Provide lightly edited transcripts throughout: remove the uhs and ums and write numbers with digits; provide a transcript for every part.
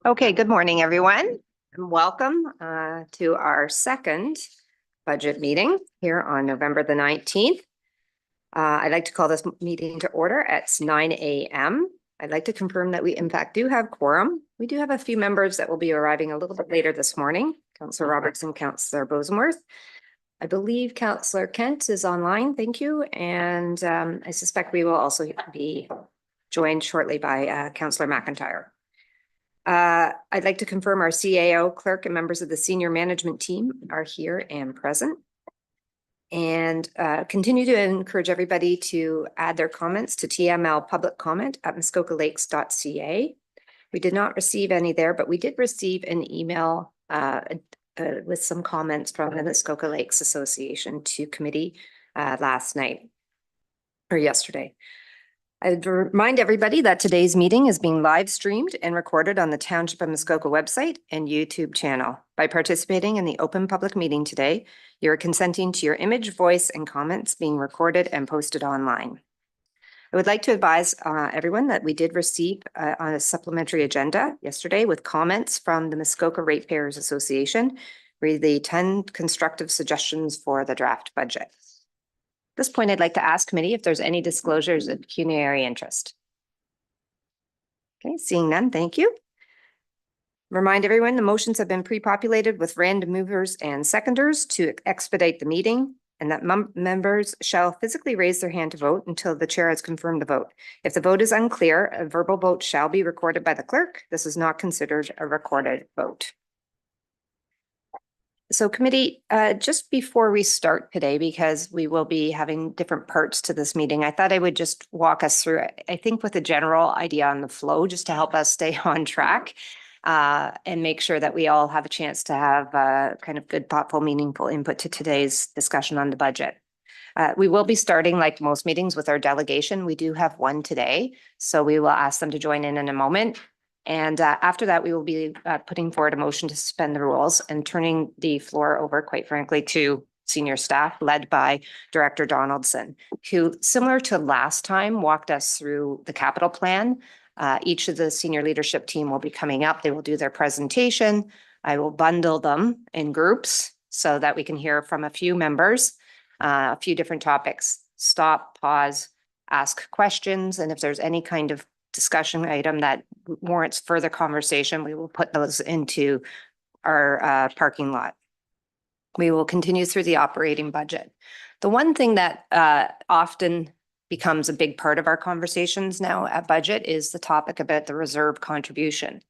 Okay, good morning, everyone, and welcome to our second budget meeting here on November the 19th. I'd like to call this meeting to order at 9 a.m. I'd like to confirm that we in fact do have quorum. We do have a few members that will be arriving a little bit later this morning. Councillor Robertson, Councillor Bosenworth. I believe Councillor Kent is online. Thank you. And I suspect we will also be joined shortly by Councillor McIntyre. I'd like to confirm our CAO clerk and members of the senior management team are here and present. And continue to encourage everybody to add their comments to TML public comment at muskokalakes.ca. We did not receive any there, but we did receive an email with some comments from the Muskoka Lakes Association to committee last night or yesterday. I'd remind everybody that today's meeting is being live streamed and recorded on the Township of Muskoka website and YouTube channel. By participating in the open public meeting today, you are consenting to your image, voice, and comments being recorded and posted online. I would like to advise everyone that we did receive on a supplementary agenda yesterday with comments from the Muskoka Ratepayers Association, read the 10 constructive suggestions for the draft budget. At this point, I'd like to ask committee if there's any disclosures of pecuniary interest. Okay, seeing none, thank you. Remind everyone the motions have been pre-populated with random movers and seconders to expedite the meeting, and that members shall physically raise their hand to vote until the chair has confirmed the vote. If the vote is unclear, a verbal vote shall be recorded by the clerk. This is not considered a recorded vote. So committee, just before we start today, because we will be having different parts to this meeting, I thought I would just walk us through it, I think with a general idea on the flow, just to help us stay on track and make sure that we all have a chance to have kind of good, thoughtful, meaningful input to today's discussion on the budget. We will be starting, like most meetings, with our delegation. We do have one today, so we will ask them to join in a moment. And after that, we will be putting forward a motion to suspend the rules and turning the floor over, quite frankly, to senior staff led by Director Donaldson, who, similar to last time, walked us through the capital plan. Each of the senior leadership team will be coming up. They will do their presentation. I will bundle them in groups so that we can hear from a few members, a few different topics. Stop, pause, ask questions, and if there's any kind of discussion item that warrants further conversation, we will put those into our parking lot. We will continue through the operating budget. The one thing that often becomes a big part of our conversations now at budget is the topic about the reserve contribution.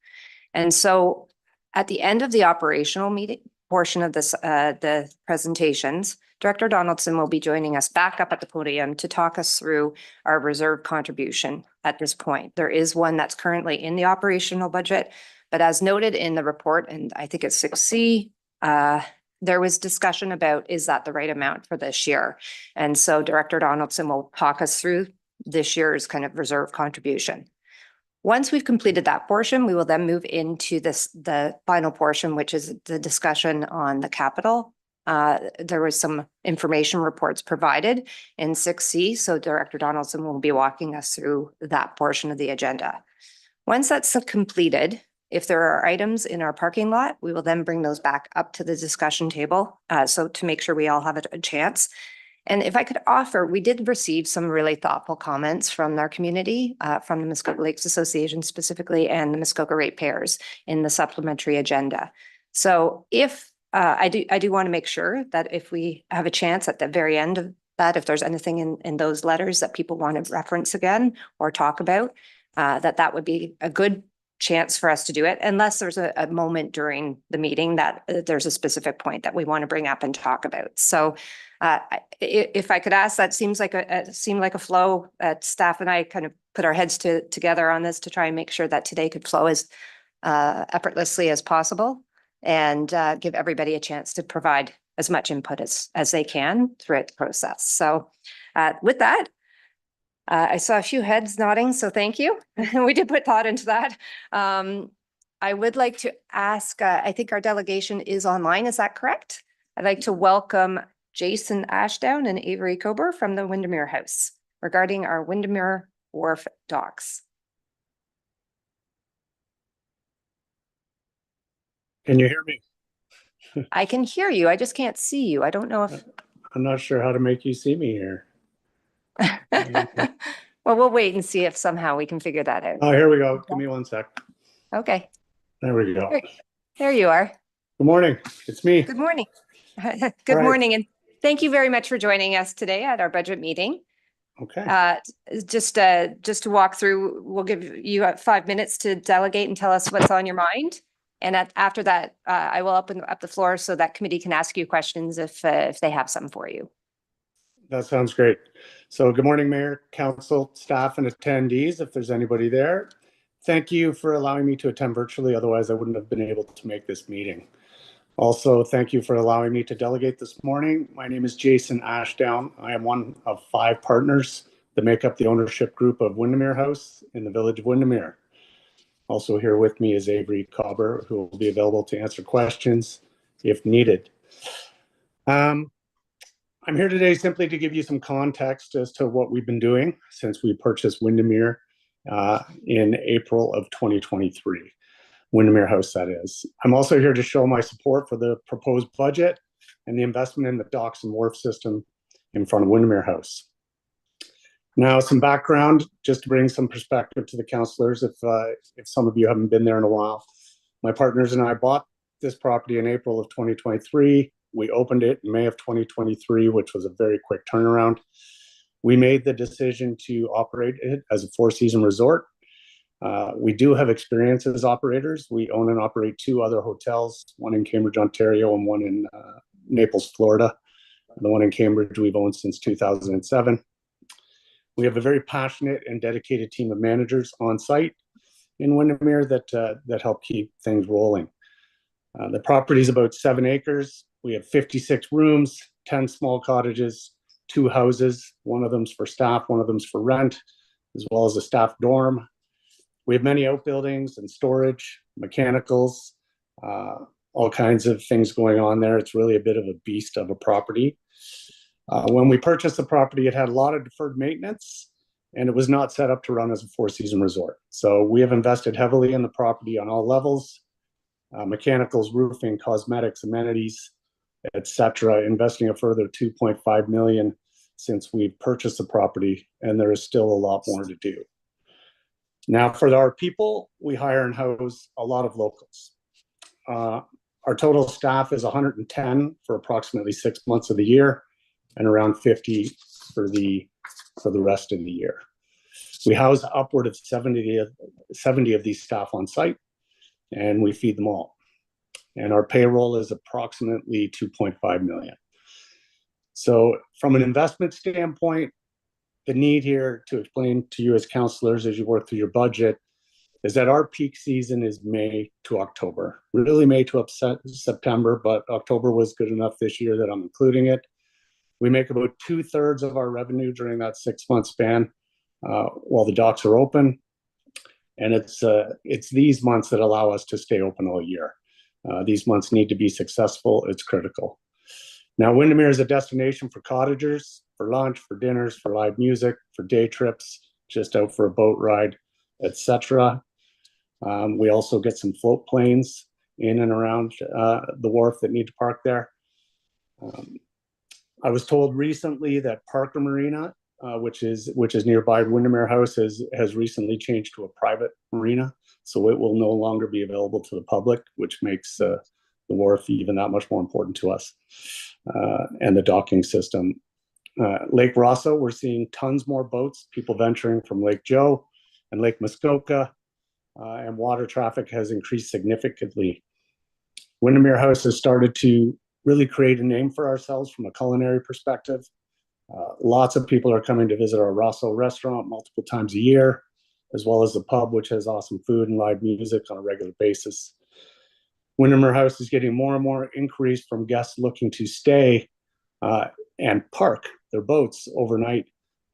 And so at the end of the operational meeting portion of this, the presentations, Director Donaldson will be joining us back up at the podium to talk us through our reserve contribution at this point. There is one that's currently in the operational budget, but as noted in the report, and I think it's 6C, there was discussion about, is that the right amount for this year? And so Director Donaldson will talk us through this year's kind of reserve contribution. Once we've completed that portion, we will then move into the final portion, which is the discussion on the capital. There was some information reports provided in 6C, so Director Donaldson will be walking us through that portion of the agenda. Once that's completed, if there are items in our parking lot, we will then bring those back up to the discussion table, so to make sure we all have a chance. And if I could offer, we did receive some really thoughtful comments from our community, from the Muskoka Lakes Association specifically, and the Muskoka Ratepayers in the supplementary agenda. So if I do want to make sure that if we have a chance at the very end of that, if there's anything in those letters that people want to reference again or talk about, that would be a good chance for us to do it, unless there's a moment during the meeting that there's a specific point that we want to bring up and talk about. So if I could ask, that seemed like a flow. Staff and I kind of put our heads together on this to try and make sure that today could flow as effortlessly as possible, and give everybody a chance to provide as much input as they can throughout the process. So with that, I saw a few heads nodding, so thank you. We did put thought into that. I would like to ask, I think our delegation is online, is that correct? I'd like to welcome Jason Ashdown and Avery Kober from the Windermere House regarding our Windermere Wharf docks. Can you hear me? I can hear you. I just can't see you. I don't know if. I'm not sure how to make you see me here. Well, we'll wait and see if somehow we can figure that out. Oh, here we go. Give me 1 sec. Okay. There we go. There you are. Good morning. It's me. Good morning. All Good right. morning, and thank you very much for joining us today at our budget meeting. Okay. Just to walk through, we'll give you 5 minutes to delegate and tell us what's on your mind. And after that, I will open up the floor so that committee can ask you questions if they have some for you. That sounds great. So good morning, Mayor, Council, staff, and attendees, if there's anybody there. Thank you for allowing me to attend virtually. Otherwise, I wouldn't have been able to make this meeting. Also, thank you for allowing me to delegate this morning. My name is Jason Ashdown. I am one of 5 partners that make up the ownership group of Windermere House in the village of Windermere. Also here with me is Avery Kober, who will be available to answer questions if needed. I'm here today simply to give you some context as to what we've been doing since we purchased Windermere in April of 2023. Windermere House, that is. I'm also here to show my support for the proposed budget and the investment in the docks and wharf system in front of Windermere House. Now, some background, just to bring some perspective to the councillors, if some of you haven't been there in a while. My partners and I bought this property in April of 2023. We opened it in May of 2023, which was a very quick turnaround. We made the decision to operate it as a 4-season resort. We do have experience as operators. We own and operate 2 other hotels, one in Cambridge, Ontario, and one in Naples, Florida. The one in Cambridge we've owned since 2007. We have a very passionate and dedicated team of managers on site in Windermere that help keep things rolling. The property is about 7 acres. We have 56 rooms, 10 small cottages, 2 houses. One of them's for staff, one of them's for rent, as well as a staff dorm. We have many outbuildings and storage, mechanicals, all kinds of things going on there. It's really a bit of a beast of a property. When we purchased the property, it had a lot of deferred maintenance, and it was not set up to run as a 4-season resort. So we have invested heavily in the property on all levels, mechanicals, roofing, cosmetics, amenities, etc., investing a further $2.5 million since we purchased the property, and there is still a lot more to do. Now, for our people, we hire and house a lot of locals. Our total staff is 110 for approximately 6 months of the year, and around 50 for the rest of the year. We house upward of 70 of these staff on site, and we feed them all. And our payroll is approximately $2.5 million. So from an investment standpoint, the need here to explain to you as councillors as you work through your budget is that our peak season is May to October. Really May to September, but October was good enough this year that I'm including it. We make about 2/3 of our revenue during that 6-month span while the docks are open. And it's these months that allow us to stay open all year. These months need to be successful. It's critical. Now, Windermere is a destination for cottagers, for lunch, for dinners, for live music, for day trips, just out for a boat ride, etc. We also get some float planes in and around the wharf that need to park there. I was told recently that Parker Marina, which is nearby Windermere House, has recently changed to a private marina, so it will no longer be available to the public, which makes the wharf even that much more important to us, and the docking system. Lake Rosso, we're seeing tons more boats, people venturing from Lake Joe and Lake Muskoka, and water traffic has increased significantly. Windermere House has started to really create a name for ourselves from a culinary perspective. Lots of people are coming to visit our Rosso restaurant multiple times a year, as well as the pub, which has awesome food and live music on a regular basis. Windermere House is getting more and more inquiries from guests looking to stay and park their boats overnight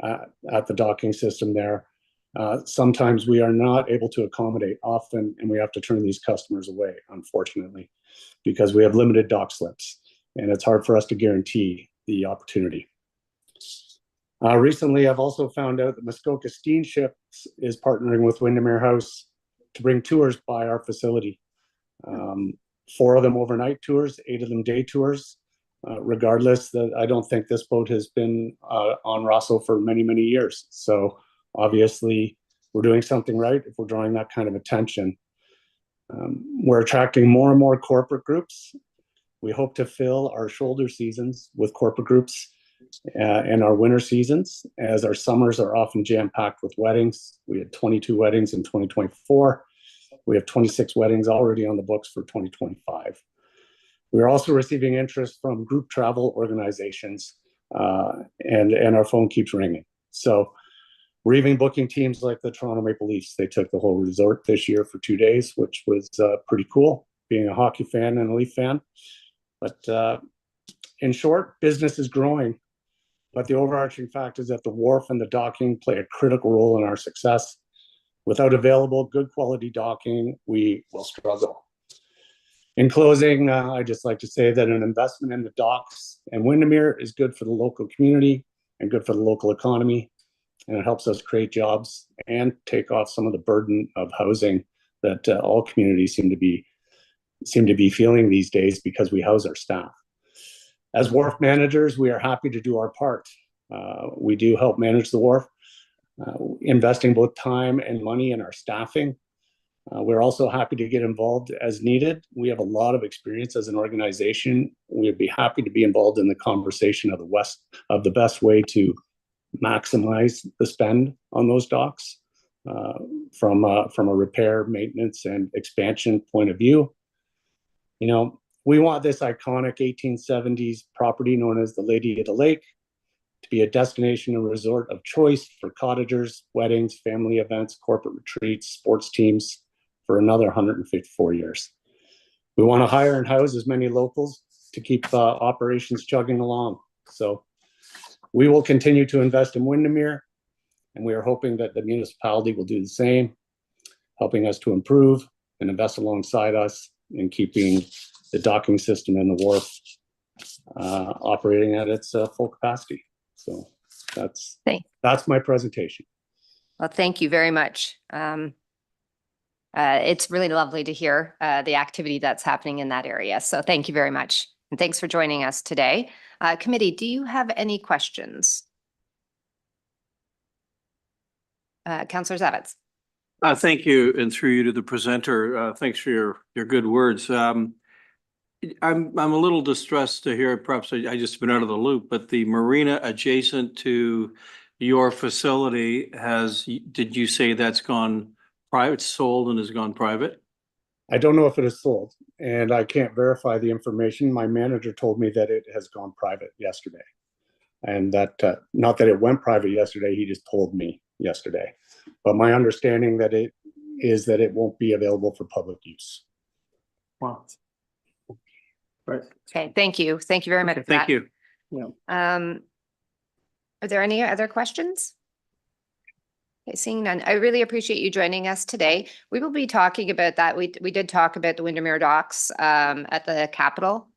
at the docking system there. Sometimes we are not able to accommodate often, and we have to turn these customers away, unfortunately, because we have limited dock slips, and it's hard for us to guarantee the opportunity. Recently, I've also found out that Muskoka Steamships is partnering with Windermere House to bring tours by our facility. 4 of them overnight tours, 8 of them day tours. Regardless, that I don't think this boat has been on Rosso for many, many years. So obviously we're doing something right if we're drawing that kind of attention. We're attracting more and more corporate groups. We hope to fill our shoulder seasons with corporate groups and our winter seasons, as our summers are often jam-packed with weddings. We had 22 weddings in 2024. We have 26 weddings already on the books for 2025. We're also receiving interest from group travel organizations, and our phone keeps ringing. So we're even booking teams like the Toronto Maple Leafs. They took the whole resort this year for 2 days, which was pretty cool, being a hockey fan and a Leaf fan. But in short, business is growing. But the overarching fact is that the wharf and the docking play a critical role in our success. Without available, good quality docking, we will struggle. In closing, I'd just like to say that an investment in the docks and Windermere is good for the local community and good for the local economy. And it helps us create jobs and take off some of the burden of housing that all communities seem to be feeling these days because we house our staff. As wharf managers, we are happy to do our part. We do help manage the wharf, investing both time and money in our staffing. We're also happy to get involved as needed. We have a lot of experience as an organization. We would be happy to be involved in the conversation of the best way to maximize the spend on those docks from a repair, maintenance, and expansion point of view. You know, we want this iconic 1870s property known as the Lady of the Lake to be a destination and resort of choice for cottagers, weddings, family events, corporate retreats, sports teams for another 154 years. We want to hire and house as many locals to keep operations chugging along. So we will continue to invest in Windermere, and we are hoping that the municipality will do the same, helping us to improve and invest alongside us in keeping the docking system and the wharf operating at its full capacity. So that's my presentation. Well, thank you very much. It's really lovely to hear the activity that's happening in that area. So thank you very much. And thanks for joining us today. Committee, do you have any questions? Councillor Zavitz. Thank you, and through you to the presenter. Thanks for your good words. I'm a little distressed to hear, perhaps I just been out of the loop, but the marina adjacent to your facility did you say that's gone private, sold and has gone private? I don't know if it is sold, and I can't verify the information. My manager told me that it has gone private yesterday, and that not that it went private yesterday, he just told me yesterday. But my understanding that it won't be available for public use. Wow. Right. Okay, thank you. Thank you very much. Okay, thank you. Yeah. Are there any other questions? Okay, seeing none, I really appreciate you joining us today. We will be talking about that. We did talk about the Windermere docks at the Capitol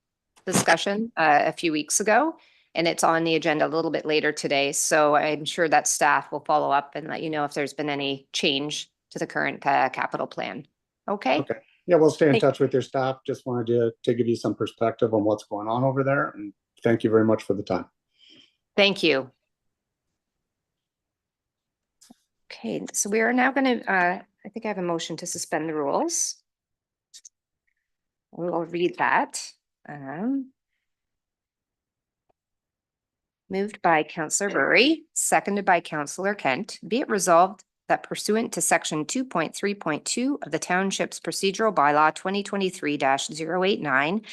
discussion a few weeks ago, and it's on the agenda a little bit later today. So I'm sure that staff will follow up and let you know if there's been any change to the current capital plan. Okay. Okay. Yeah, we'll stay in touch with your staff. Just wanted to give you some perspective on what's going on over there. And thank you very much for the time. Thank you. Okay, so we are now going to, I think I have a motion to suspend the rules. We'll read that. Moved by Councillor Burry, seconded by Councillor Kent. Be it resolved that pursuant to section 2.3.2 of the Township's Procedural Bylaw 2023-089,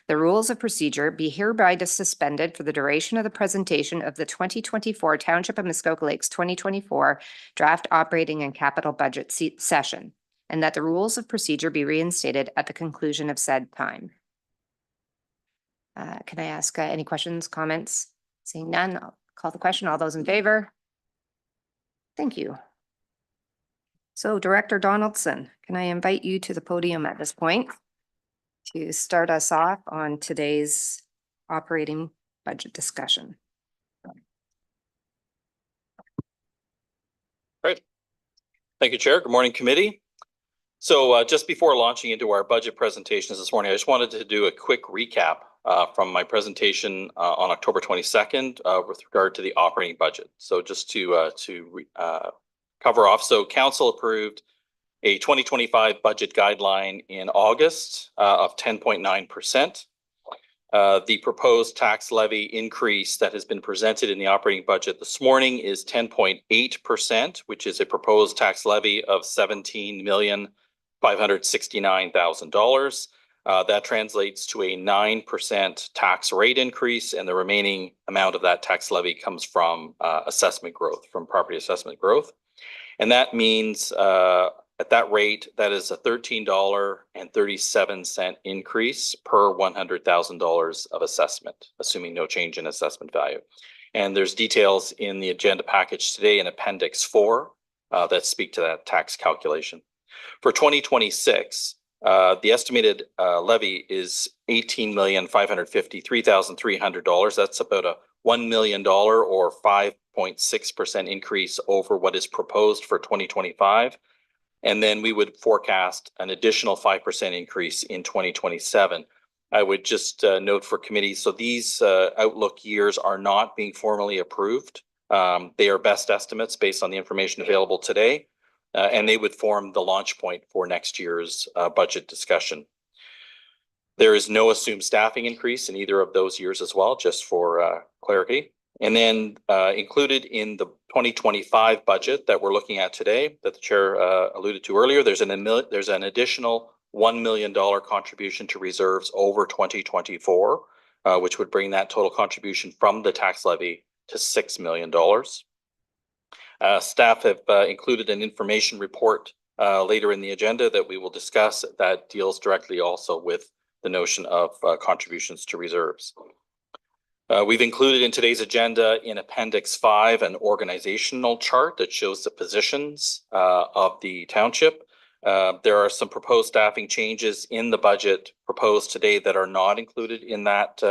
the rules of procedure be hereby suspended for the duration of the presentation of the 2024 Township of Muskoka Lakes 2024 Draft Operating and Capital Budget Session, and that the rules of procedure be reinstated at the conclusion of said time. Can I ask any questions, comments? Seeing none, I'll call the question. All those in favor? Thank you. So Director Donaldson, can I invite you to the podium at this point to start us off on today's operating budget discussion? Great. Thank you, Chair. Good morning, committee. So just before launching into our budget presentations this morning, I just wanted to do a quick recap from my presentation on October 22nd with regard to the operating budget. So just to cover off, so Council approved a 2025 budget guideline in August of 10.9%. The proposed tax levy increase that has been presented in the operating budget this morning is 10.8%, which is a proposed tax levy of $17,569,000. That translates to a 9% tax rate increase, and the remaining amount of that tax levy comes from assessment growth, from property assessment growth. And that means at that rate, that is a $13.37 increase per $100,000 of assessment, assuming no change in assessment value. And there's details in the agenda package today in Appendix 4 that speak to that tax calculation. For 2026, the estimated levy is $18,553,300. That's about a $1 million or 5.6% increase over what is proposed for 2025. And then we would forecast an additional 5% increase in 2027. I would just note for committee, so these outlook years are not being formally approved. They are best estimates based on the information available today, and they would form the launch point for next year's budget discussion. There is no assumed staffing increase in either of those years as well, just for clarity. And then included in the 2025 budget that we're looking at today, that the chair alluded to earlier, there's an additional $1 million contribution to reserves over 2024, which would bring that total contribution from the tax levy to $6 million. Staff have included an information report later in the agenda that we will discuss that deals directly also with the notion of contributions to reserves. We've included in today's agenda in Appendix 5 an organizational chart that shows the positions of the township. There are some proposed staffing changes in the budget proposed today that are not included in that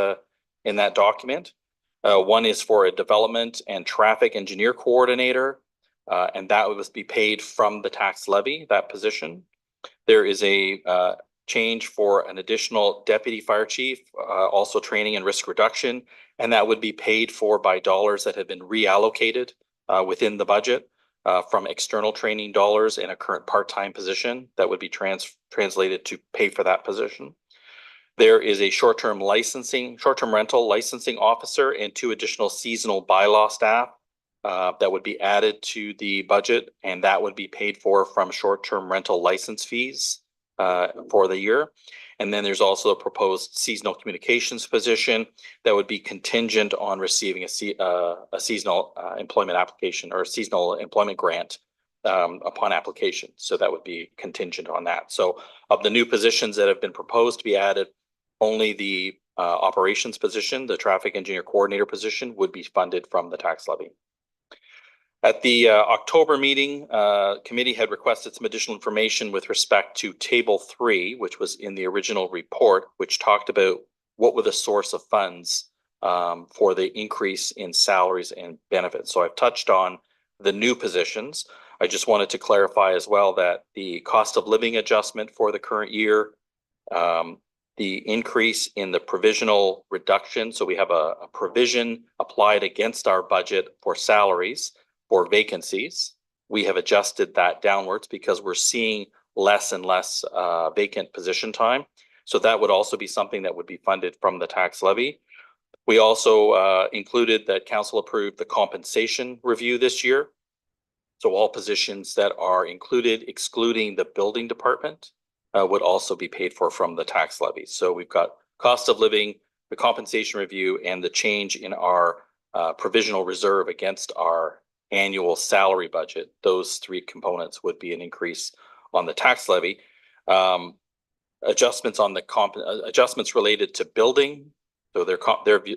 document. One is for a development and traffic engineer coordinator, and that would be paid from the tax levy, that position. There is a change for an additional deputy fire chief, also training and risk reduction, and that would be paid for by dollars that have been reallocated within the budget from external training dollars in a current part-time position that would be translated to pay for that position. There is a short-term rental licensing officer and 2 additional seasonal bylaw staff that would be added to the budget, and that would be paid for from short-term rental license fees for the year. And then there's also a proposed seasonal communications position that would be contingent on receiving a seasonal employment application or a seasonal employment grant upon application. So that would be contingent on that. So of the new positions that have been proposed to be added, only the operations position, the traffic engineer coordinator position, would be funded from the tax levy. At the October meeting, committee had requested some additional information with respect to Table 3, which was in the original report, which talked about what were the source of funds for the increase in salaries and benefits. So I've touched on the new positions. I just wanted to clarify as well that the cost of living adjustment for the current year, the increase in the provisional reduction, so we have a provision applied against our budget for salaries for vacancies. We have adjusted that downwards because we're seeing less and less vacant position time. So that would also be something that would be funded from the tax levy. We also included that council approved the compensation review this year. So all positions that are included, excluding the building department, would also be paid for from the tax levy. So we've got cost of living, the compensation review, and the change in our provisional reserve against our annual salary budget. Those 3 components would be an increase on the tax levy. Adjustments on the adjustments related to building, so their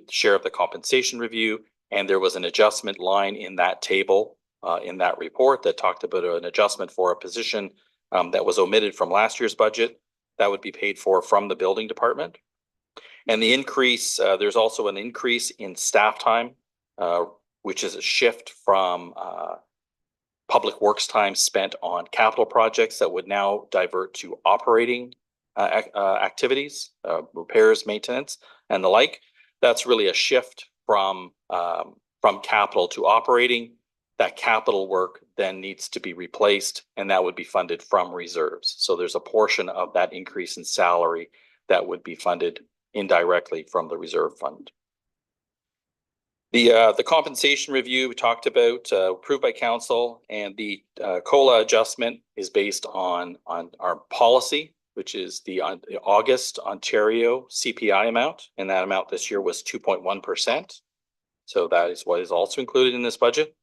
share of the compensation review, and there was an adjustment line in that table in that report that talked about an adjustment for a position that was omitted from last year's budget. That would be paid for from the building department. And the increase, there's also an increase in staff time, which is a shift from public works time spent on capital projects that would now divert to operating activities, repairs, maintenance, and the like. That's really a shift from capital to operating. That capital work then needs to be replaced, and that would be funded from reserves. So there's a portion of that increase in salary that would be funded indirectly from the reserve fund. The compensation review we talked about, approved by council, and the COLA adjustment is based on our policy, which is the August Ontario CPI amount, and that amount this year was 2.1%. So that is what is also included in this budget.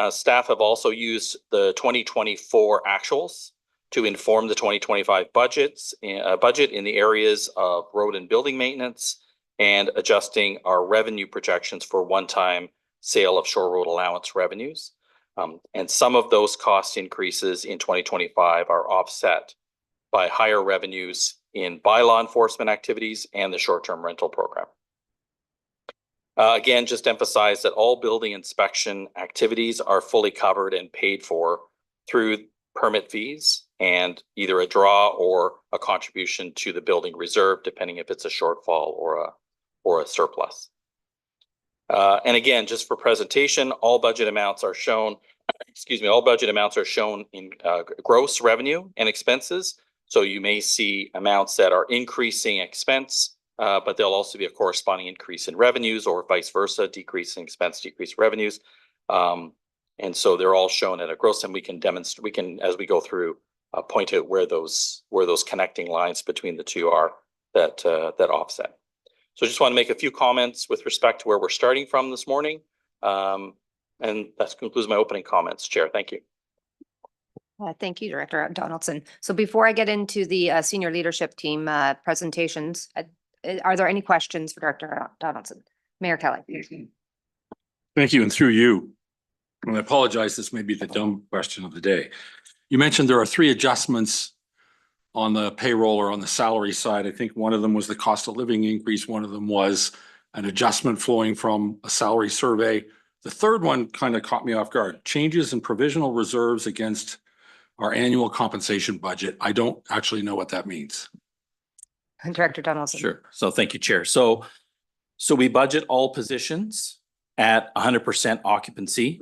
Staff have also used the 2024 actuals to inform the 2025 budget in the areas of road and building maintenance, and adjusting our revenue projections for one-time sale of shore road allowance revenues. And some of those cost increases in 2025 are offset by higher revenues in bylaw enforcement activities and the short-term rental program. Again, just emphasize that all building inspection activities are fully covered and paid for through permit fees and either a draw or a contribution to the building reserve, depending if it's a shortfall or a surplus. And again, just for presentation, all budget amounts are shown, all budget amounts are shown in gross revenue and expenses. So you may see amounts that are increasing expense, but there'll also be a corresponding increase in revenues, or vice versa, decrease in expense, decrease revenues. And so they're all shown at a gross, and we can demonstrate, we can, as we go through, point out where those connecting lines between the two are that offset. So I just want to make a few comments with respect to where we're starting from this morning. And that concludes my opening comments, Chair. Thank you. Thank you, Director Donaldson. So before I get into the senior leadership team presentations, are there any questions for Director Donaldson? Mayor Kelly. Thank you, and through you. And I apologize, this may be the dumb question of the day. You mentioned there are 3 adjustments on the payroll or on the salary side. I think one of them was the cost of living increase. One of them was an adjustment flowing from a salary survey. The third one kind of caught me off guard. Changes in provisional reserves against our annual compensation budget. I don't actually know what that means. Director Donaldson. Sure. So thank you, Chair. So we budget all positions at 100% occupancy.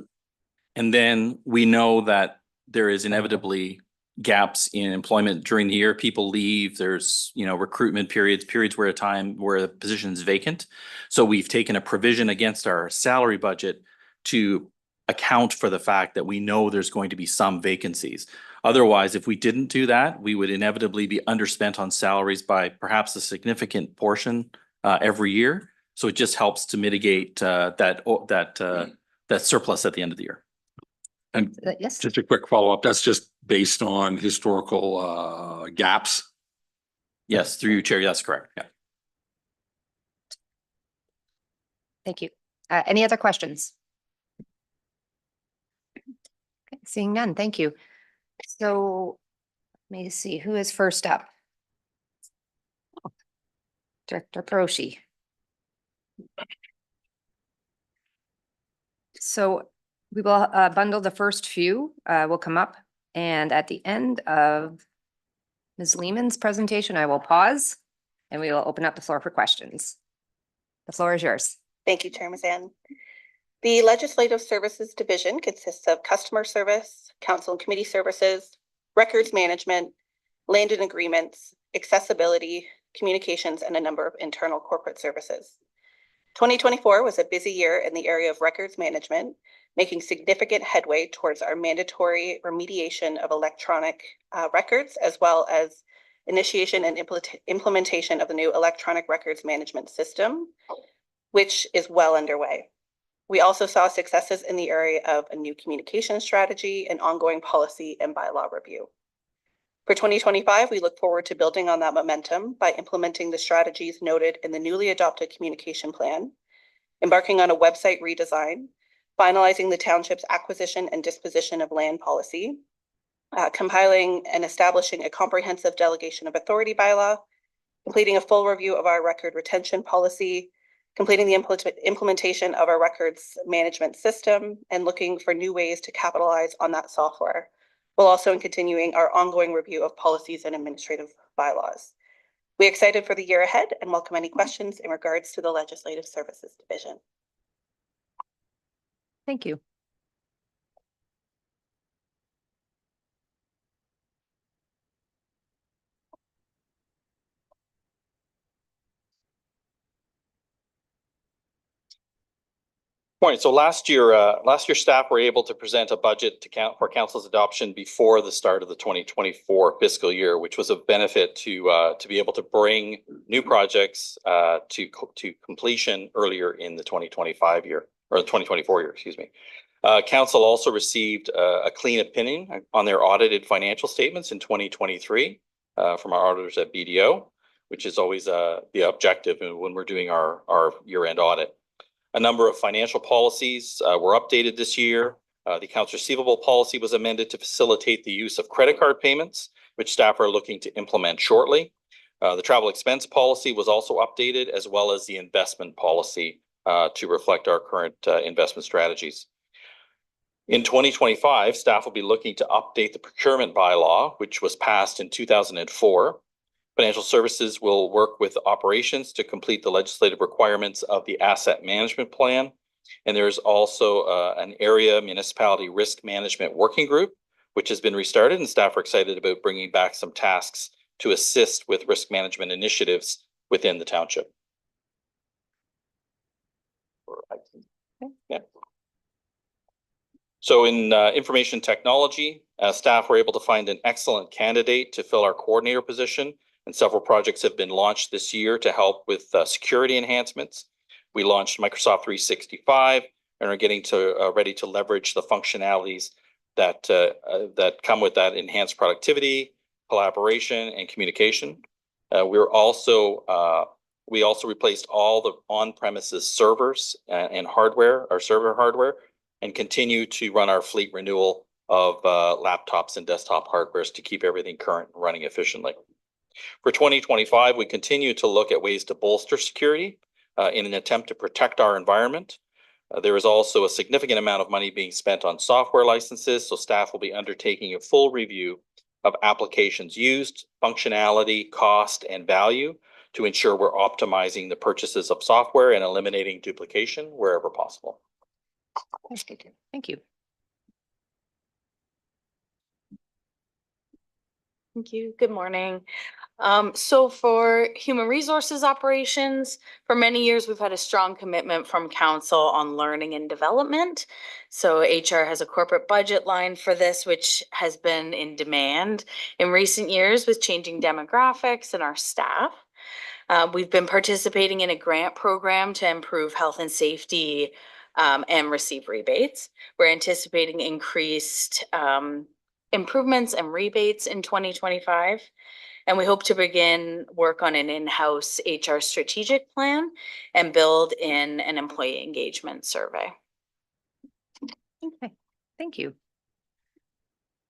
And then we know that there is inevitably gaps in employment during the year. People leave. There's, recruitment periods where the position is vacant. So we've taken a provision against our salary budget to account for the fact that we know there's going to be some vacancies. Otherwise, if we didn't do that, we would inevitably be underspent on salaries by perhaps a significant portion every year. So it just helps to mitigate that surplus at the end of the year. And yes, just a quick follow-up, that's just based on historical gaps? Yes, through you, Chair. That's correct. Yeah. thank you. Any other questions? Okay, seeing none, thank you. So let me see who is first up. Director Peroshi. So we will bundle the first few, will come up, and at the end of Ms. Lehman's presentation, I will pause and we will open up the floor for questions. The floor is yours. Thank you, Chair Mazan. The Legislative Services Division consists of customer service, council and committee services, records management, land and agreements, accessibility, communications, and a number of internal corporate services. 2024 was a busy year in the area of records management, making significant headway towards our mandatory remediation of electronic records, as well as initiation and implementation of the new electronic records management system, which is well underway. We also saw successes in the area of a new communication strategy and ongoing policy and bylaw review. For 2025, we look forward to building on that momentum by implementing the strategies noted in the newly adopted communication plan, embarking on a website redesign, finalizing the township's acquisition and disposition of land policy, compiling and establishing a comprehensive delegation of authority bylaw, completing a full review of our record retention policy, completing the implementation of our records management system, and looking for new ways to capitalize on that software, while also continuing our ongoing review of policies and administrative bylaws. We're excited for the year ahead and welcome any questions in regards to the Legislative Services Division. Thank you. Morning. So last year staff were able to present a budget for council's adoption before the start of the 2024 fiscal year, which was of benefit to be able to bring new projects to completion earlier in the 2025 year, or the 2024 year, excuse me. Council also received a clean opinion on their audited financial statements in 2023 from our auditors at BDO, which is always the objective when we're doing our year-end audit. A number of financial policies were updated this year. The accounts receivable policy was amended to facilitate the use of credit card payments, which staff are looking to implement shortly. The travel expense policy was also updated, as well as the investment policy to reflect our current investment strategies. In 2025, staff will be looking to update the procurement bylaw, which was passed in 2004. Financial services will work with operations to complete the legislative requirements of the asset management plan. And there's also an area municipality risk management working group, which has been restarted, and staff are excited about bringing back some tasks to assist with risk management initiatives within the township. Yeah. So in information technology, staff were able to find an excellent candidate to fill our coordinator position. And several projects have been launched this year to help with security enhancements. We launched Microsoft 365 and are getting ready to leverage the functionalities that come with that enhanced productivity, collaboration, and communication. We also replaced all the on-premises servers and hardware, our server hardware, and continue to run our fleet renewal of laptops and desktop hardwares to keep everything current and running efficiently. For 2025, we continue to look at ways to bolster security in an attempt to protect our environment. There is also a significant amount of money being spent on software licenses, so staff will be undertaking a full review of applications used, functionality, cost, and value to ensure we're optimizing the purchases of software and eliminating duplication wherever possible. Thank you. Thank you. Good morning. So for human resources operations, for many years, we've had a strong commitment from council on learning and development. So HR has a corporate budget line for this, which has been in demand in recent years with changing demographics and our staff. We've been participating in a grant program to improve health and safety and receive rebates. We're anticipating increased improvements and rebates in 2025. And we hope to begin work on an in-house HR strategic plan and build in an employee engagement survey. Okay, thank you.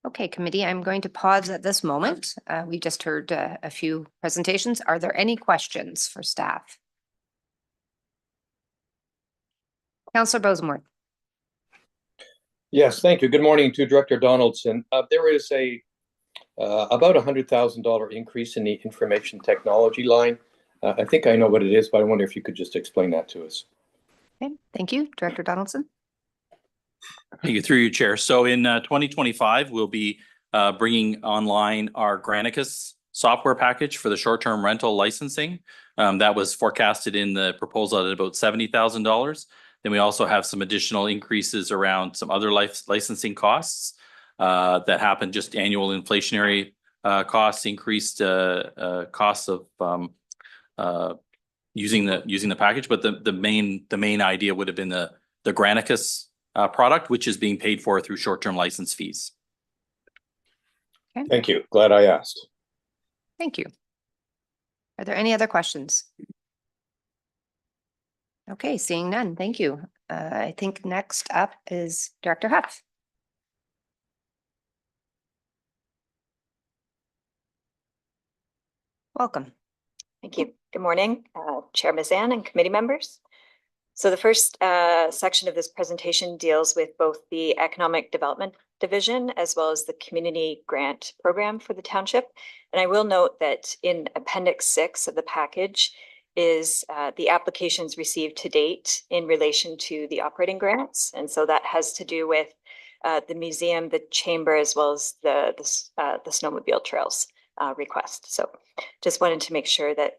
Okay, committee, I'm going to pause at this moment. We just heard a few presentations. Are there any questions for staff? Councillor Bosemore. Yes, thank you. Good morning to Director Donaldson. There is about $100,000 increase in the information technology line. I think I know what it is, but I wonder if you could just explain that to us. Okay, thank you. Director Donaldson. Thank you, through you, Chair. So in 2025, we'll be bringing online our Granicus software package for the short-term rental licensing. That was forecasted in the proposal at about $70,000. Then we also have some additional increases around some other licensing costs that happen, just annual inflationary costs, increased costs of using the package. But the main idea would have been the Granicus product, which is being paid for through short-term license fees. Okay. Thank you. Glad I asked. Thank you. Are there any other questions? Okay, seeing none. Thank you. I think next up is Director Huff. Welcome. Thank you. Good morning, Chair Mazan and committee members. So the first section of this presentation deals with both the Economic Development Division as well as the Community Grant Program for the township. And I will note that in Appendix 6 of the package is the applications received to date in relation to the operating grants. And so that has to do with the museum, the chamber, as well as the snowmobile trails request. So just wanted to make sure that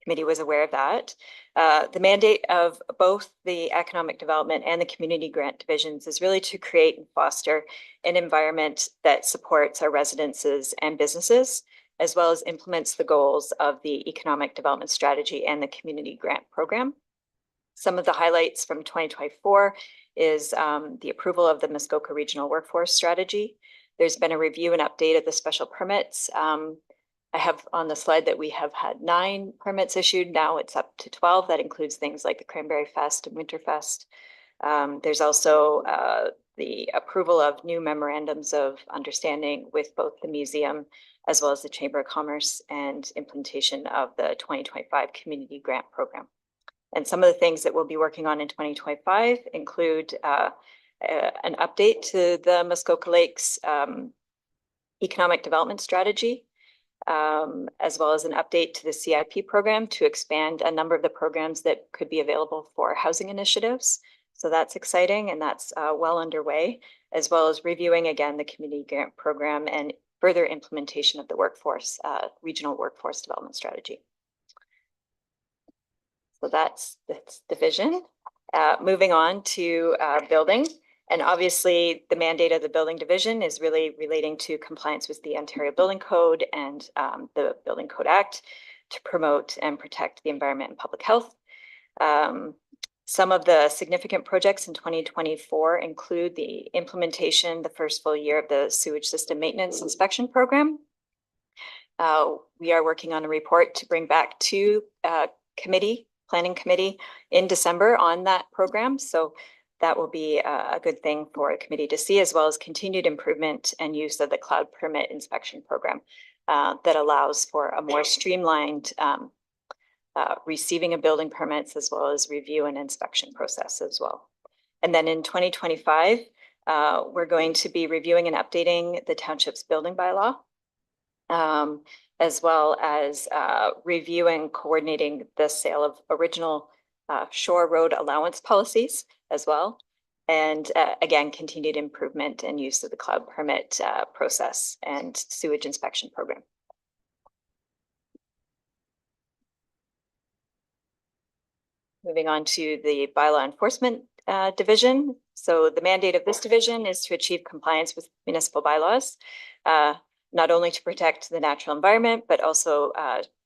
committee was aware of that. The mandate of both the economic development and the community grant divisions is really to create and foster an environment that supports our residences and businesses, as well as implements the goals of the economic development strategy and the community grant program. Some of the highlights from 2024 is the approval of the Muskoka Regional Workforce Strategy. There's been a review and update of the special permits. I have on the slide that we have had 9 permits issued. Now it's up to 12. That includes things like the Cranberry Fest and Winterfest. There's also the approval of new memorandums of understanding with both the museum as well as the Chamber of Commerce and implementation of the 2025 Community Grant Program. And some of the things that we'll be working on in 2025 include an update to the Muskoka Lakes Economic Development Strategy, as well as an update to the CIP program to expand a number of the programs that could be available for housing initiatives. So that's exciting, and that's well underway, as well as reviewing again the community grant program and further implementation of the workforce, regional workforce development strategy. So that's division. Moving on to building. And obviously, the mandate of the building division is really relating to compliance with the Ontario Building Code and the Building Code Act to promote and protect the environment and public health. Some of the significant projects in 2024 include the implementation, the first full year of the sewage system maintenance inspection program. We are working on a report to bring back to planning committee in December on that program. So that will be a good thing for a committee to see, as well as continued improvement and use of the cloud permit inspection program that allows for a more streamlined receiving of building permits, as well as review and inspection process as well. And then in 2025, we're going to be reviewing and updating the township's building bylaw, as well as reviewing, coordinating the sale of original shore road allowance policies as well. And again, continued improvement and use of the cloud permit process and sewage inspection program. Moving on to the bylaw enforcement division. So the mandate of this division is to achieve compliance with municipal bylaws, not only to protect the natural environment, but also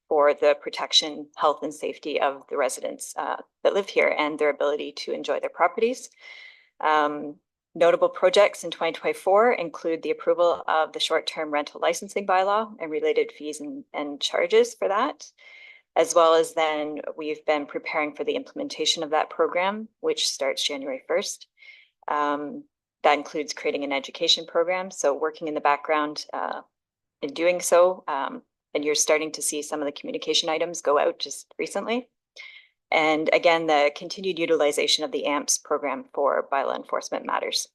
for the protection, health, and safety of the residents that live here and their ability to enjoy their properties. Notable projects in 2024 include the approval of the short-term rental licensing bylaw and related fees and charges for that, as well as then we've been preparing for the implementation of that program, which starts January 1st. That includes creating an education program. So working in the background in doing so, and you're starting to see some of the communication items go out just recently. And again, the continued utilization of the AMPS program for bylaw enforcement matters.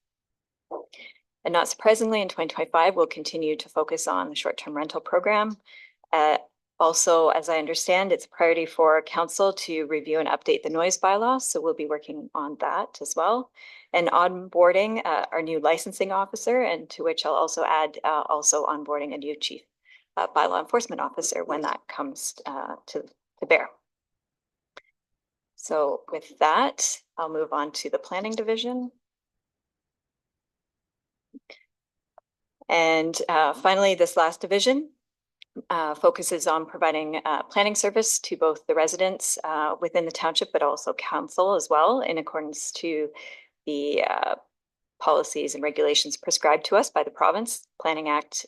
And not surprisingly, in 2025, we'll continue to focus on the short-term rental program. Also, as I understand, it's a priority for council to review and update the noise bylaw. So we'll be working on that as well. And onboarding our new licensing officer, and to which I'll also add also onboarding a new chief bylaw enforcement officer when that comes to bear. So with that, I'll move on to the planning division. And finally, this last division focuses on providing planning service to both the residents within the township, but also council as well, in accordance to the policies and regulations prescribed to us by the Province Planning Act,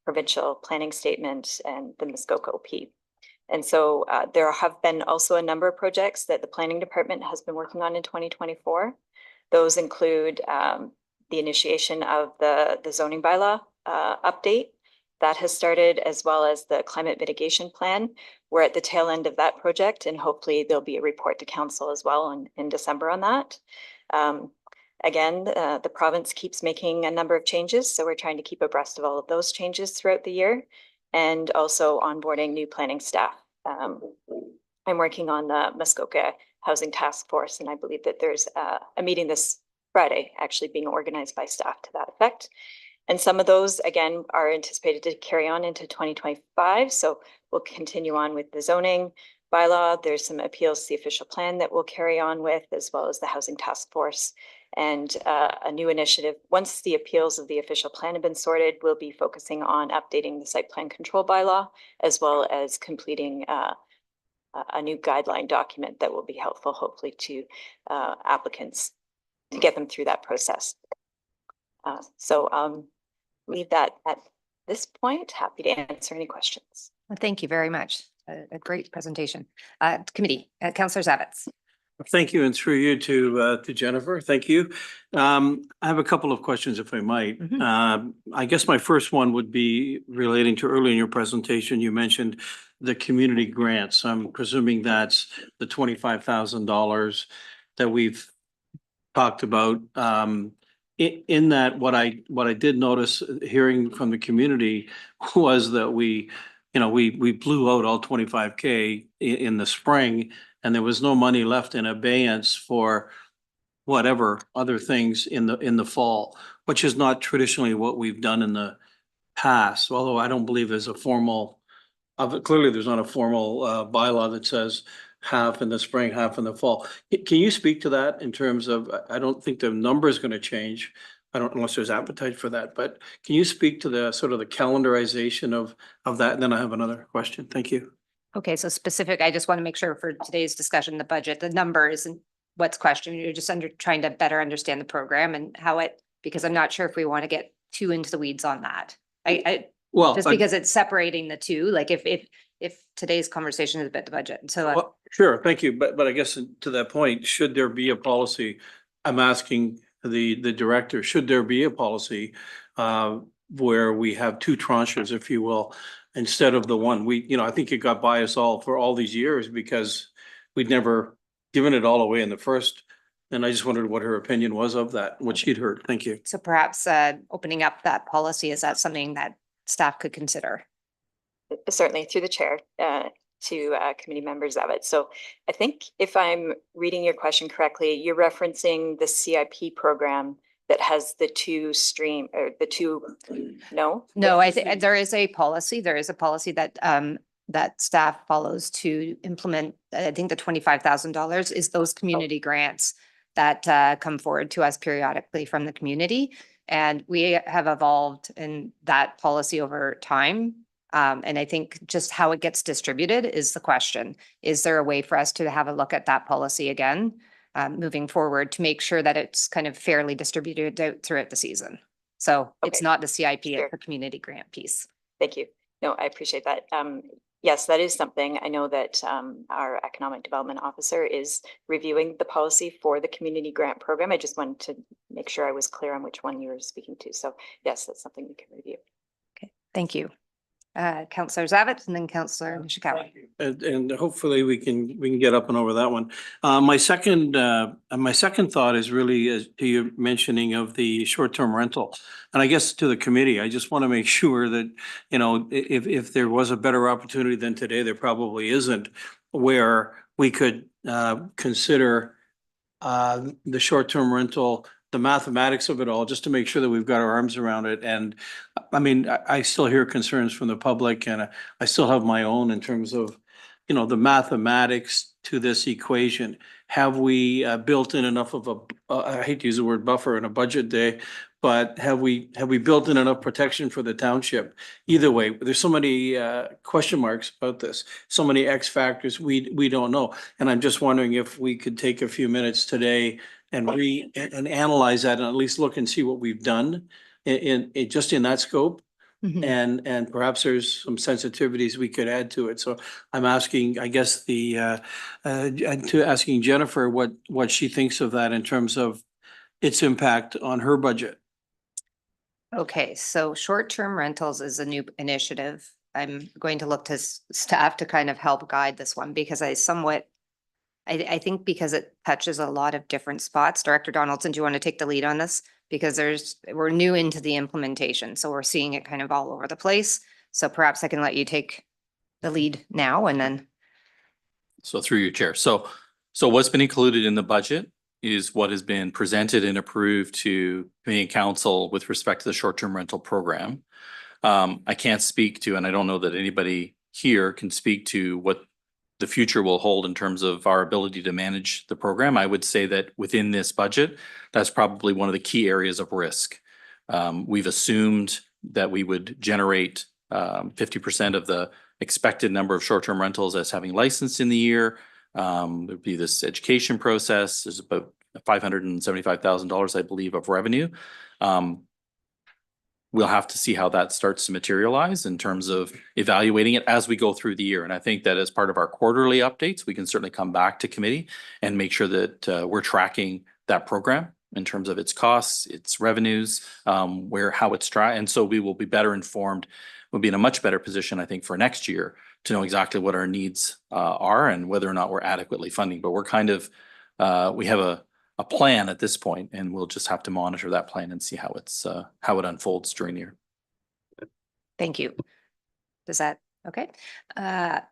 Provincial Planning Statement, and the Muskoka OP. And so there have been also a number of projects that the planning department has been working on in 2024. Those include the initiation of the zoning bylaw update that has started, as well as the climate mitigation plan, we're at the tail end of that project, and hopefully there'll be a report to council as well in December on that. Again, the province keeps making a number of changes, so we're trying to keep abreast of all of those changes throughout the year, and also onboarding new planning staff. I'm working on the Muskoka Housing Task Force, and I believe that there's a meeting this Friday actually being organized by staff to that effect. And some of those, again, are anticipated to carry on into 2025. So we'll continue on with the zoning bylaw. There's some appeals to the official plan that we'll carry on with, as well as the housing task force. And a new initiative, once the appeals of the official plan have been sorted, we'll be focusing on updating the site plan control bylaw, as well as completing a new guideline document that will be helpful, hopefully, to applicants to get them through that process. So leave that at this point. Happy to answer any questions. Well, thank you very much. A great presentation. Committee, Councillor Zavitz. Thank you, and through you to Jennifer. Thank you. I have a couple of questions, if I might. I guess my first one would be relating to early in your presentation, you mentioned the community grants. I'm presuming that's the $25,000 that we've talked about. In that, what I did notice hearing from the community was that we blew out all 25K in the spring, and there was no money left in abeyance for whatever other things in the fall, which is not traditionally what we've done in the past. Although I don't believe there's a formal, clearly there's not a formal bylaw that says half in the spring, half in the fall. Can you speak to that in terms of, I don't think the number is going to change. I don't, unless there's appetite for that, but can you speak to the sort of the calendarization of that? And then I have another question. Thank you. Okay, so specific, I just want to make sure for today's discussion, the budget, the numbers and what's questioned, you're just trying to better understand the program and how it, because I'm not sure if we want to get too into the weeds on that. Well, Just because it's separating the two, like if today's conversation is about the budget, so. Well, sure, thank you. But I guess to that point, should there be a policy? I'm asking the director, should there be a policy where we have two tranches, if you will, instead of the one I think it got by us all for all these years because we'd never given it all away in the first. And I just wondered what her opinion was of that, what she'd heard. Thank you. So perhaps opening up that policy, is that something that staff could consider? Certainly through the chair to committee members of it. So I think if I'm reading your question correctly, you're referencing the CIP program that has the two stream or the two, no? No, I think there is a policy. There is a policy that that staff follows to implement. I think the $25,000 is those community grants that come forward to us periodically from the community. And we have evolved in that policy over time. And I think just how it gets distributed is the question. Is there a way for us to have a look at that policy again, moving forward to make sure that it's kind of fairly distributed out throughout the season? So it's Okay. not the CIP, Sure. it's the community grant piece. Thank you. No, I appreciate that. Yes, that is something. I know that our economic development officer is reviewing the policy for the community grant program. I just wanted to make sure I was clear on which one you were speaking to. So yes, that's something we can review. Okay, thank you. Councillor Zavitz and then Councillor Nishikawa. And hopefully we can get up and over that one. My second thought is really to your mentioning of the short-term rental. And I guess to the committee, I just want to make sure that, if there was a better opportunity than today, there probably isn't, where we could consider the short-term rental, the mathematics of it all, just to make sure that we've got our arms around it. And I mean, I still hear concerns from the public, and I still have my own in terms of, the mathematics to this equation. Have we built in enough of I hate to use the word buffer in a budget day, but have we built in enough protection for the township? Either way, there's so many question marks about this, so many X factors we don't know. And I'm just wondering if we could take a few minutes today and analyze that and at least look and see what we've done in just in that scope. Mhm. And perhaps there's some sensitivities we could add to it. So I'm asking, I guess asking Jennifer what she thinks of that in terms of its impact on her budget. Okay, so short-term rentals is a new initiative I'm going to look to staff to kind of help guide this one because I think because it touches a lot of different spots. Director Donaldson, do you want to take the lead on this? Because we're new into the implementation, so we're seeing it kind of all over the place. So perhaps I can let you take the lead now and then. So through your chair. So what's been included in the budget is what has been presented and approved to committee and council with respect to the short-term rental program. I can't speak to, and I don't know that anybody here can speak to what the future will hold in terms of our ability to manage the program. I would say that within this budget, that's probably one of the key areas of risk. We've assumed that we would generate 50% of the expected number of short-term rentals as having licensed in the year. There'd be this education process. There's about $575,000, I believe, of revenue. We'll have to see how that starts to materialize in terms of evaluating it as we go through the year. And I think that as part of our quarterly updates, we can certainly come back to committee and make sure that we're tracking that program in terms of its costs, its revenues, how it's and so we will be better informed. We'll be in a much better position, I think, for next year to know exactly what our needs are and whether or not we're adequately funding. But we're kind of, we have a plan at this point, and we'll just have to monitor that plan and see how it unfolds during the year. Thank you. Does that, okay. I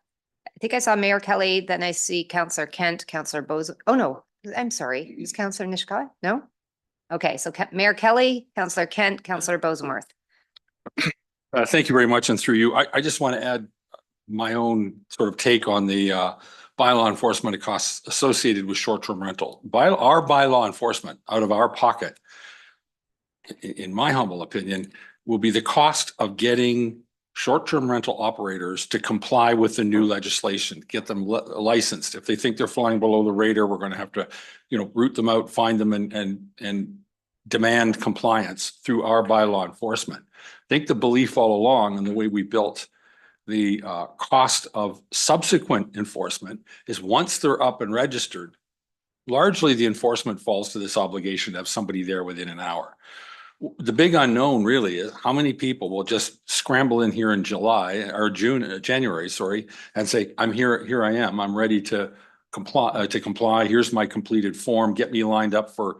think I saw Mayor Kelly, then I see Councillor Kent, Councillor Bose. Oh, no, I'm sorry. Is Councillor Nishkai? No? Okay, so Mayor Kelly, Councillor Kent, Councillor Bosenworth. Thank you very much. And through you, I just want to add my own sort of take on the bylaw enforcement costs associated with short-term rental. Our bylaw enforcement out of our pocket, in my humble opinion, will be the cost of getting short-term rental operators to comply with the new legislation, get them licensed. If they think they're flying below the radar, we're going to have to, root them out, find them and demand compliance through our bylaw enforcement. I think the belief all along and the way we built the cost of subsequent enforcement is once they're up and registered, largely the enforcement falls to this obligation to have somebody there within an hour. The big unknown really is how many people will just scramble in here in January, and say, I'm here I am. I'm ready to comply. Here's my completed form. Get me lined up for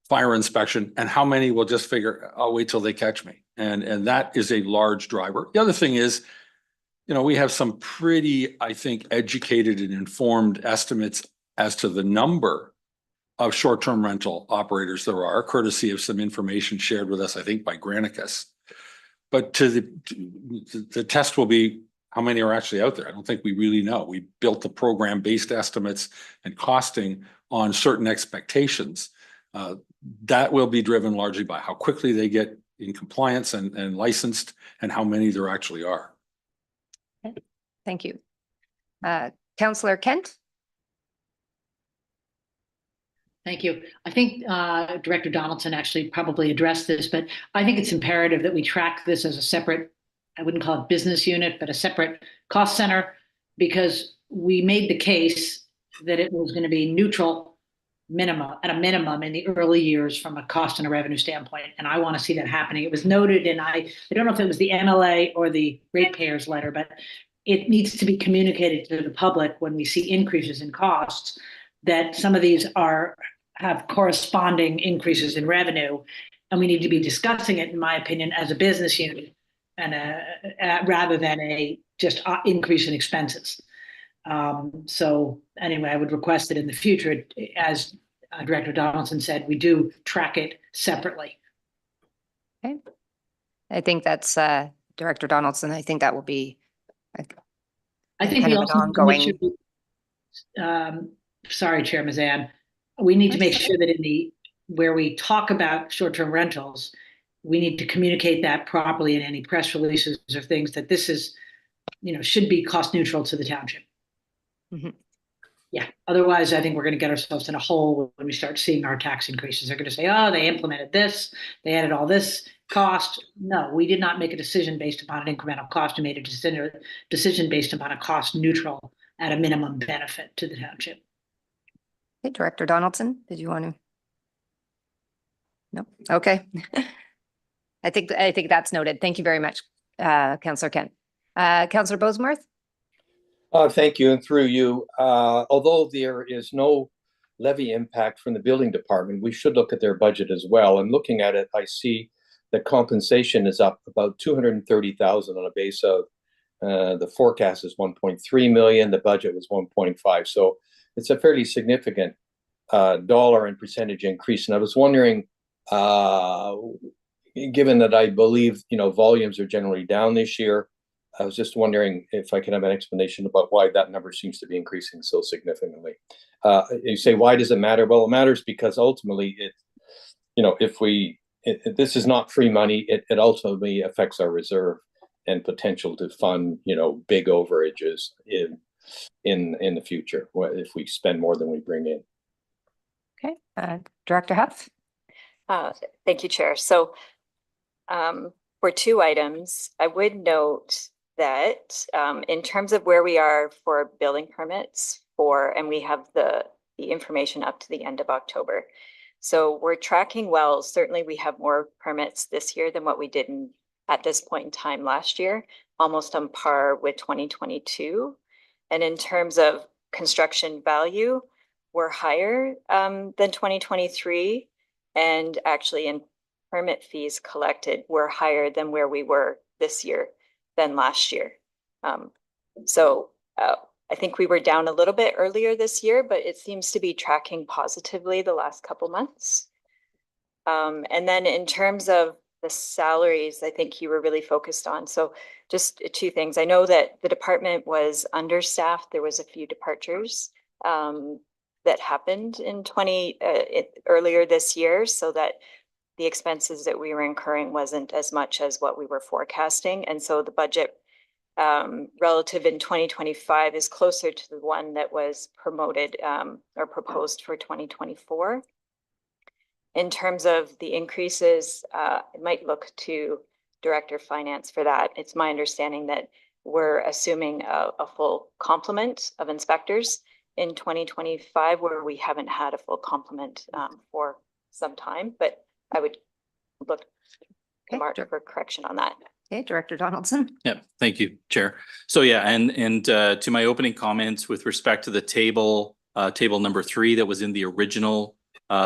fire inspection. And how many will just figure, I'll wait till they catch me. And that is a large driver. The other thing is, we have some pretty, I think, educated and informed estimates as to the number of short-term rental operators there are, courtesy of some information shared with us, I think, by Granicus. But the test will be how many are actually out there. I don't think we really know. We built the program based estimates and costing on certain expectations. That will be driven largely by how quickly they get in compliance and licensed and how many there actually are. Okay. Thank you. Councillor Kent? Thank you. I think Director Donaldson actually probably addressed this, but I think it's imperative that we track this as a separate, I wouldn't call it business unit, but a separate cost center, because we made the case that it was going to be neutral at a minimum in the early years from a cost and a revenue standpoint. And I want to see that happening. It was noted, and I don't know if it was the MLA or the ratepayers letter, but it needs to be communicated to the public when we see increases in costs, that some of these have corresponding increases in revenue, and we need to be discussing it, in my opinion, as a business unit and rather than a just increase in expenses. So anyway, I would request that in the future, as Director Donaldson said, we do track it separately. Okay. I think that's Director Donaldson. I think that will be I think we also ongoing. Sorry, Chair Mazan. We need to make sure that where we talk about short-term rentals, we need to communicate that properly in any press releases or things, that this is, should be cost neutral to the township. Mm-hmm. Yeah. Otherwise, I think we're going to get ourselves in a hole when we start seeing our tax increases. They're going to say, oh, they implemented this, they added all this cost. No, we did not make a decision based upon an incremental cost. We made a decision based upon a cost neutral at a minimum benefit to the township. Okay, Director Donaldson, did you want to? No. Okay. I think that's noted. Thank you very much, Councillor Kent. Councillor Boseworth? Thank you, and through you. Although there is no levy impact from the building department, we should look at their budget as well. And looking at it, I see that compensation is up about 230,000 on a base of the forecast is 1.3 million. The budget was 1.5. So it's a fairly significant dollar and percentage increase. And I was wondering, given that I believe volumes are generally down this year, I was just wondering if I can have an explanation about why that number seems to be increasing so significantly. You say, why does it matter? Well, it matters because ultimately this is not free money. It ultimately affects our reserve and potential to fund, big overages in the future if we spend more than we bring in. Okay, Director Huff? Thank you, Chair. So for two items, I would note that in terms of where we are for building permits and we have the information up to the end of October. So we're tracking well. Certainly we have more permits this year than what we did at this point in time last year, almost on par with 2022. And in terms of construction value, we're higher than 2023. And actually in permit fees collected, we're higher than where we were this year than last year. I think we were down a little bit earlier this year, but it seems to be tracking positively the last couple months. And then in terms of the salaries, I think you were really focused on. So just two things. I know that the department was understaffed. There was a few departures that happened in earlier this year, so that the expenses that we were incurring wasn't as much as what we were forecasting. And so the budget relative in 2025 is closer to the one that was promoted or proposed for 2024. In terms of the increases, I might look to Director of Finance for that. It's my understanding that we're assuming a full complement of inspectors in 2025, where we haven't had a full complement for some time, but I would look to Mark for correction on that. Okay, Director Donaldson. Yeah, thank you, Chair. So yeah, and to my opening comments with respect to the table number 3 that was in the original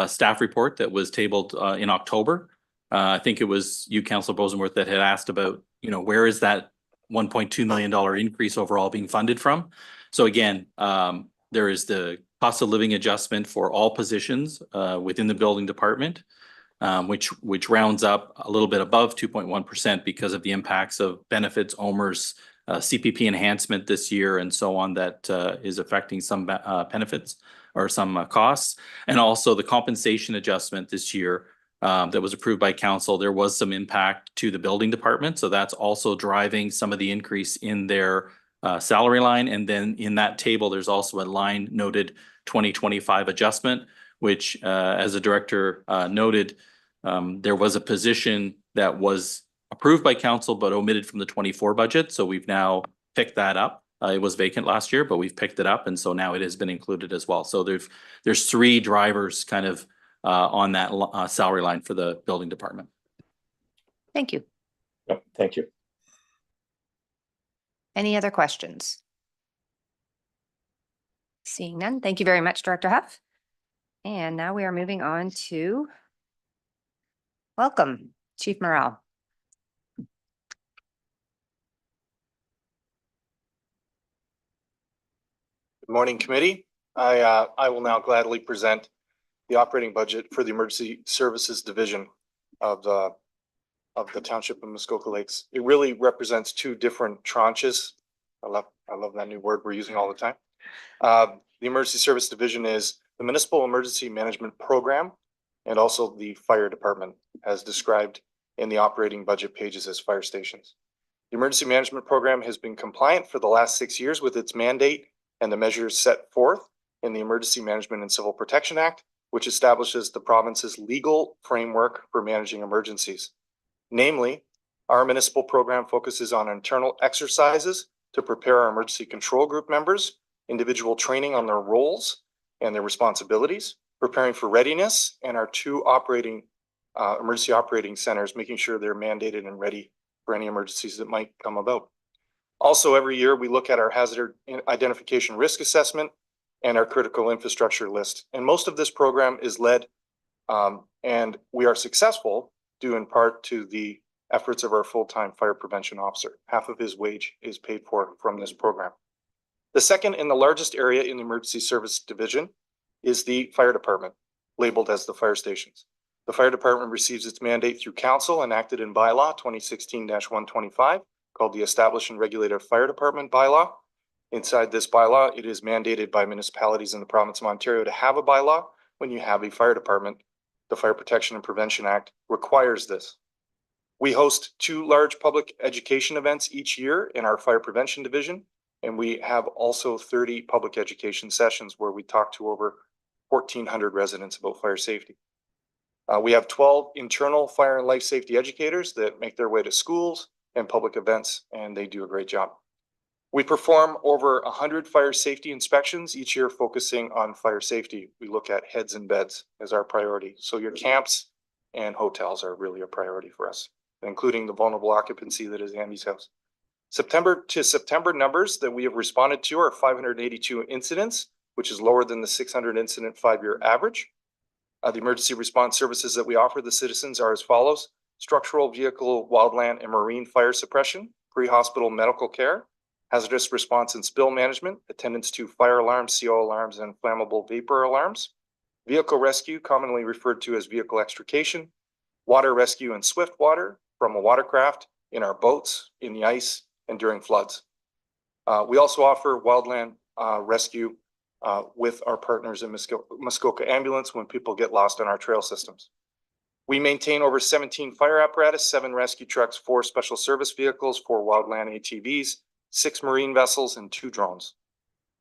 staff report that was tabled in October. I think it was you, Councillor Boseworth, that had asked about, where is that $1.2 million increase overall being funded from? So again, there is the cost of living adjustment for all positions within the building department, which rounds up a little bit above 2.1% because of the impacts of benefits, OMERS, CPP enhancement this year, and so on, that is affecting some benefits or some costs. And also the compensation adjustment this year that was approved by council. There was some impact to the building department. So that's also driving some of the increase in their salary line. And then in that table, there's also a line noted 2025 adjustment, which as the director noted, there was a position that was approved by council but omitted from the 24 budget. So we've now picked that up. It was vacant last year, but we've picked it up, and so now it has been included as well. So there's 3 drivers kind of on that salary line for the building department. Thank you. Yep, thank you. Any other questions? Seeing none, thank you very much, Director Huff. And now we are moving on to welcome, Chief Morale. Good morning, committee. I will now gladly present the operating budget for the Emergency Services Division of the Township of Muskoka Lakes. It really represents 2 different tranches. I love that new word we're using all the time. The Emergency Service Division is the Municipal Emergency Management Program and also the Fire Department, as described in the operating budget pages as fire stations. The Emergency Management Program has been compliant for the last 6 years with its mandate and the measures set forth in the Emergency Management and Civil Protection Act, which establishes the province's legal framework for managing emergencies. Namely, our municipal program focuses on internal exercises to prepare our emergency control group members, individual training on their roles and their responsibilities, preparing for readiness, and our 2 operating emergency operating centers, making sure they're mandated and ready for any emergencies that might come about. Also, every year we look at our hazard identification risk assessment and our critical infrastructure list. And most of this program is led and we are successful due in part to the efforts of our full-time fire prevention officer. Half of his wage is paid for from this program. The second and the largest area in the emergency service division is the fire department, labeled as the fire stations. The fire department receives its mandate through council enacted in bylaw 2016-125 called the Established and Regulated Fire Department bylaw. Inside this bylaw, it is mandated by municipalities in the province of Ontario to have a bylaw when you have a fire department. The Fire Protection and Prevention Act requires this. We host 2 large public education events each year in our fire prevention division, and we have also 30 public education sessions where we talk to over 1,400 residents about fire safety. We have 12 internal fire and life safety educators that make their way to schools and public events, and they do a great job. We perform over 100 fire safety inspections each year, focusing on fire safety. We look at heads and beds as our priority. So your camps and hotels are really a priority for us, including the vulnerable occupancy that is Andy's house. September to September numbers that we have responded to are 582 incidents, which is lower than the 600 incident 5-year average. The emergency response services that we offer the citizens are as follows: structural, vehicle, wildland, and marine fire suppression, pre-hospital medical care, hazardous response and spill management, attendance to fire alarms, CO alarms, and flammable vapor alarms, vehicle rescue, commonly referred to as vehicle extrication, water rescue and swift water from a watercraft, in our boats, in the ice, and during floods. We also offer wildland rescue with our partners in Muskoka Ambulance when people get lost on our trail systems. We maintain over 17 fire apparatus, 7 rescue trucks, 4 special service vehicles, 4 wildland ATVs, 6 marine vessels, and 2 drones.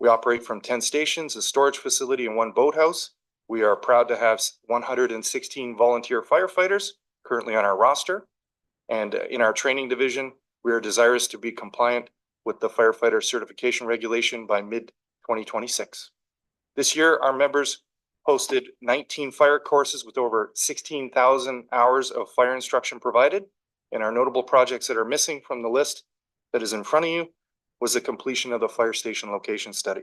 We operate from 10 stations, a storage facility, and 1 boathouse. We are proud to have 116 volunteer firefighters currently on our roster. And in our training division, we are desirous to be compliant with the firefighter certification regulation by mid-2026. This year, our members hosted 19 fire courses with over 16,000 hours of fire instruction provided. And our notable projects that are missing from the list that is in front of you was the completion of the fire station location study.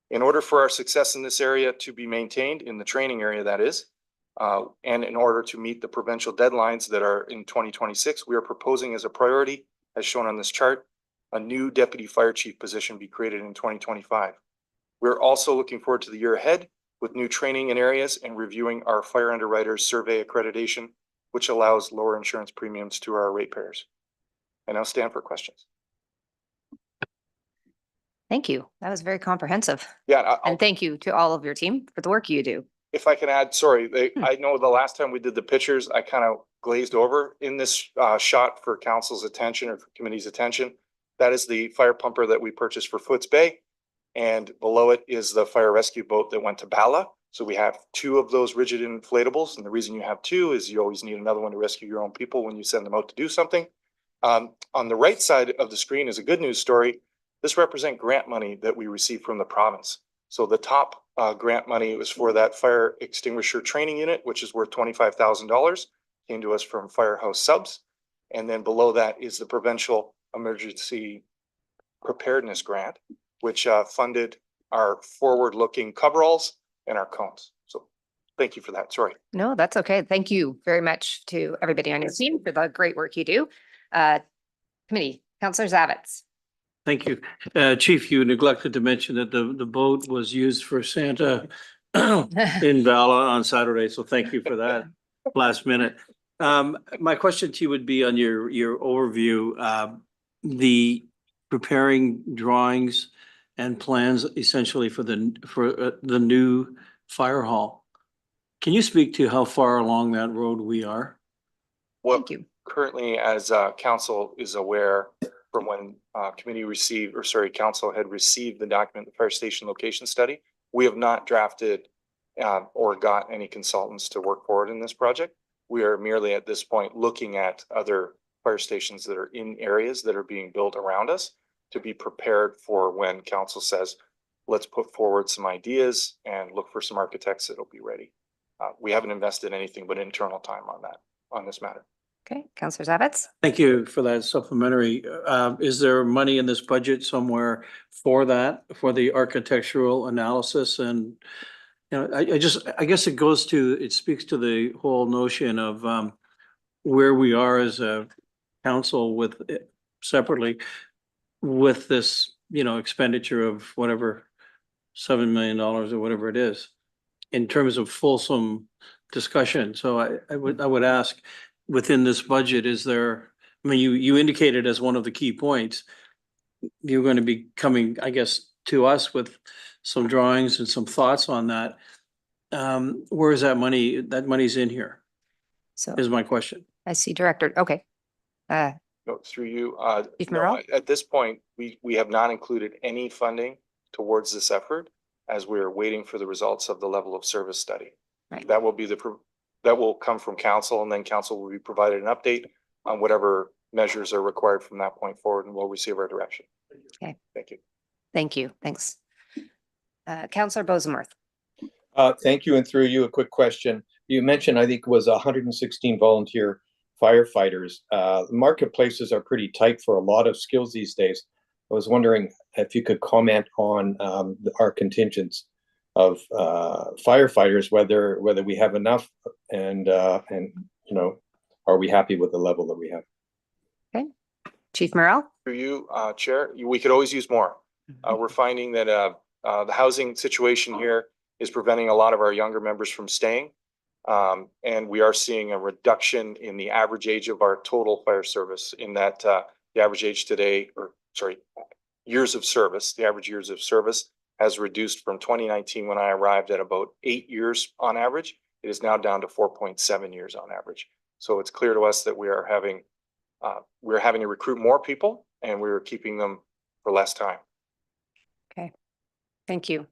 In order for our success in this area to be maintained, in the training area that is, and in order to meet the provincial deadlines that are in 2026, we are proposing as a priority, as shown on this chart, a new deputy fire chief position be created in 2025. We're also looking forward to the year ahead with new training in areas and reviewing our fire underwriters survey accreditation, which allows lower insurance premiums to our ratepayers. I now stand for questions. Thank you. That was very comprehensive. Yeah, And thank you to all of your team for the work you do. if I can add, sorry, I know the last time we did the pictures, I kind of glazed over in this shot for council's attention or for committee's attention. That is the fire pumper that we purchased for Foots Bay. And below it is the fire rescue boat that went to Bala. So we have 2 of those rigid inflatables. And the reason you have 2 is you always need another one to rescue your own people when you send them out to do something. On the right side of the screen is a good news story. This represents grant money that we received from the province. So the top grant money was for that fire extinguisher training unit, which is worth $25,000, came to us from Firehouse Subs. And then below that is the provincial emergency preparedness grant, which funded our forward-looking coveralls and our cones. So thank you for that. Sorry. No, that's okay. Thank you very much to everybody on your team for the great work you do. Committee, Councillor Zavitz. Thank you. Chief, you neglected to mention that the boat was used for Santa in Vala on Saturday. So thank you for that last minute. My question to you would be on your overview, the preparing drawings and plans essentially for the new fire hall. Can you speak to how far along that road we are? Well, Thank you. currently, as council is aware, from when council had received the document, the fire station location study, we have not drafted or got any consultants to work forward in this project. We are merely at this point looking at other fire stations that are in areas that are being built around us to be prepared for when council says, let's put forward some ideas and look for some architects that'll be ready. We haven't invested anything but internal time on this matter. Okay, Councillor Zavitz? Thank you for that supplementary. Is there money in this budget somewhere for that, for the architectural analysis? And, you know, I guess it speaks to the whole notion of where we are as a council with separately with this, you know, expenditure of whatever, $7 million or whatever it is, in terms of fulsome discussion. So I would ask, within this budget, is there, I mean, you indicated as one of the key points, you're going to be coming, I guess, to us with some drawings and some thoughts on that. Where is that money? That money's in here, So is my question. I see Director, okay. No, through you, Chief no, Morrell? at this point, we have not included any funding towards this effort as we're waiting for the results of the level of service study. Right. That will be that will come from council, and then council will be provided an update on whatever measures are required from that point forward, and we'll receive our direction. Okay. Thank you. Thank you. Thanks. Councillor Bosenworth? Thank you, and through you, a quick question. You mentioned, I think it was 116 volunteer firefighters. Marketplaces are pretty tight for a lot of skills these days. I was wondering if you could comment on our contingents of firefighters, whether we have enough, and you know, are we happy with the level that we have? Okay. Chief Morrell? For you, Chair, we could always use more. We're finding that the housing situation here is preventing a lot of our younger members from staying. And we are seeing a reduction in the average age of our total fire service, in that the average age today, or sorry, years of service, the average years of service has reduced from 2019, when I arrived, at about 8 years on average. It is now down to 4.7 years on average. So it's clear to us that we are having to recruit more people, and we're keeping them for less time. Okay. Thank you.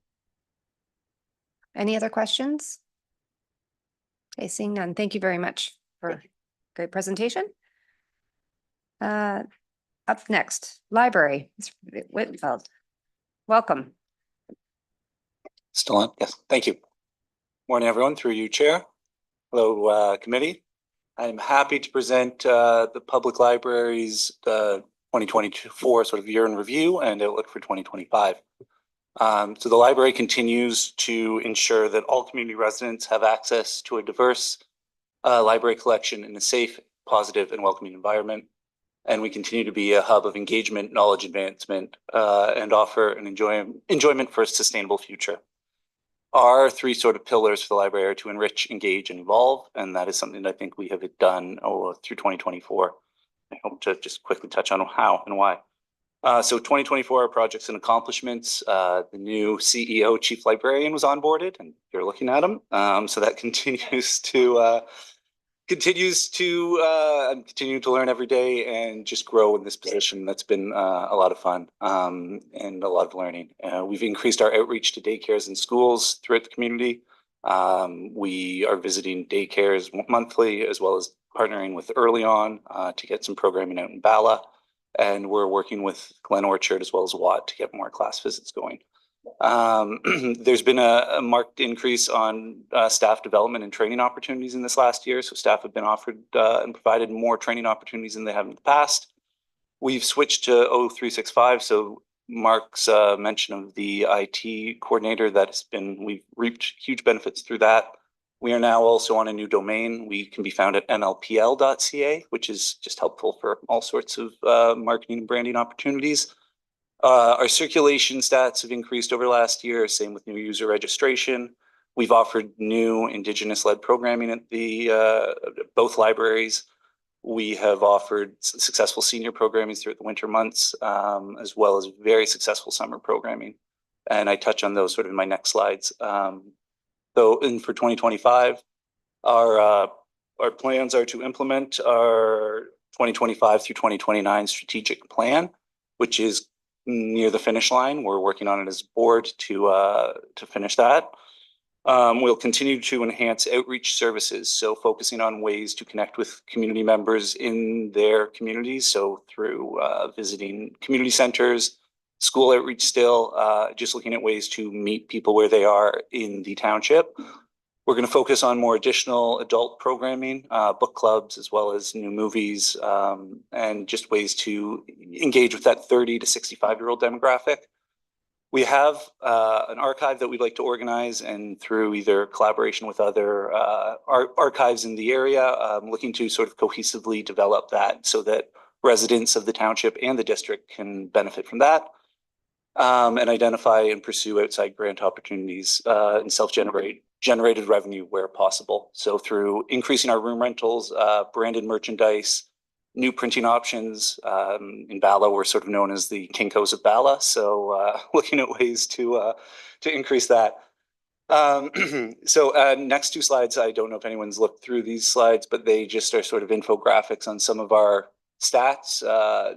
Any other questions? Okay, seeing none. Thank you very much for great presentation. Up next, library. Mr. Whitfeld. Welcome. Still on? Yes, thank you. Morning, everyone, through you, Chair. Hello, committee. I'm happy to present the public library's 2024 sort of year in review and outlook for 2025. So the library continues to ensure that all community residents have access to a diverse library collection in a safe, positive, and welcoming environment. And we continue to be a hub of engagement, knowledge advancement, and offer an enjoyment for a sustainable future. Our three sort of pillars for the library are to enrich, engage, and evolve. And that is something that I think we have done through 2024. I hope to just quickly touch on how and why. So 2024 projects and accomplishments. The new CEO, Chief Librarian, was onboarded, and you're looking at him. So that continues to continue to learn every day and just grow in this position. That's been a lot of fun and a lot of learning. We've increased our outreach to daycares and schools throughout the community. We are visiting daycares monthly, as well as partnering with Early On to get some programming out in Bala. And we're working with Glen Orchard as well as Watt to get more class visits going. There's been a marked increase on staff development and training opportunities in this last year. So staff have been offered and provided more training opportunities than they have in the past. We've switched to 0365. So Mark's mention of the IT coordinator, we've reaped huge benefits through that. We are now also on a new domain. We can be found at nlpl.ca, which is just helpful for all sorts of marketing and branding opportunities. Our circulation stats have increased over last year, same with new user registration. We've offered new Indigenous-led programming at both libraries. We have offered successful senior programming throughout the winter months, as well as very successful summer programming. And I touch on those sort of in my next slides. So for 2025, our plans are to implement our 2025 through 2029 strategic plan, which is near the finish line. We're working on it as a board to finish that. We'll continue to enhance outreach services, so focusing on ways to connect with community members in their communities. So through visiting community centers, school outreach still, just looking at ways to meet people where they are in the township. We're going to focus on more additional adult programming, book clubs, as well as new movies, and just ways to engage with that 30 to 65-year-old demographic. We have an archive that we'd like to organize, and through either collaboration with other archives in the area, looking to sort of cohesively develop that so that residents of the township and the district can benefit from that, and identify and pursue outside grant opportunities and generated revenue where possible. So through increasing our room rentals, branded merchandise, new printing options. In Bala, we're sort of known as the Kinkos of Bala. So looking at ways to increase that. So next two slides, I don't know if anyone's looked through these slides, but they just are sort of infographics on some of our stats.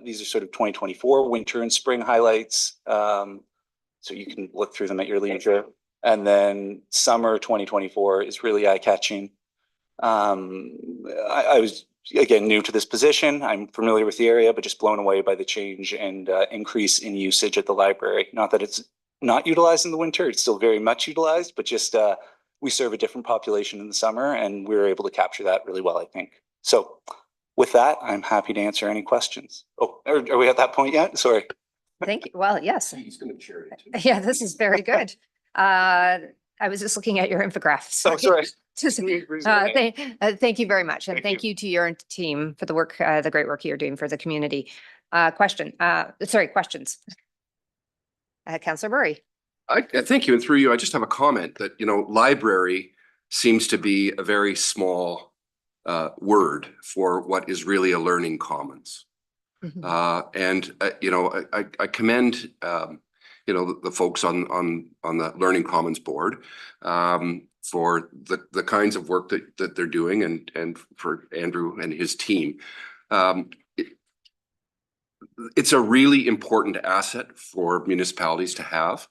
These are sort of 2024 winter and spring highlights. So you can look through them at your leisure. And then summer 2024 is really eye-catching. I was, again, new to this position. I'm familiar with the area, but just blown away by the change and increase in usage at the library. Not that it's not utilized in the winter, it's still very much utilized, but just we serve a different population in the summer, and we were able to capture that really well, I think. So with that, I'm happy to answer any questions. Oh, are we at that point yet? Sorry. Thank you. Well, yes. He's going to share it too. Yeah, this is very good. I was just looking at your infographics. Oh, sorry. Thank you very much. And Thank thank you to your team for the work, the great work you're doing for the community. Questions. Councillor Murray. I thank you. And through you, I just have a comment that, library seems to be a very small word for what is really a learning commons. And I commend the folks on the Learning Commons board for the kinds of work that they're doing, and for Andrew and his team. It's a really important asset for municipalities to have.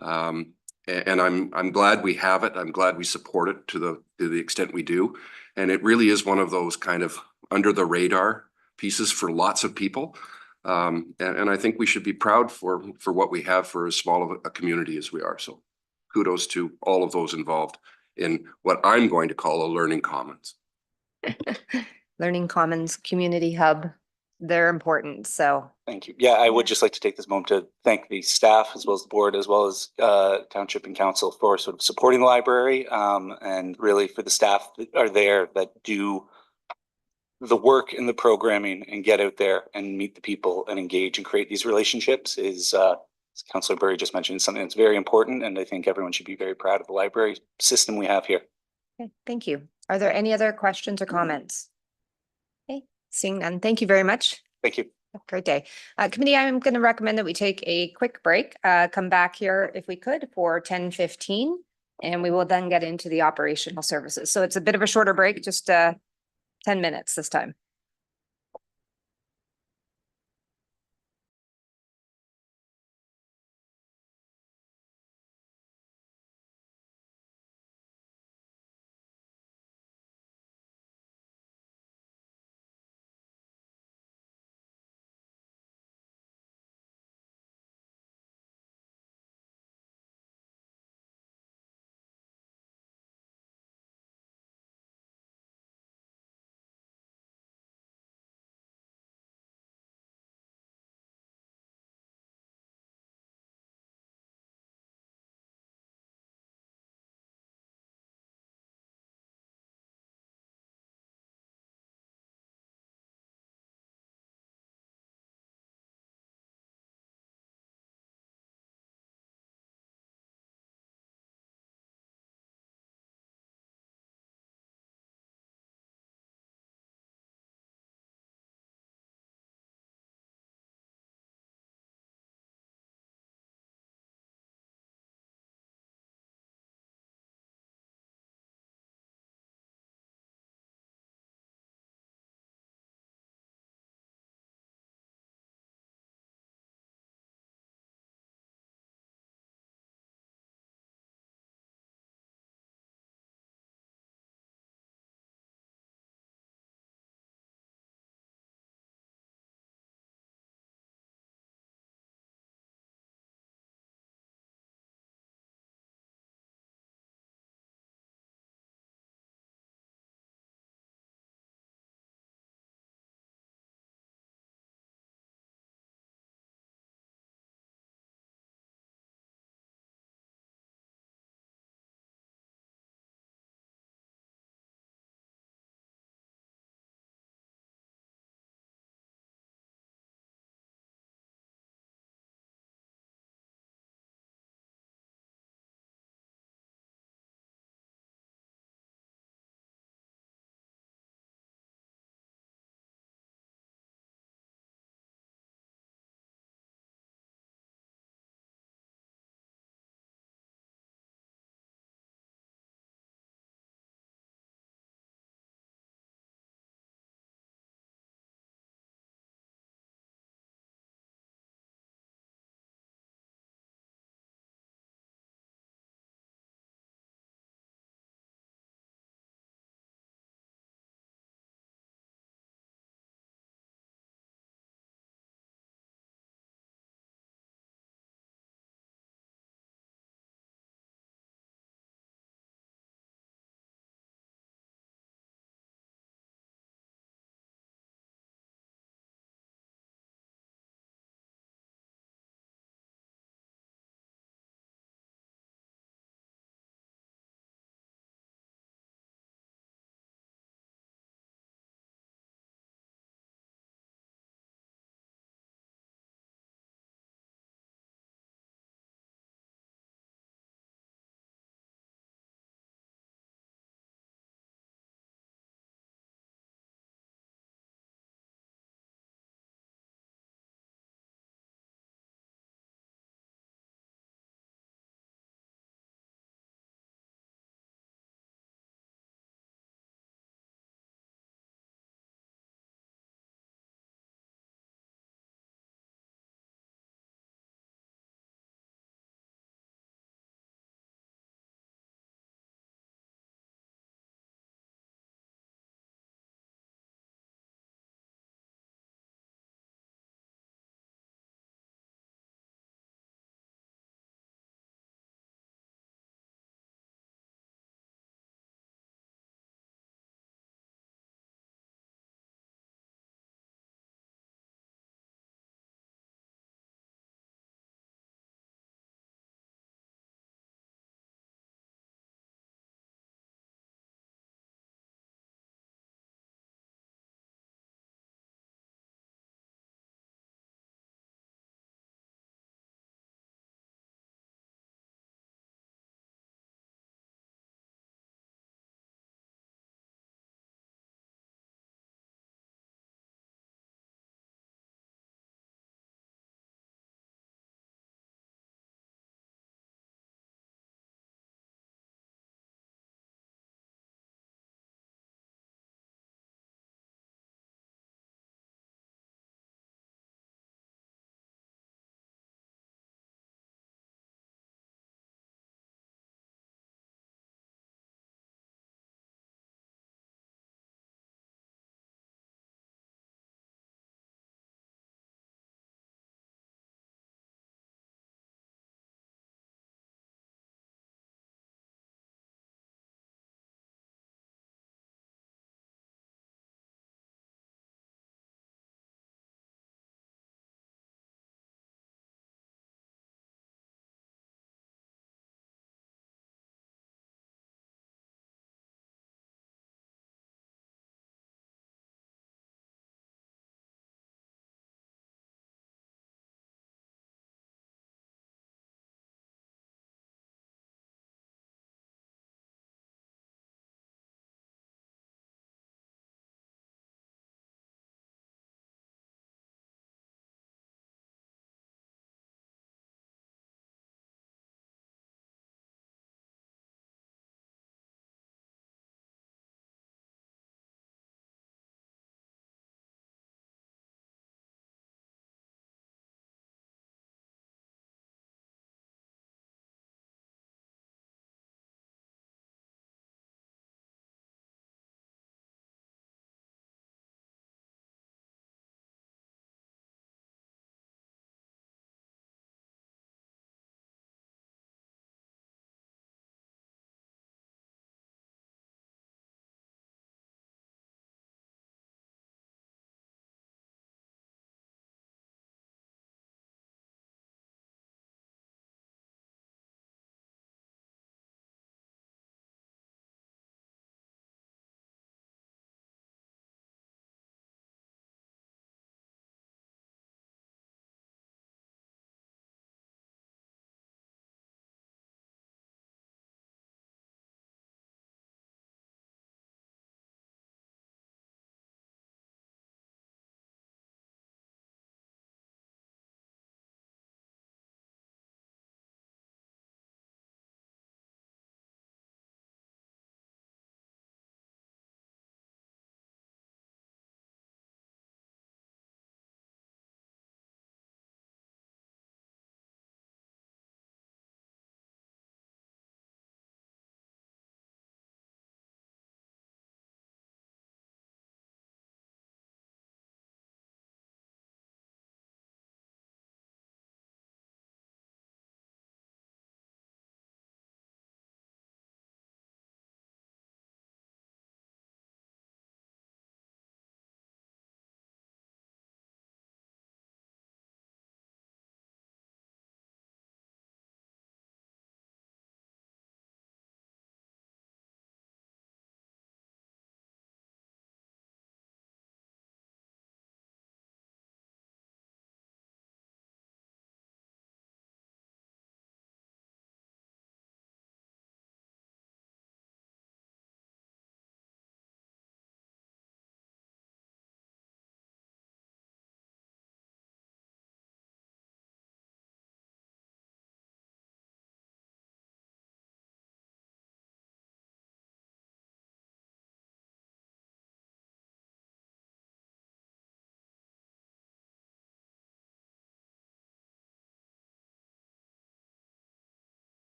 And I'm glad we have it. I'm glad we support it to the extent we do. And it really is one of those kind of under the radar pieces for lots of people. And I think we should be proud for what we have for as small of a community as we are. So kudos to all of those involved in what I'm going to call a learning commons. Learning Commons Community Hub. They're important. So thank you. Yeah, I would just like to take this moment to thank the staff, as well as the board, as well as township and council, for sort of supporting the library, and really for the staff that are there that do the work in the programming and get out there and meet the people and engage and create these relationships is, as Councillor Burry just mentioned, something that's very important. And I think everyone should be very proud of the library system we have here. okay, thank you. Are there any other questions or comments? Okay, seeing none. Thank you very much. Thank you. Have a great day. Committee, I'm going to recommend that we take a quick break, come back here if we could for 10:15, and we will then get into the operational services. So it's a bit of a shorter break, just 10 minutes this time.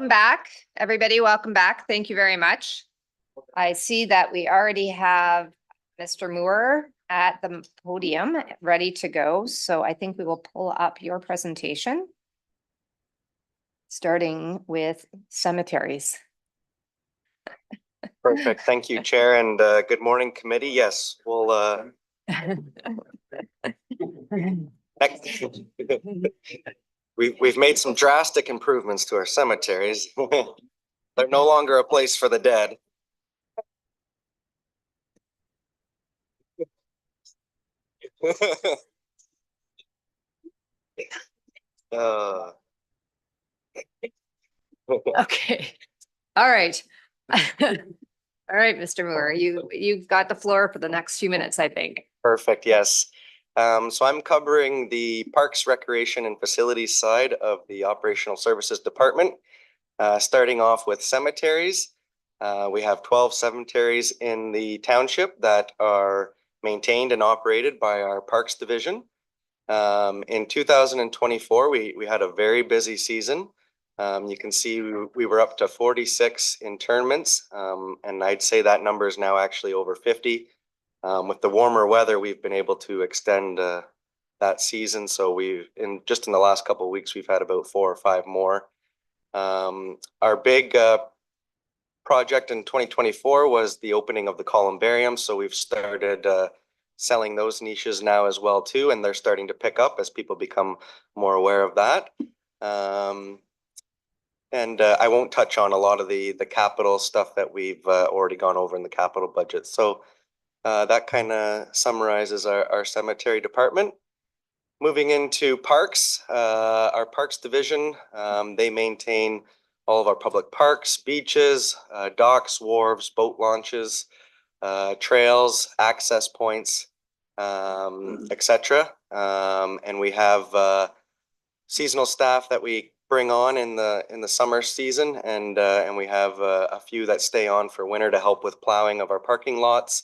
Welcome back, everybody. Welcome back. Thank you very much. I see that we already have Mr. Moore at the podium ready to go. So I think we will pull up your presentation. Starting with cemeteries. Perfect. Thank you, Chair, and good morning, committee. Yes, we'll next. We've made some drastic improvements to our cemeteries. They're no longer a place for the dead. Uh, Okay. All right. All right, Mr. Moore, you've got the floor for the next few minutes, I think. Perfect, yes. So I'm covering the Parks, Recreation and Facilities side of the Operational Services Department. Starting off with cemeteries. We have 12 cemeteries in the township that are maintained and operated by our Parks Division. In 2024, we had a very busy season. You can see we were up to 46 internments, and I'd say that number is now actually over 50. With the warmer weather, we've been able to extend that season. So just in the last couple of weeks, we've had about 4 or 5 more. Our big project in 2024 was the opening of the columbarium. So we've started selling those niches now as well too, and they're starting to pick up as people become more aware of that. And I won't touch on a lot of the capital stuff that we've already gone over in the capital budget. So that kind of summarizes our cemetery department. Moving into parks, our parks division, they maintain all of our public parks, beaches, docks, wharves, boat launches, trails, access points, etc. And we have seasonal staff that we bring on in the summer season, and we have a few that stay on for winter to help with plowing of our parking lots.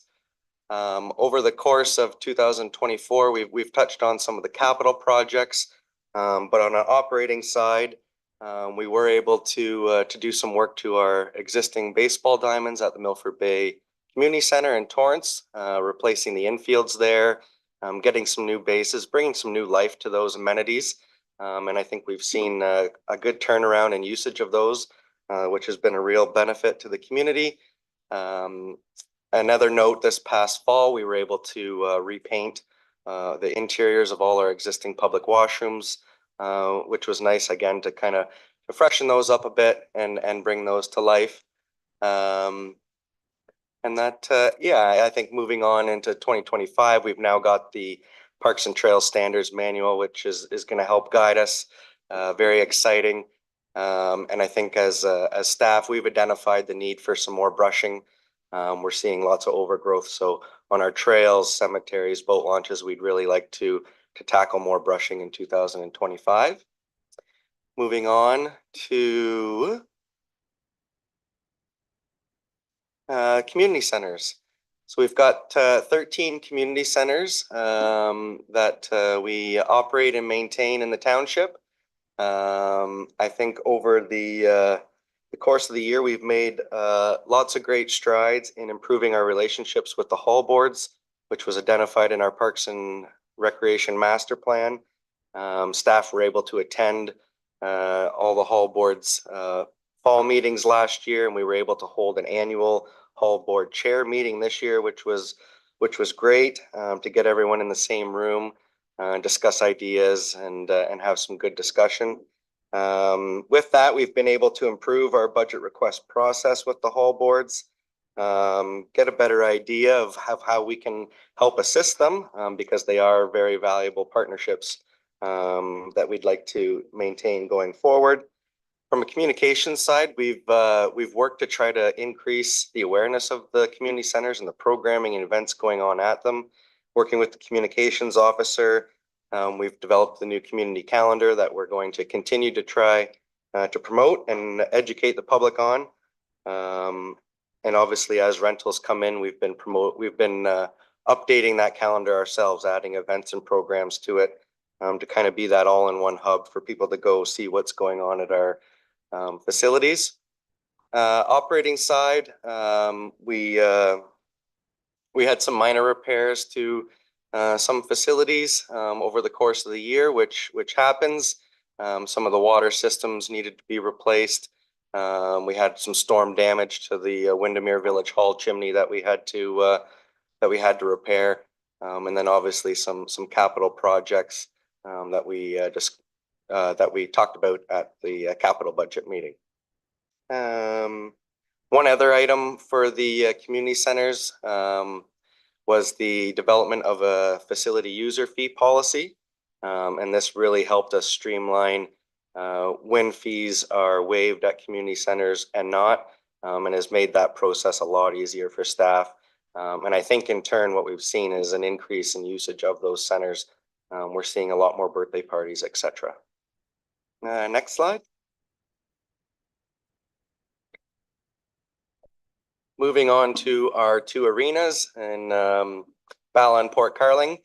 Over the course of 2024, we've touched on some of the capital projects, but on an operating side, we were able to do some work to our existing baseball diamonds at the Milford Bay Community Center in Torrance, replacing the infields there, getting some new bases, bringing some new life to those amenities. And I think we've seen a good turnaround in usage of those, which has been a real benefit to the community. Another note, this past fall, we were able to repaint the interiors of all our existing public washrooms, which was nice, again, to kind of freshen those up a bit and bring those to life. And that, yeah, I think moving on into 2025, we've now got the Parks and Trails Standards Manual, which is going to help guide us. Very exciting. And I think as staff, we've identified the need for some more brushing. We're seeing lots of overgrowth. So on our trails, cemeteries, boat launches, we'd really like to tackle more brushing in 2025. Moving on to community centers. So we've got 13 community centers that we operate and maintain in the township. I think over the course of the year, we've made lots of great strides in improving our relationships with the hall boards, which was identified in our Parks and Recreation Master Plan. Staff were able to attend all the hall boards fall meetings last year, and we were able to hold an annual hall board chair meeting this year, which was great to get everyone in the same room, discuss ideas, and have some good discussion. With that, we've been able to improve our budget request process with the hall boards, get a better idea of how we can help assist them, because they are very valuable partnerships that we'd like to maintain going forward. From a communications side, we've worked to try to increase the awareness of the community centers and the programming and events going on at them. Working with the communications officer, we've developed the new community calendar that we're going to continue to try to promote and educate the public on. And obviously, as rentals come in, we've been updating that calendar ourselves, adding events and programs to it, to kind of be that all-in-one hub for people to go see what's going on at our facilities. Operating side, we had some minor repairs to some facilities over the course of the year, which happens. Some of the water systems needed to be replaced. We had some storm damage to the Windermere Village Hall chimney that we had to repair, and then obviously some capital projects that we talked about at the capital budget meeting. One other item for the community centers was the development of a facility user fee policy. And this really helped us streamline when fees are waived at community centers and not, and has made that process a lot easier for staff. And I think in turn, what we've seen is an increase in usage of those centers. We're seeing a lot more birthday parties, etc. Next slide. Moving on to our two arenas in Bala and Port Carling.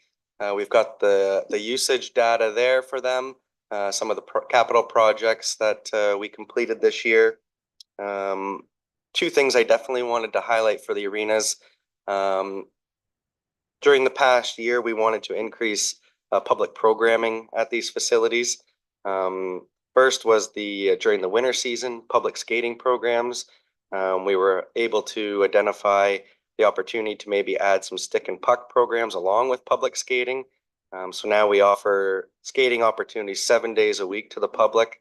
We've got the usage data there for them, some of the capital projects that we completed this year. Two things I definitely wanted to highlight for the arenas. During the past year, we wanted to increase public programming at these facilities. First was during the winter season, public skating programs. We were able to identify the opportunity to maybe add some stick and puck programs along with public skating. So now we offer skating opportunities 7 days a week to the public,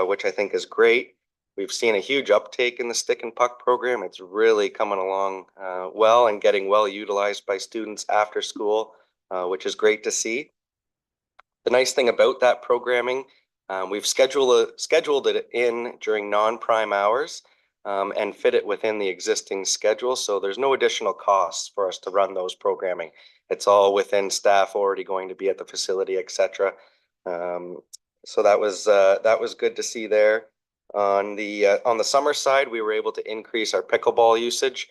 which I think is great. We've seen a huge uptake in the stick and puck program. It's really coming along well and getting well utilized by students after school, which is great to see. The nice thing about that programming, we've scheduled it in during non-prime hours. And fit it within the existing schedule. So there's no additional costs for us to run those programming. It's all within staff already going to be at the facility, etc. So that was good to see there. On the summer side, we were able to increase our pickleball usage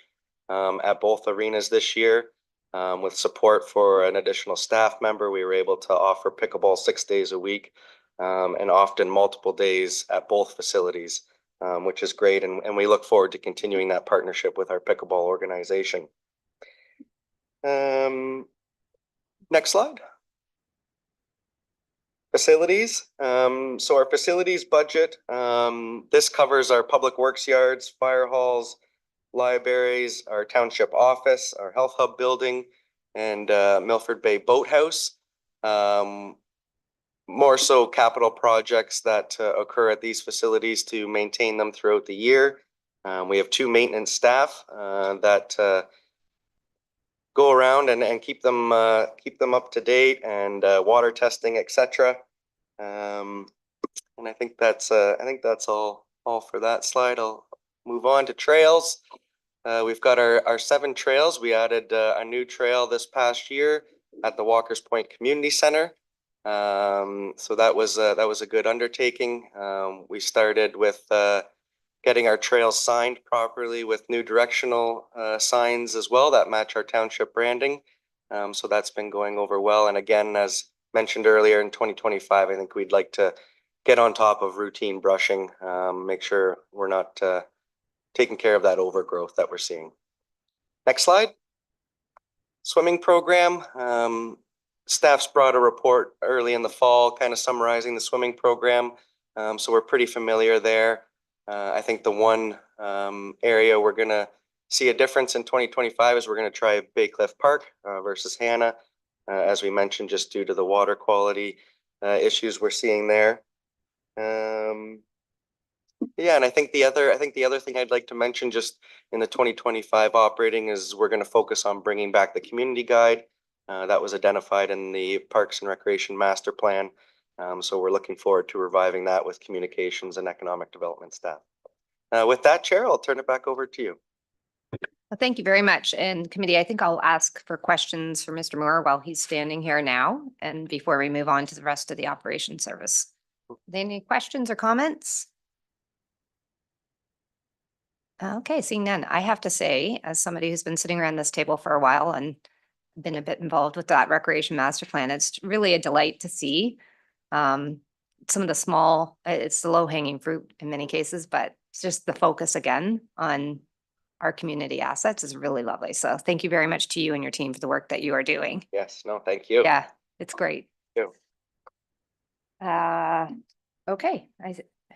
at both arenas this year. With support for an additional staff member, we were able to offer pickleball 6 days a week and often multiple days at both facilities. Which is great, and we look forward to continuing that partnership with our pickleball organization. Next slide. Facilities. So our facilities budget, this covers our public works yards, fire halls, libraries, our township office, our health hub building, and Milford Bay Boathouse. More so capital projects that occur at these facilities to maintain them throughout the year. We have two maintenance staff that go around and keep them up to date and water testing, etc. And I think that's all for that slide. I'll move on to trails. We've got our 7 trails. We added a new trail this past year at the Walker's Point Community Center. So that was a good undertaking. We started with getting our trails signed properly with new directional signs as well that match our township branding. So that's been going over well. And again, as mentioned earlier, in 2025, I think we'd like to get on top of routine brushing, make sure we're not taking care of that overgrowth that we're seeing. Next slide. Swimming program. Staff's brought a report early in the fall, kind of summarizing the swimming program. So we're pretty familiar there. I think the one area we're going to see a difference in 2025 is we're going to try Bay Cliff Park versus Hannah, as we mentioned, just due to the water quality issues we're seeing there. Yeah, and I think the other thing I'd like to mention just in the 2025 operating is we're going to focus on bringing back the community guide. That was identified in the Parks and Recreation Master Plan. So we're looking forward to reviving that with communications and economic development staff. With that, Chair, I'll turn it back over to you. Well, thank you very much. And committee, I think I'll ask for questions for Mr. Moore while he's standing here now and before we move on to the rest of the operation service. Any questions or comments? Okay, seeing none. I have to say, as somebody who's been sitting around this table for a while and been a bit involved with that recreation master plan, it's really a delight to see some of the small, it's the low hanging fruit in many cases, but it's just the focus again on our community assets is really lovely. So thank you very much to you and your team for the work that you are doing. Yes, no, thank you. Yeah, it's great. You. Okay,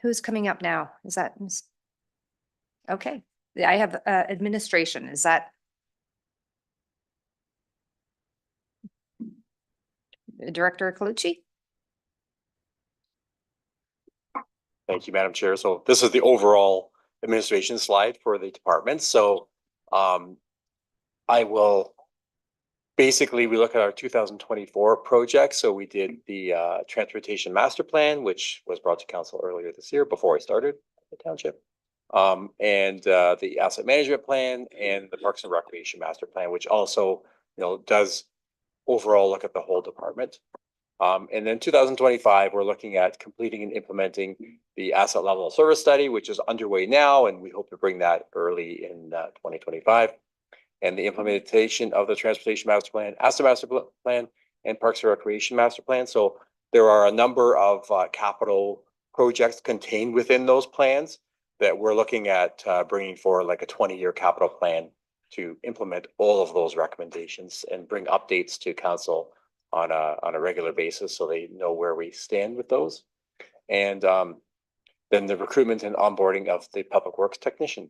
who's coming up now? Is that? Okay, yeah, I have administration. Is that? Director Colucci? Thank you, Madam Chair. So this is the overall administration slide for the department. So I will basically, we look at our 2024 project. So we did the transportation master plan, which was brought to council earlier this year before I started the township. And the asset management plan and the parks and recreation master plan, which also, does overall look at the whole department. And then 2025, we're looking at completing and implementing the asset level service study, which is underway now, and we hope to bring that early in 2025. And the implementation of the transportation master plan, asset master plan, and parks and recreation master plan. So there are a number of capital projects contained within those plans that we're looking at bringing forward, like a 20-year capital plan to implement all of those recommendations and bring updates to council on a regular basis, so they know where we stand with those. And then the recruitment and onboarding of the public works technician.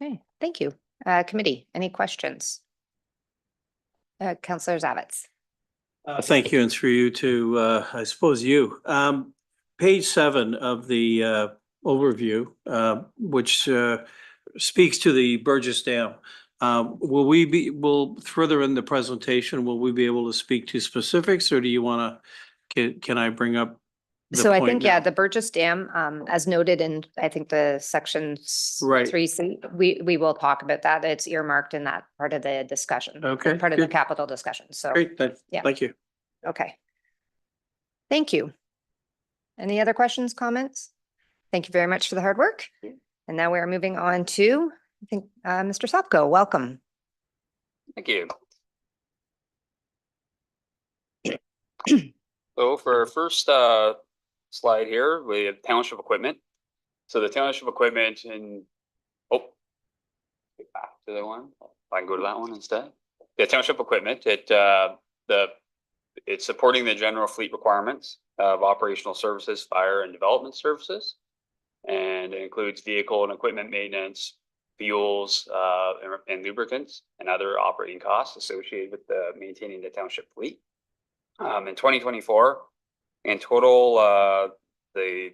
Okay, thank you. Committee, any questions? Councillor Zavitz. Thank you, and through you to, I suppose you. Page 7 of the overview, which speaks to the Burgess Dam. Will further in the presentation, will we be able to speak to specifics, or do you want to, can I bring up? So I think, yeah, the Burgess Dam, as noted in, I think the sections Right. 3C, we will talk about that. It's earmarked in that part of the discussion. Okay, Part of the good. capital discussion. So, Great, yeah. Thank you. Okay. Thank you. Any other questions, comments? Thank you very much for the hard work. And now we are moving on to, I think, Mr. Sopko, welcome. Thank you. So for our first slide here, we have township equipment. So the township equipment and get back to the one. I can go to that one instead. The township equipment, it's supporting the general fleet requirements of operational services, fire and development services. And it includes vehicle and equipment maintenance, fuels, and lubricants, and other operating costs associated with maintaining the township fleet. In 2024, in total, the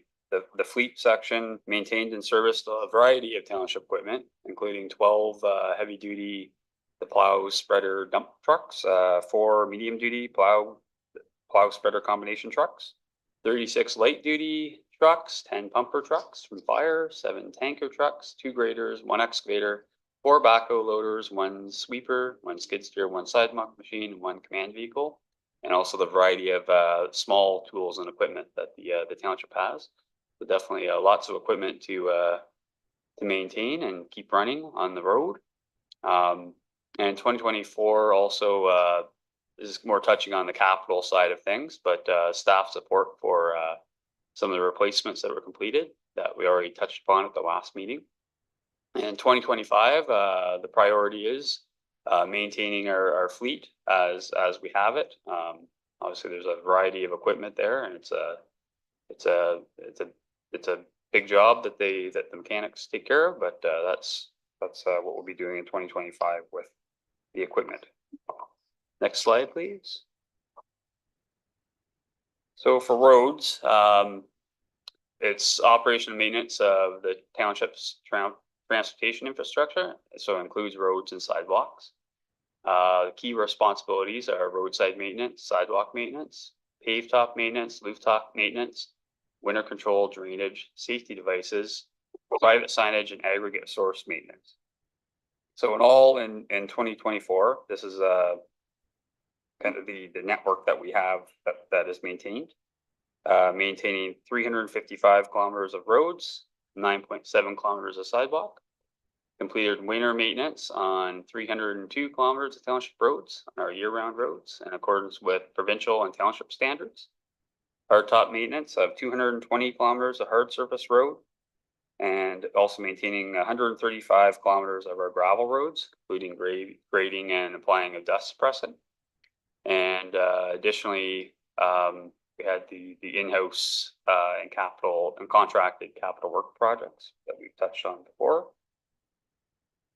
fleet section maintained and serviced a variety of township equipment, including 12 heavy-duty plow spreader dump trucks, 4 medium-duty plow spreader combination trucks, 36 light-duty trucks, 10 pumper trucks from fire, 7 tanker trucks, 2 graders, 1 excavator, 4 backhoe loaders, 1 sweeper, 1 skid steer, 1 side muck machine, 1 command vehicle, and also the variety of small tools and equipment that the township has. So definitely lots of equipment to maintain and keep running on the road. And 2024 also is more touching on the capital side of things, but staff support for some of the replacements that were completed that we already touched upon at the last meeting. In 2025, the priority is maintaining our fleet as we have it. Obviously, there's a variety of equipment there, and it's a big job that the mechanics take care of. But that's what we'll be doing in 2025 with the equipment. Next slide, please. So for roads, it's operation and maintenance of the township's transportation infrastructure. So it includes roads and sidewalks. Key responsibilities are roadside maintenance, sidewalk maintenance, paved top maintenance, rooftop maintenance, winter control, drainage, safety devices, private signage, and aggregate source maintenance. So in all, in 2024, this is kind of the network that we have that is maintained. Maintaining 355 kilometers of roads, 9.7 kilometers of sidewalk. Completed winter maintenance on 302 kilometers of township roads on our year-round roads in accordance with provincial and township standards. hardtop maintenance of 220 kilometers of hard surface road, and also maintaining 135 kilometers of our gravel roads, including grading and applying of dust suppressant. And additionally, we had the in-house and capital and contracted capital work projects that we've touched on before.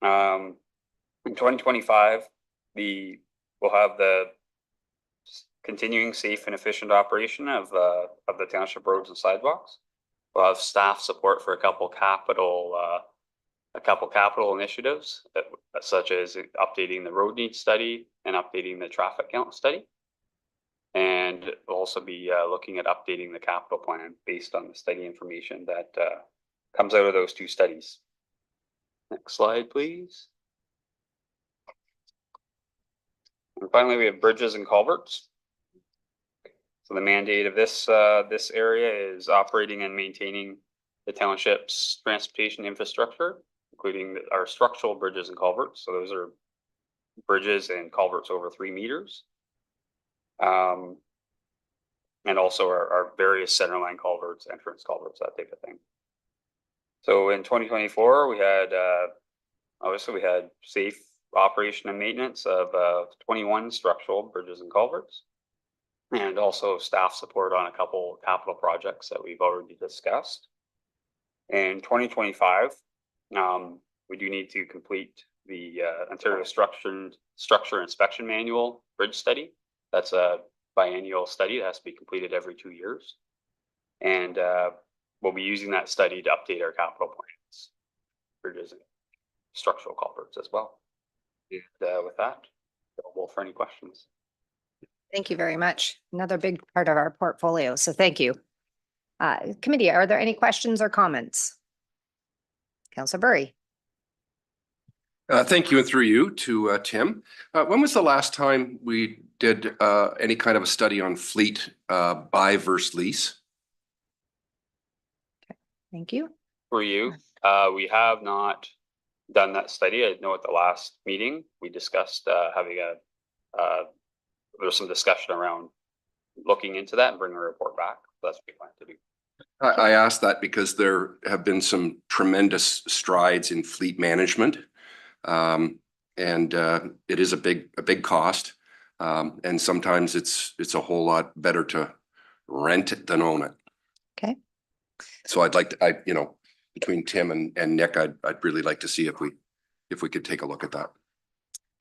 In 2025, we'll have the continuing safe and efficient operation of the township roads and sidewalks. We'll have staff support for a couple capital initiatives such as updating the road needs study and updating the traffic count study. And we'll also be looking at updating the capital plan based on the study information that comes out of those two studies. Next slide, please. And finally, we have bridges and culverts. So the mandate of this area is operating and maintaining the township's transportation infrastructure, including our structural bridges and culverts. So those are bridges and culverts over 3 meters. And also our various centerline culverts, entrance culverts, that type of thing. So in 2024, we had obviously we had safe operation and maintenance of 21 structural bridges and culverts, and also staff support on a couple capital projects that we've already discussed. In 2025, we do need to complete the Ontario Structure Inspection Manual bridge study. That's a biennial study that has to be completed every 2 years. And we'll be using that study to update our capital plans, bridges and structural culverts as well. And with that, available for any questions. Thank you very much. Another big part of our portfolio, so thank you. Committee, are there any questions or comments? Councillor Burry. Thank you, and through you to Tim. When was the last time we did any kind of a study on fleet buy versus lease? Okay, thank you. For you, we have not done that study. I know at the last meeting we discussed having there's some discussion around looking into that and bringing a report back. That's what we plan to do. I asked that because there have been some tremendous strides in fleet management. And it is a big cost. And sometimes it's a whole lot better to rent it than own it. Okay. So I'd like to, between Tim and Nick, I'd really like to see if we could take a look at that.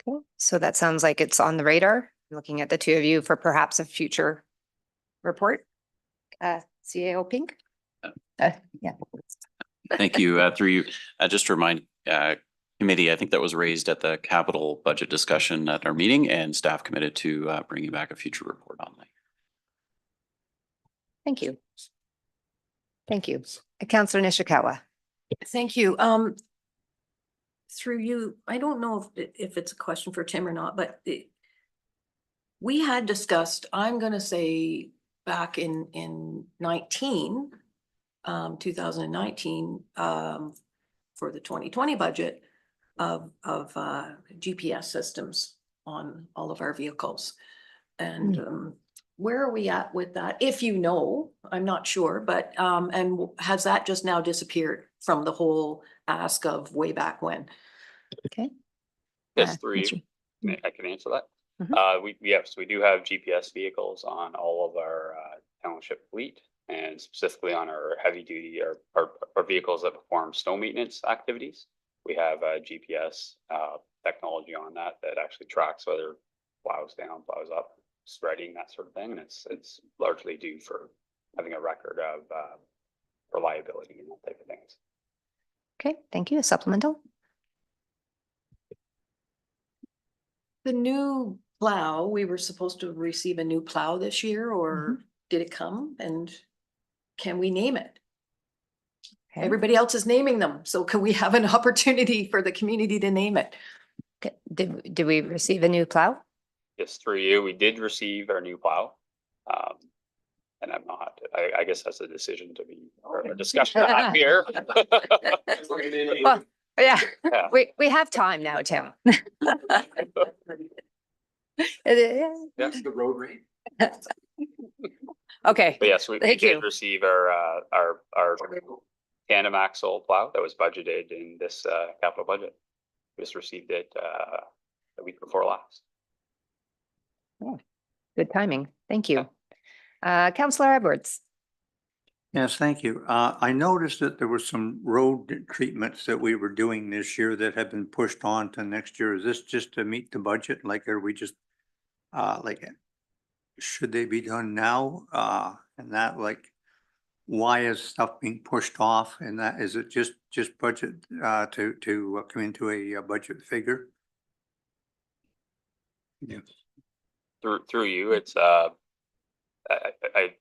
Cool. So that sounds like it's on the radar. Looking at the two of you for perhaps a future report. CAO Pink. Yeah. Thank you. Through you, just to remind committee, I think that was raised at the capital budget discussion at our meeting, and staff committed to bringing back a future report on that. Thank you. Thank you. Councillor Nishikawa. Thank you. Through you, I don't know if it's a question for Tim or not, but we had discussed, I'm going to say back in 2019, for the 2020 budget of GPS systems on all of our vehicles. And where are we at with that? If you know, I'm not sure, but and has that just now disappeared from the whole ask of way back when? Okay. Yes, through you. I can answer that. Yes, we do have GPS vehicles on all of our township fleet, and specifically on our heavy duty our vehicles that perform snow maintenance activities. We have GPS technology on that actually tracks whether plows down, plows up, spreading, that sort of thing. And it's largely due for having a record of reliability and that type of things. Okay, thank you. A supplemental. The new plow, we were supposed to receive a new plow this year, or did it come? And can we name it? Okay. Everybody else is naming them, so can we have an opportunity for the community to name it? Okay. Did we receive a new plow? Yes, through you, we did receive our new plow. And I'm not, I guess that's a decision to be, or a discussion to have here. Well, yeah. We have time now, Tim. That's the road rate. Okay, But yes, we Thank did you. receive our tandem axle plow that was budgeted in this capital budget. We just received it the week before last. good timing. Thank you. Councillor Edwards. Yes, thank you. I noticed that there were some road treatments that we were doing this year that have been pushed on to next year. Is this just to meet the budget? Like, are we just, like, should they be done now? And that, like, why is stuff being pushed off? And that, is it just budget, to come into a budget figure? Yes. Through you, it's I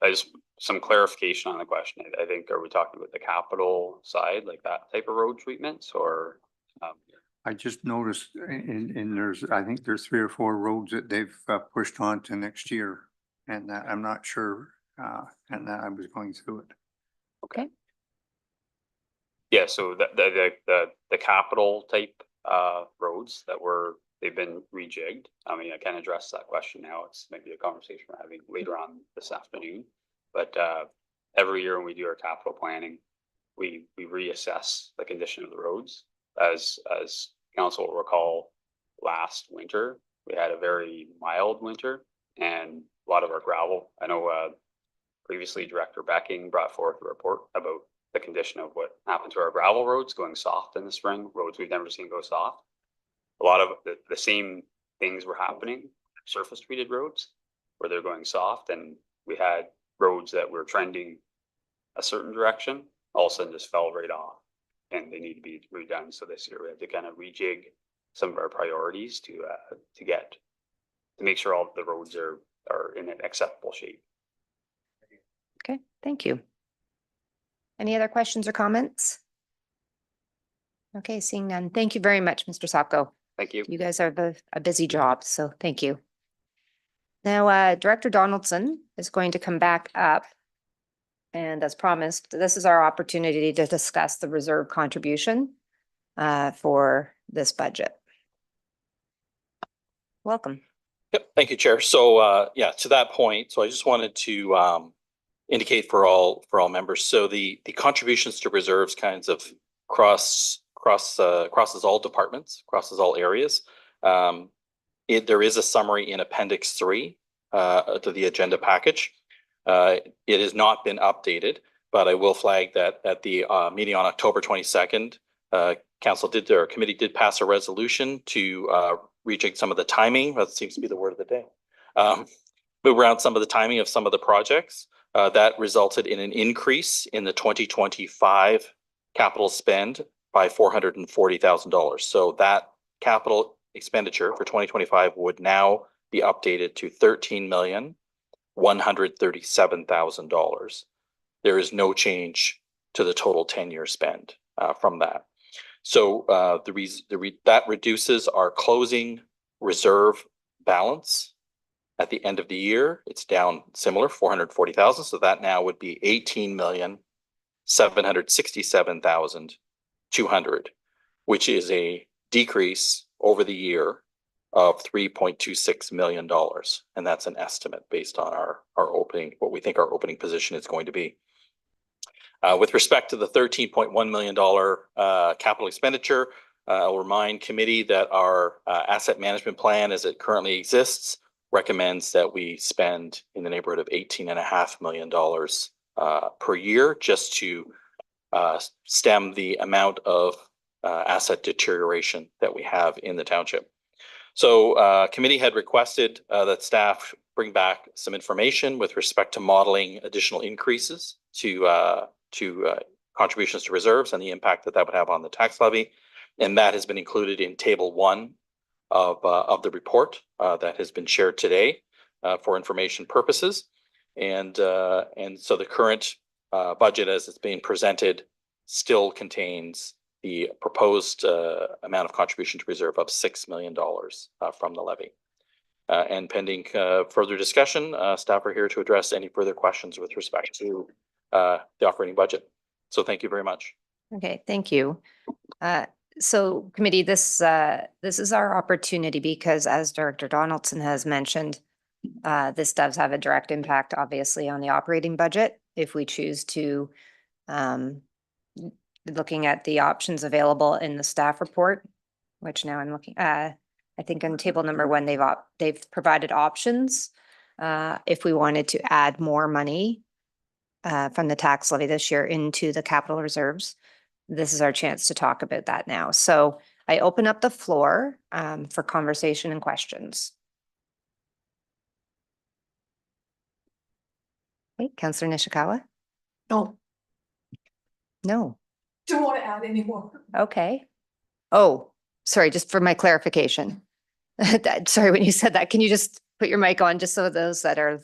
just some clarification on the question. I think, are we talking about the capital side, like that type of road treatments, or? I just noticed there's, I think there's 3 or 4 roads that they've pushed on to next year. And that I'm not sure, and that I was going through it. Okay. Yeah, so the capital type roads that they've been rejigged. I mean, I can address that question now. It's maybe a conversation we're having later on this afternoon. But every year when we do our capital planning, we reassess the condition of the roads. As council will recall, last winter we had a very mild winter and a lot of our gravel. I know previously Director Becking brought forth a report about the condition of what happened to our gravel roads going soft in the spring, roads we've never seen go soft. A lot of the same things were happening, surface treated roads where they're going soft, and we had roads that were trending a certain direction, all of a sudden just fell right off and they need to be redone. So this year we have to kind of rejig some of our priorities to make sure all of the roads are in an acceptable shape. Okay, thank you. Any other questions or comments? Okay, seeing none. Thank you very much, Mr. Sopko. Thank you. You guys have a busy job, so thank you. Now, Director Donaldson is going to come back up. And as promised, this is our opportunity to discuss the reserve contribution for this budget. Welcome. Yep, thank you, Chair. So yeah, to that point, so I just wanted to indicate for all members. So the contributions to reserves kinds of crosses all departments, crosses all areas. There is a summary in Appendix 3 to the agenda package. It has not been updated, but I will flag that at the meeting on October 22nd, committee did pass a resolution to rejig some of the timing. That seems to be the word of the day. Move around some of the timing of some of the projects. That resulted in an increase in the 2025 capital spend by $440,000. So that capital expenditure for 2025 would now be updated to $13,137,000. There is no change to the total 10-year spend from that. So that reduces our closing reserve balance at the end of the year. It's down similar, 440,000. So that now would be 18,767,200, which is a decrease over the year of $3.26 million. And that's an estimate based on our opening, what we think our opening position is going to be. With respect to the $13.1 million capital expenditure, I'll remind committee that our asset management plan as it currently exists recommends that we spend in the neighborhood of $18.5 million per year just to stem the amount of asset deterioration that we have in the township. So committee had requested that staff bring back some information with respect to modeling additional increases to contributions to reserves and the impact that would have on the tax levy. And that has been included in table 1 of the report that has been shared today for information purposes. And so the current budget as it's being presented still contains the proposed amount of contribution to reserve of $6 million from the levy. And pending further discussion, staff are here to address any further questions with respect to the operating budget. So thank you very much. Okay, thank you. So committee, this is our opportunity because as Director Donaldson has mentioned, This does have a direct impact, obviously, on the operating budget. If we choose to, looking at the options available in the staff report, which now I'm looking, I think on table number 1, they've provided options. If we wanted to add more money from the tax levy this year into the capital reserves, this is our chance to talk about that now. So I open up the floor for conversation and questions. Okay, Councillor Nishikawa? No, No. don't want to add any more. Okay. Oh, sorry, just for my clarification. Sorry, when you said that, can you just put your mic on just so those that are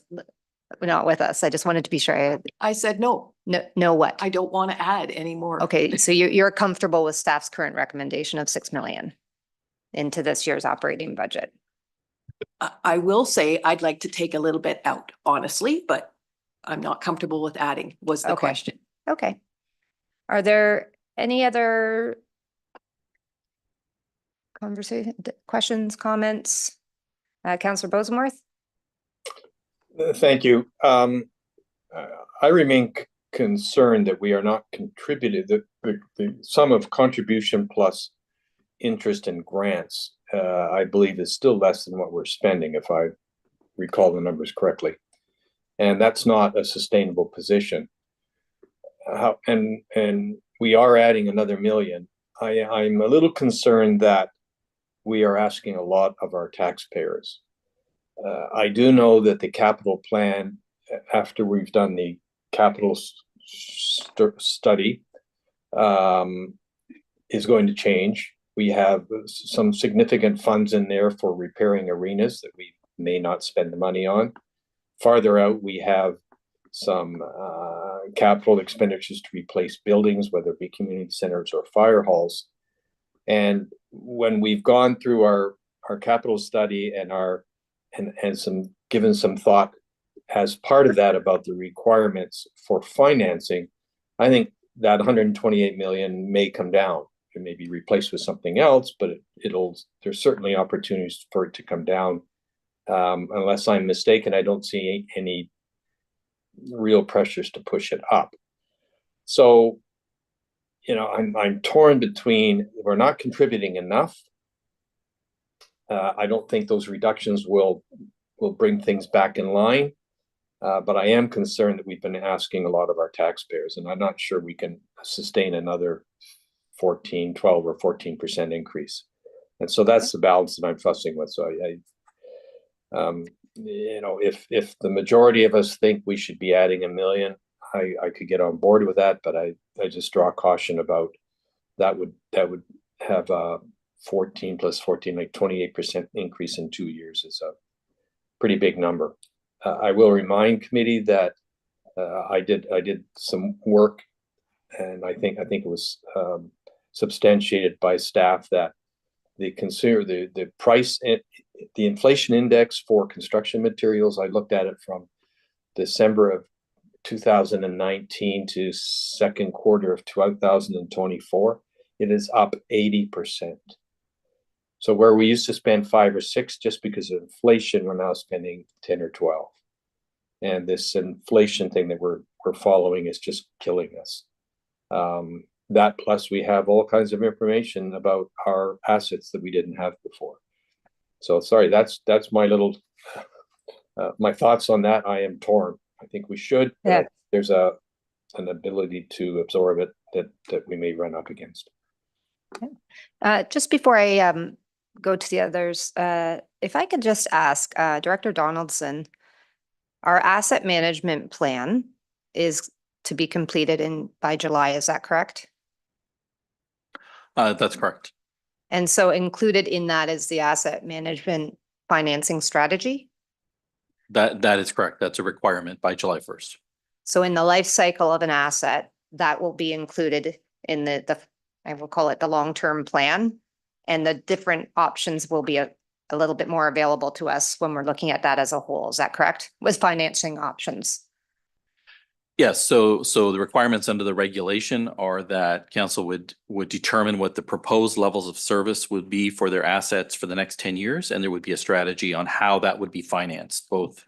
not with us? I just wanted to be sure. I said no. No what? I don't want to add any more. Okay, so you're comfortable with staff's current recommendation of 6 million into this year's operating budget? I will say I'd like to take a little bit out, honestly, but I'm not comfortable with adding, was the Okay. question. Okay. Are there any other questions, comments? Councillor Bosenworth? Thank you. I remain concerned that we are not contributed, the sum of contribution plus interest and grants, I believe is still less than what we're spending, if I recall the numbers correctly. And that's not a sustainable position. And we are adding another million. I'm a little concerned that we are asking a lot of our taxpayers. I do know that the capital plan, after we've done the capital study, is going to change. We have some significant funds in there for repairing arenas that we may not spend the money on. Farther out, we have some capital expenditures to replace buildings, whether it be community centers or fire halls. And when we've gone through our capital study and given some thought as part of that about the requirements for financing, I think that 128 million may come down. It may be replaced with something else, but there's certainly opportunities for it to come down. Unless I'm mistaken, I don't see any real pressures to push it up. So, I'm torn between, we're not contributing enough. I don't think those reductions will bring things back in line. But I am concerned that we've been asking a lot of our taxpayers, and I'm not sure we can sustain another 12 or 14% increase. And so that's the balance that I'm fussing with. So if the majority of us think we should be adding 1 million, I could get on board with that, but I just draw caution about that would have a 14 plus 14, like 28% increase in 2 years is a pretty big number. I will remind committee that I did some work, and I think it was substantiated by staff that the price, the inflation index for construction materials, I looked at it from December of 2019 to second quarter of 2024. It is up 80%. So where we used to spend 5 or 6 just because of inflation, we're now spending 10 or 12. And this inflation thing that we're following is just killing us. That plus we have all kinds of information about our assets that we didn't have before. So sorry, that's my little my thoughts on that. I am torn. I think we should. Yeah. There's an ability to absorb it that we may run up against. Just before I go to the others, if I could just ask Director Donaldson, our asset management plan is to be completed by July, is that correct? That's correct. And so included in that is the asset management financing strategy? That is correct. That's a requirement by July 1st. So in the life cycle of an asset, that will be included in the I will call it the long-term plan, and the different options will be a little bit more available to us when we're looking at that as a whole. Is that correct? With financing options? Yes, so the requirements under the regulation are that council would determine what the proposed levels of service would be for their assets for the next 10 years, and there would be a strategy on how that would be financed, both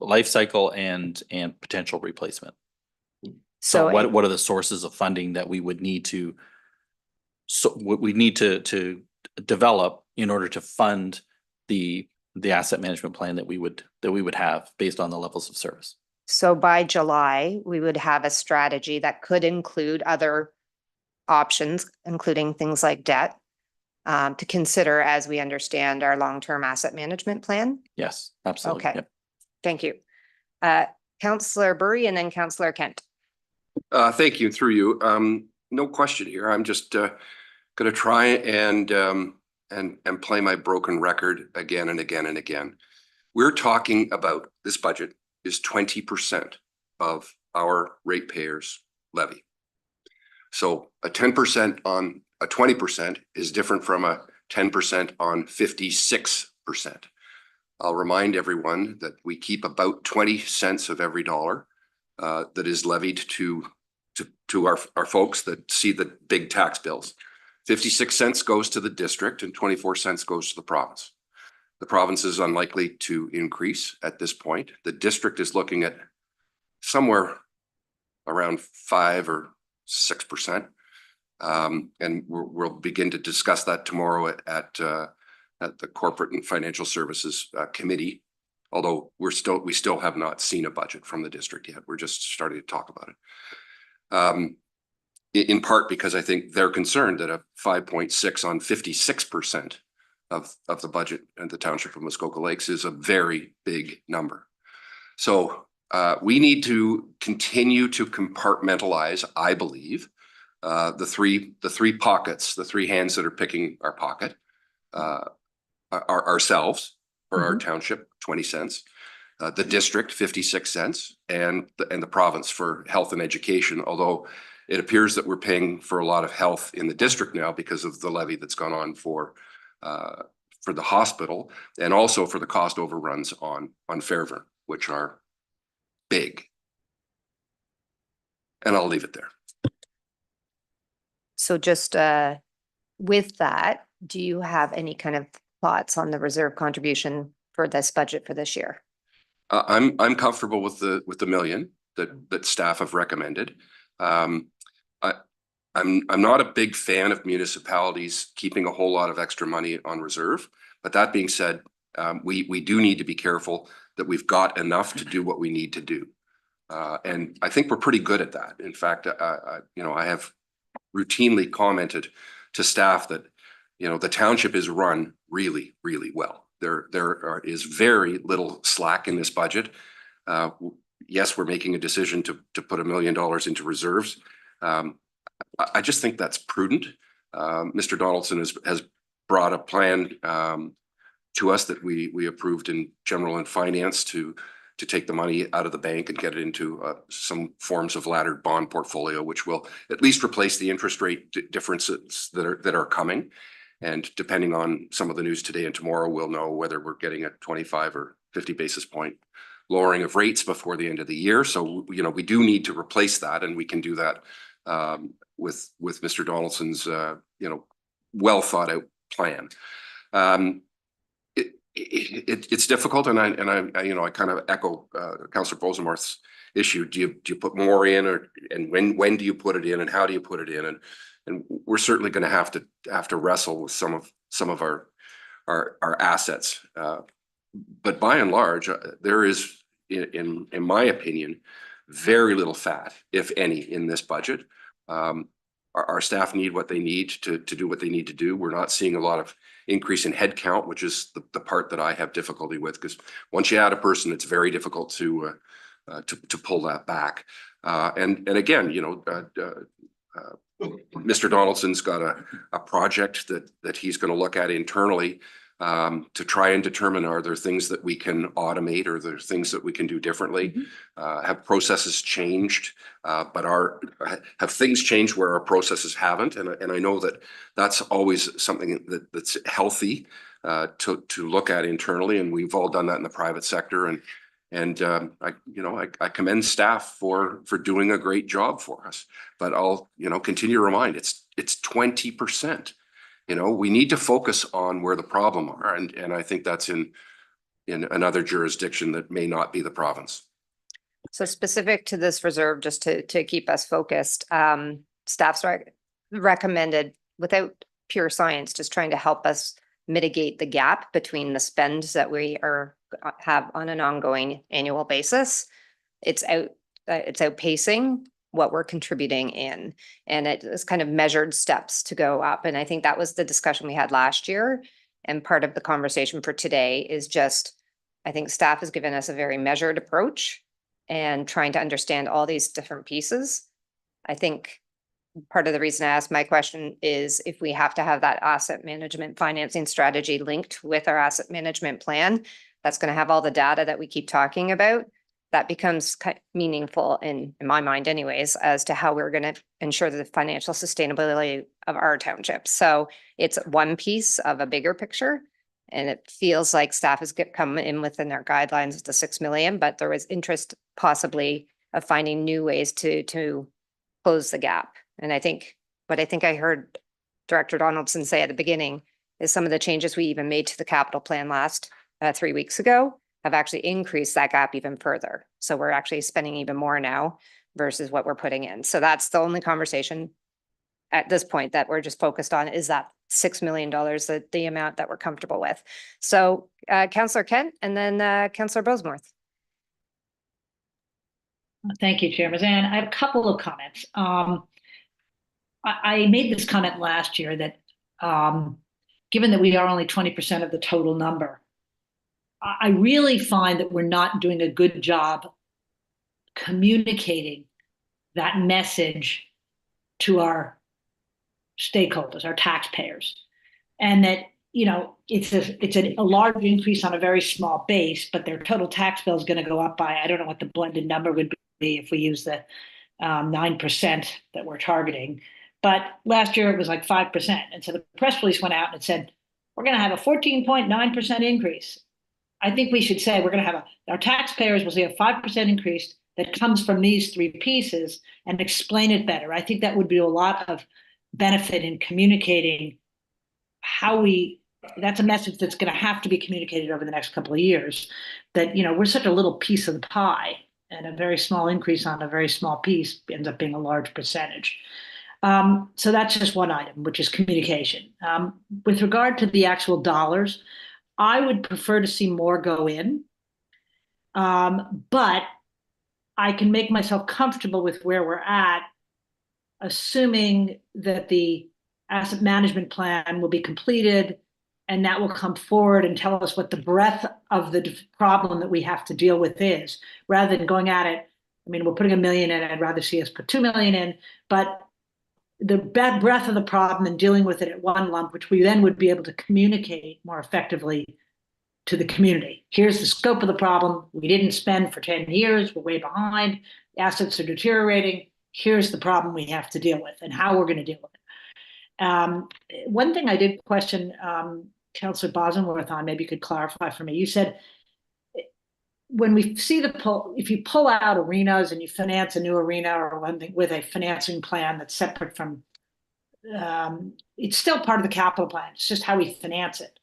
life cycle and potential replacement. So what are the sources of funding that we would need to to develop in order to fund the asset management plan that we would have based on the levels of service? So by July, we would have a strategy that could include other options, including things like debt, to consider as we understand our long-term asset management plan. Yes, absolutely. Okay, Yep. thank you. Councillor Burry and then Councillor Kent. Thank you, through you. No question here. I'm just going to try and play my broken record again and again and again. We're talking about this budget is 20% of our ratepayers' levy. So a 10% on a 20% is different from a 10% on 56%. I'll remind everyone that we keep about 20 cents of every dollar that is levied to our folks that see the big tax bills. 56 cents goes to the district and 24 cents goes to the province. The province is unlikely to increase at this point. The district is looking at somewhere around 5 or 6%. And we'll begin to discuss that tomorrow at the Corporate and Financial Services Committee. Although we still have not seen a budget from the district yet. We're just starting to talk about it. In part because I think they're concerned that a 5.6 on 56% of the budget and the Township of Muskoka Lakes is a very big number. So we need to continue to compartmentalize, I believe, the three pockets, the three hands that are picking our pocket, are ourselves for our township, 20 cents, the district, 56 cents, and the province for health and education. Although it appears that we're paying for a lot of health in the district now because of the levy that's gone on for the hospital, and also for the cost overruns on Fairburn, which are big. And I'll leave it there. So just with that, do you have any kind of thoughts on the reserve contribution for this budget for this year? I'm comfortable with the million that staff have recommended. I'm not a big fan of municipalities keeping a whole lot of extra money on reserve. But that being said, we do need to be careful that we've got enough to do what we need to do. And I think we're pretty good at that. In fact, I have routinely commented to staff that, the township is run really, really well. There is very little slack in this budget. Yes, we're making a decision to put $1 million into reserves. I just think that's prudent. Mr. Donaldson has brought a plan to us that we approved in General and Finance to take the money out of the bank and get it into some forms of laddered bond portfolio, which will at least replace the interest rate differences that are coming. And depending on some of the news today and tomorrow, we'll know whether we're getting a 25 or 50 basis point lowering of rates before the end of the year. So, we do need to replace that, and we can do that with Mr. Donaldson's, well thought out plan. It's difficult, and I kind of echo Councillor Bosemarth's issue. Do you put more in, and when do you put it in, and how do you put it in? And we're certainly going to have to wrestle with some of our assets. But by and large, there is, in my opinion, very little fat, if any, in this budget. Our staff need what they need to do what they need to do. We're not seeing a lot of increase in headcount, which is the part that I have difficulty with, because once you add a person, it's very difficult to pull that back. And again, Mr. Donaldson's got a project that he's going to look at internally to try and determine, are there things that we can automate, or are there things that we can do differently? Have processes changed, but have things changed where our processes haven't? And I know that that's always something that's healthy to look at internally, and we've all done that in the private sector. And I commend staff for doing a great job for us. But I'll, continue to remind, it's 20%. We need to focus on where the problem are. And I think that's in another jurisdiction that may not be the province. So specific to this reserve, just to keep us focused, staff's recommended, without pure science, just trying to help us mitigate the gap between the spends that we have on an ongoing annual basis. It's outpacing what we're contributing in, and it is kind of measured steps to go up. And I think that was the discussion we had last year. And part of the conversation for today is just, I think staff has given us a very measured approach and trying to understand all these different pieces. I think part of the reason I asked my question is if we have to have that asset management financing strategy linked with our asset management plan, that's going to have all the data that we keep talking about. That becomes meaningful in my mind anyways, as to how we're going to ensure the financial sustainability of our township. So it's one piece of a bigger picture. And it feels like staff has come in within their guidelines of the 6 million, but there was interest possibly of finding new ways to close the gap. And I think I heard Director Donaldson say at the beginning is some of the changes we even made to the capital plan last 3 weeks ago have actually increased that gap even further. So we're actually spending even more now versus what we're putting in. So that's the only conversation at this point that we're just focused on, is that $6 million, the amount that we're comfortable with. So Councillor Kent and then Councillor Bosemorth. Thank you, Chair Mazan. I have a couple of comments. I made this comment last year that given that we are only 20% of the total number, I really find that we're not doing a good job communicating that message to our stakeholders, our taxpayers, and that, it's a large increase on a very small base, but their total tax bill is going to go up by, I don't know what the blended number would be if we use the 9% that we're targeting. But last year it was like 5%. And so the press release went out and it said, we're going to have a 14.9% increase. I think we should say we're going to have our taxpayers will see a 5% increase that comes from these three pieces, and explain it better. I think that would be a lot of benefit in communicating that's a message that's going to have to be communicated over the next couple of years, that, we're such a little piece of the pie, and a very small increase on a very small piece ends up being a large percentage. So that's just one item, which is communication. With regard to the actual dollars, I would prefer to see more go in, but I can make myself comfortable with where we're at, assuming that the asset management plan will be completed, and that will come forward and tell us what the breadth of the problem that we have to deal with is, rather than going at it. I mean, we're putting $1 million in, I'd rather see us put $2 million in, but the breadth of the problem and dealing with it at one lump, which we then would be able to communicate more effectively to the community. Here's the scope of the problem. We didn't spend for 10 years. We're way behind. Assets are deteriorating. Here's the problem we have to deal with and how we're going to deal with it. One thing I did question Councillor Bosemorth on, maybe you could clarify for me. You said when we see if you pull out arenas and you finance a new arena or one thing with a financing plan that's separate from, it's still part of the capital plan. It's just how we finance it.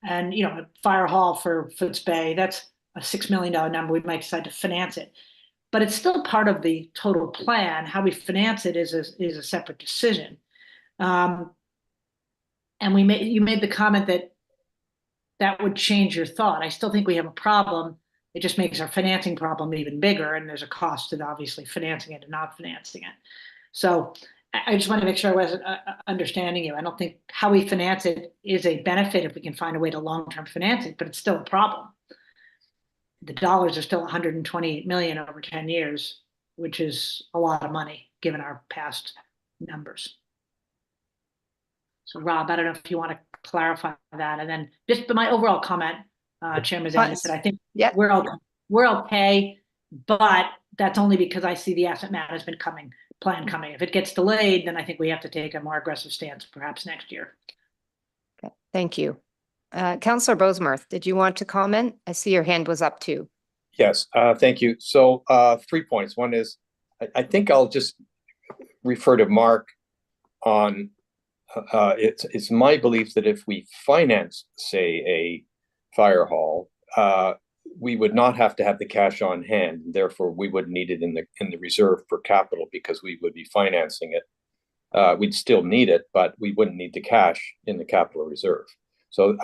And, a fire hall for Foots Bay, that's a $6 million number. We might decide to finance it, but it's still part of the total plan. How we finance it is a separate decision. And you made the comment that would change your thought. I still think we have a problem. It just makes our financing problem even bigger, and there's a cost to obviously financing it and not financing it. So I just want to make sure I wasn't understanding you. I don't think how we finance it is a benefit if we can find a way to long-term finance it, but it's still a problem. The dollars are still 128 million over 10 years, which is a lot of money given our past numbers. So Rob, I don't know if you want to clarify that. And then just my overall comment, Chair Mazan, is that I think we're okay, but that's only because I see the asset management plan coming. If it gets delayed, then I think we have to take a more aggressive stance perhaps next year. Okay, thank you. Councillor Bosemorth, did you want to comment? I see your hand was up too. Yes, thank you. So 3 points. One is, I think I'll just refer to Mark on, it's my belief that if we finance, say, a fire hall, we would not have to have the cash on hand. Therefore, we wouldn't need it in the reserve for capital because we would be financing it. We'd still need it, but we wouldn't need the cash in the capital reserve. So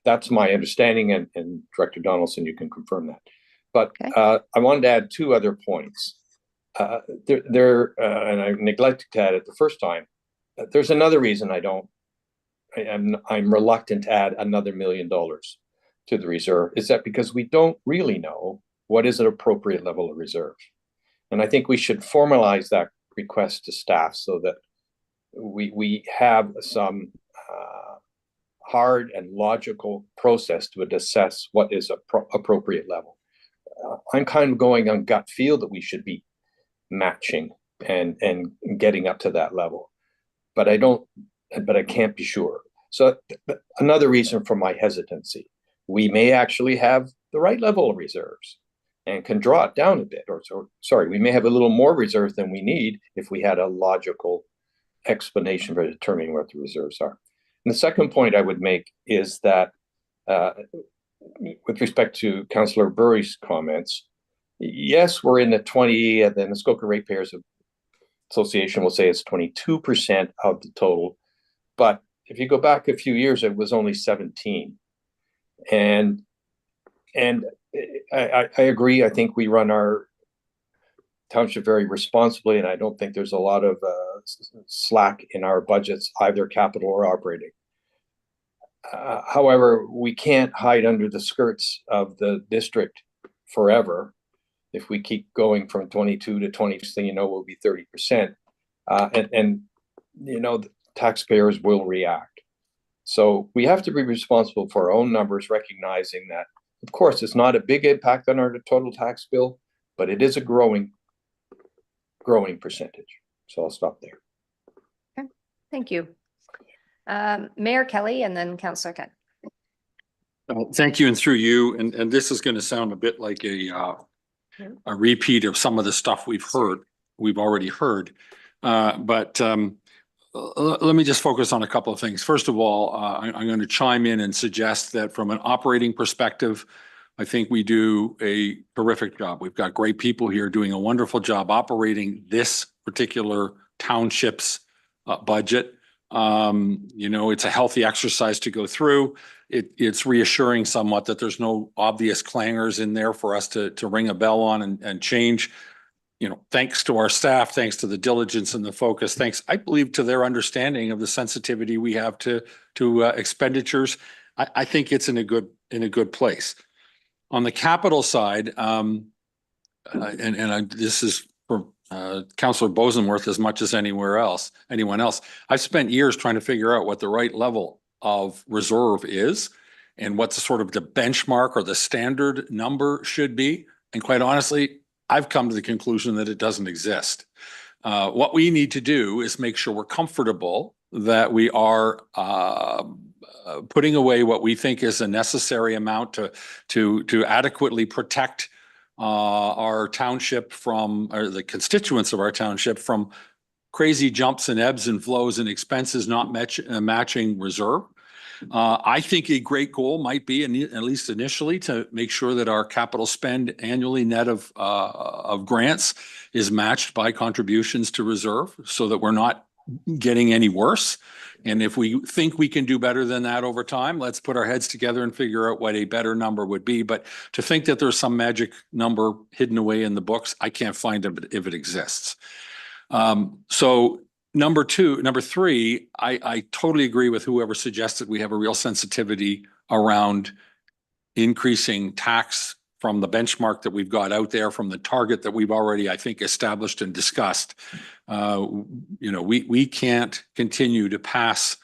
that's my understanding, and Director Donaldson, you can confirm that. But I wanted to add 2 other points. And I neglected to add it the first time. There's another reason I'm reluctant to add another $1 million to the reserve, is that because we don't really know what is an appropriate level of reserve. And I think we should formalize that request to staff so that we have some hard and logical process to assess what is appropriate level. I'm kind of going on gut feel that we should be matching and getting up to that level, but I can't be sure. So another reason for my hesitancy, we may actually have the right level of reserves and can draw it down a bit, or sorry, we may have a little more reserves than we need if we had a logical explanation for determining what the reserves are. And the second point I would make is that with respect to Councillor Burry's comments, yes, we're in the 20, and then the Muskoka Ratepayers Association will say it's 22% of the total. But if you go back a few years, it was only 17. And I agree. I think we run our township very responsibly, and I don't think there's a lot of slack in our budgets, either capital or operating. However, we can't hide under the skirts of the district forever. If we keep going from 22 to 20, thing you know, will be 30%. And you know, the taxpayers will react. So we have to be responsible for our own numbers, recognizing that, of course, it's not a big impact on our total tax bill, but it is a growing percentage. So I'll stop there. Okay, thank you. Mayor Kelly and then Councillor Kent. Thank you, and through you, and this is going to sound a bit like a repeat of some of the stuff we've already heard. But let me just focus on a couple of things. First of all, I'm going to chime in and suggest that from an operating perspective, I think we do a terrific job. We've got great people here doing a wonderful job operating this particular township's budget. You know, it's a healthy exercise to go through. It's reassuring somewhat that there's no obvious clangers in there for us to ring a bell on and change. You know, thanks to our staff, thanks to the diligence and the focus, thanks, I believe, to their understanding of the sensitivity we have to expenditures. I think it's in a good place. On the capital side, this is for Councillor Bosenworth as much as anyone else. I've spent years trying to figure out what the right level of reserve is and what the sort of the benchmark or the standard number should be. And quite honestly, I've come to the conclusion that it doesn't exist. What we need to do is make sure we're comfortable that we are putting away what we think is a necessary amount to adequately protect our township from, or the constituents of our township from crazy jumps and ebbs and flows and expenses not matching reserve. I think a great goal might be, at least initially, to make sure that our capital spend annually net of grants is matched by contributions to reserve so that we're not getting any worse. And if we think we can do better than that over time, let's put our heads together and figure out what a better number would be. But to think that there's some magic number hidden away in the books, I can't find it if it exists. So number three, I totally agree with whoever suggested we have a real sensitivity around increasing tax from the benchmark that we've got out there, from the target that we've already, I think, established and discussed. You know, we can't continue to pass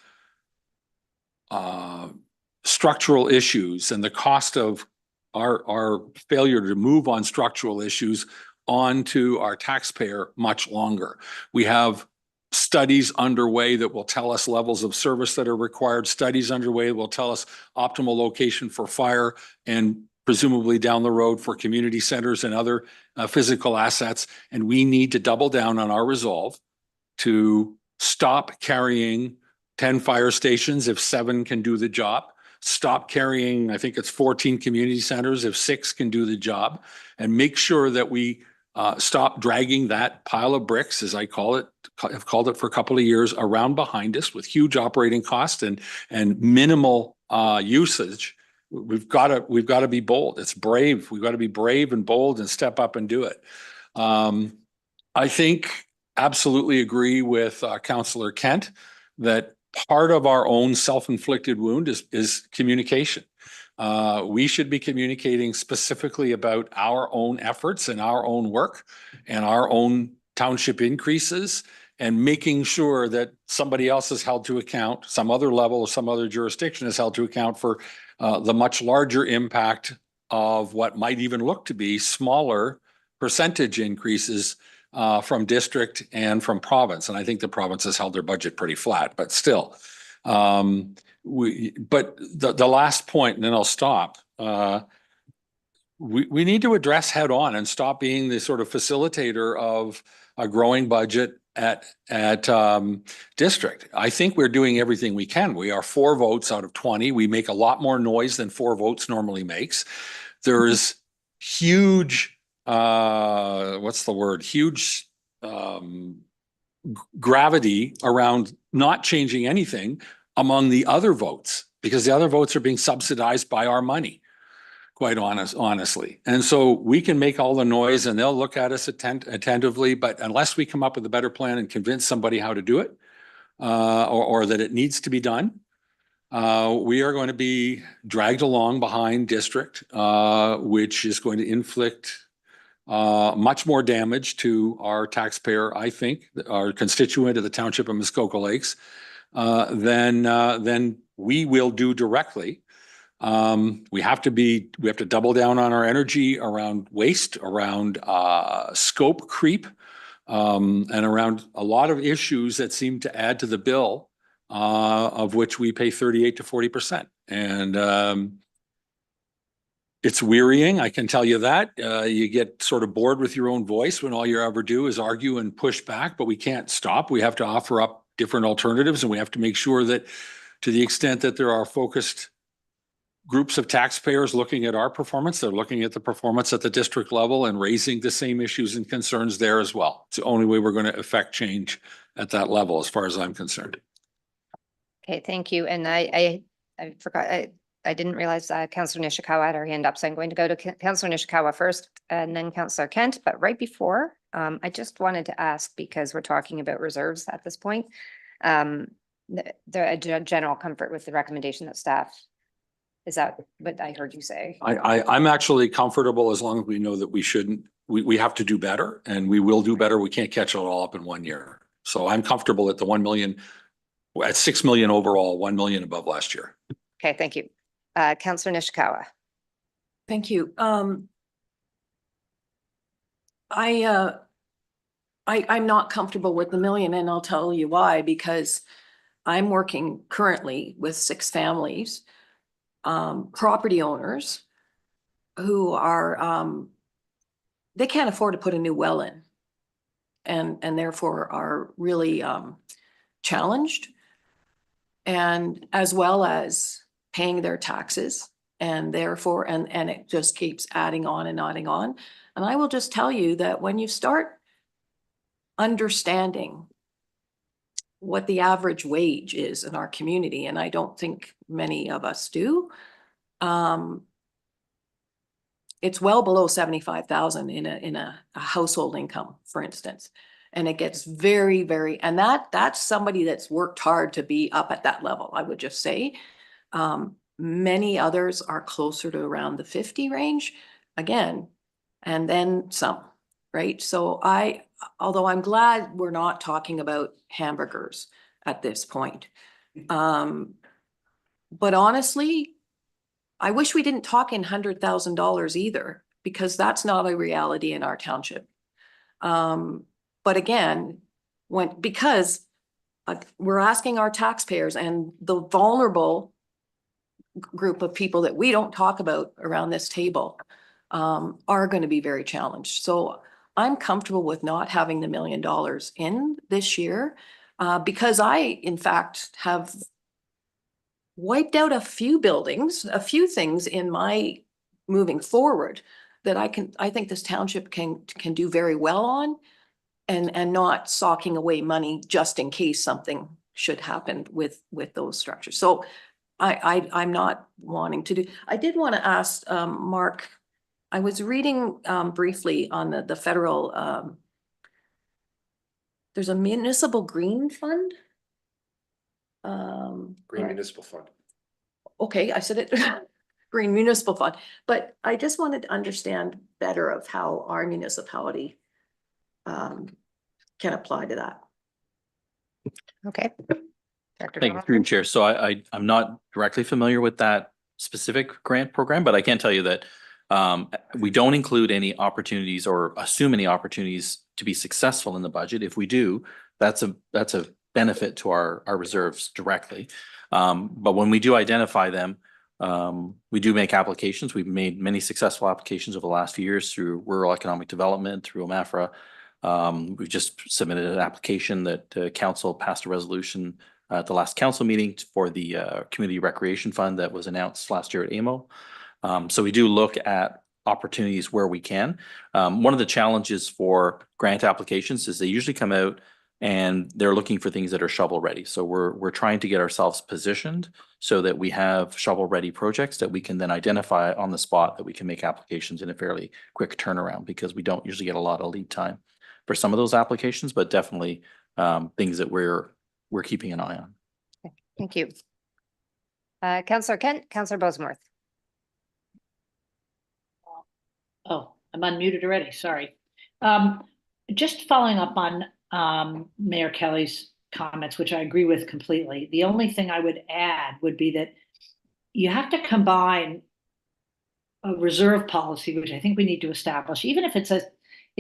structural issues and the cost of our failure to move on structural issues onto our taxpayer much longer. We have studies underway that will tell us levels of service that are required, studies underway that will tell us optimal location for fire, and presumably down the road for community centers and other physical assets. And we need to double down on our resolve to stop carrying 10 fire stations if 7 can do the job. Stop carrying, I think it's 14 community centers if 6 can do the job, and make sure that we stop dragging that pile of bricks, as I call it, I've called it for a couple of years, around behind us with huge operating costs and minimal usage. We've got to be bold. It's brave. We've got to be brave and bold and step up and do it. I think absolutely agree with Councillor Kent that part of our own self-inflicted wound is communication. We should be communicating specifically about our own efforts and our own work and our own township increases, and making sure that somebody else is held to account, some other level or some other jurisdiction is held to account for the much larger impact of what might even look to be smaller percentage increases from district and from province. And I think the province has held their budget pretty flat, but still. But the last point, and then I'll stop. We need to address head on and stop being the sort of facilitator of a growing budget at district. I think we're doing everything we can. We are 4 votes out of 20. We make a lot more noise than 4 votes normally makes. There's huge, what's the word? Huge gravity around not changing anything among the other votes, because the other votes are being subsidized by our money, quite honestly. And so we can make all the noise and they'll look at us attentively, but unless we come up with a better plan and convince somebody how to do it, or that it needs to be done, we are going to be dragged along behind district, which is going to inflict much more damage to our taxpayer, I think, our constituent of the township of Muskoka Lakes, than we will do directly. We have to double down on our energy around waste, around scope creep, and around a lot of issues that seem to add to the bill, of which we pay 38 to 40%. And it's wearying, I can tell you that. You get sort of bored with your own voice when all you ever do is argue and push back, but we can't stop. We have to offer up different alternatives, and we have to make sure that, to the extent that there are focused groups of taxpayers looking at our performance, they're looking at the performance at the district level and raising the same issues and concerns there as well. It's the only way we're going to affect change at that level, as far as I'm concerned. Okay, thank you. And I forgot, I didn't realize Councillor Nishikawa had her hand up, so I'm going to go to Councillor Nishikawa first and then Councillor Kent. But right before, I just wanted to ask, because we're talking about reserves at this point, the general comfort with the recommendation that staff, is that what I heard you say? I'm actually comfortable as long as we know that we have to do better, and we will do better. We can't catch it all up in 1 year. So I'm comfortable at the 1 million, at 6 million overall, 1 million above last year. Okay, thank you. Councillor Nishikawa. Thank you. I'm not comfortable with the million, and I'll tell you why, because I'm working currently with 6 families, property owners who are, they can't afford to put a new well in, and therefore are really challenged, and as well as paying their taxes, and therefore, and it just keeps adding on and adding on. And I will just tell you that when you start understanding what the average wage is in our community, and I don't think many of us do, it's well below 75,000 in a household income, for instance. And it gets very, very, and that's somebody that's worked hard to be up at that level, I would just say. Many others are closer to around the 50 range again, and then some, right? So although I'm glad we're not talking about hamburgers at this point. But honestly, I wish we didn't talk in $100,000 either, because that's not a reality in our township. But again, because we're asking our taxpayers and the vulnerable group of people that we don't talk about around this table are going to be very challenged. So I'm comfortable with not having the $1 million in this year because I, in fact, have wiped out a few buildings, a few things in my moving forward that I think this township can do very well on and not socking away money just in case something should happen with those structures. So I'm not wanting to do. I did want to ask Mark, I was reading briefly on the federal, there's a municipal green fund. Green Municipal Fund. Okay, I said it, Green Municipal Fund, but I just wanted to understand better of how our municipality can apply to that. Okay. Dr. Thank you, through you, Chair. So I'm not directly familiar with that specific grant program, but I can tell you that we don't include any opportunities or assume any opportunities to be successful in the budget. If we do, that's a benefit to our reserves directly. But when we do identify them, we do make applications. We've made many successful applications over the last few years through rural economic development, through OMAFRA. We've just submitted an application that council passed a resolution at the last council meeting for the Community Recreation Fund that was announced last year at AMO. So we do look at opportunities where we can. One of the challenges for grant applications is they usually come out and they're looking for things that are shovel ready. So we're trying to get ourselves positioned so that we have shovel ready projects that we can then identify on the spot that we can make applications in a fairly quick turnaround, because we don't usually get a lot of lead time for some of those applications, but definitely things that we're keeping an eye on. Okay, thank you. Councillor Kent, Councillor Boseworth. Oh, I'm unmuted already, sorry. Just following up on Mayor Kelly's comments, which I agree with completely. The only thing I would add would be that you have to combine a reserve policy, which I think we need to establish, even if it's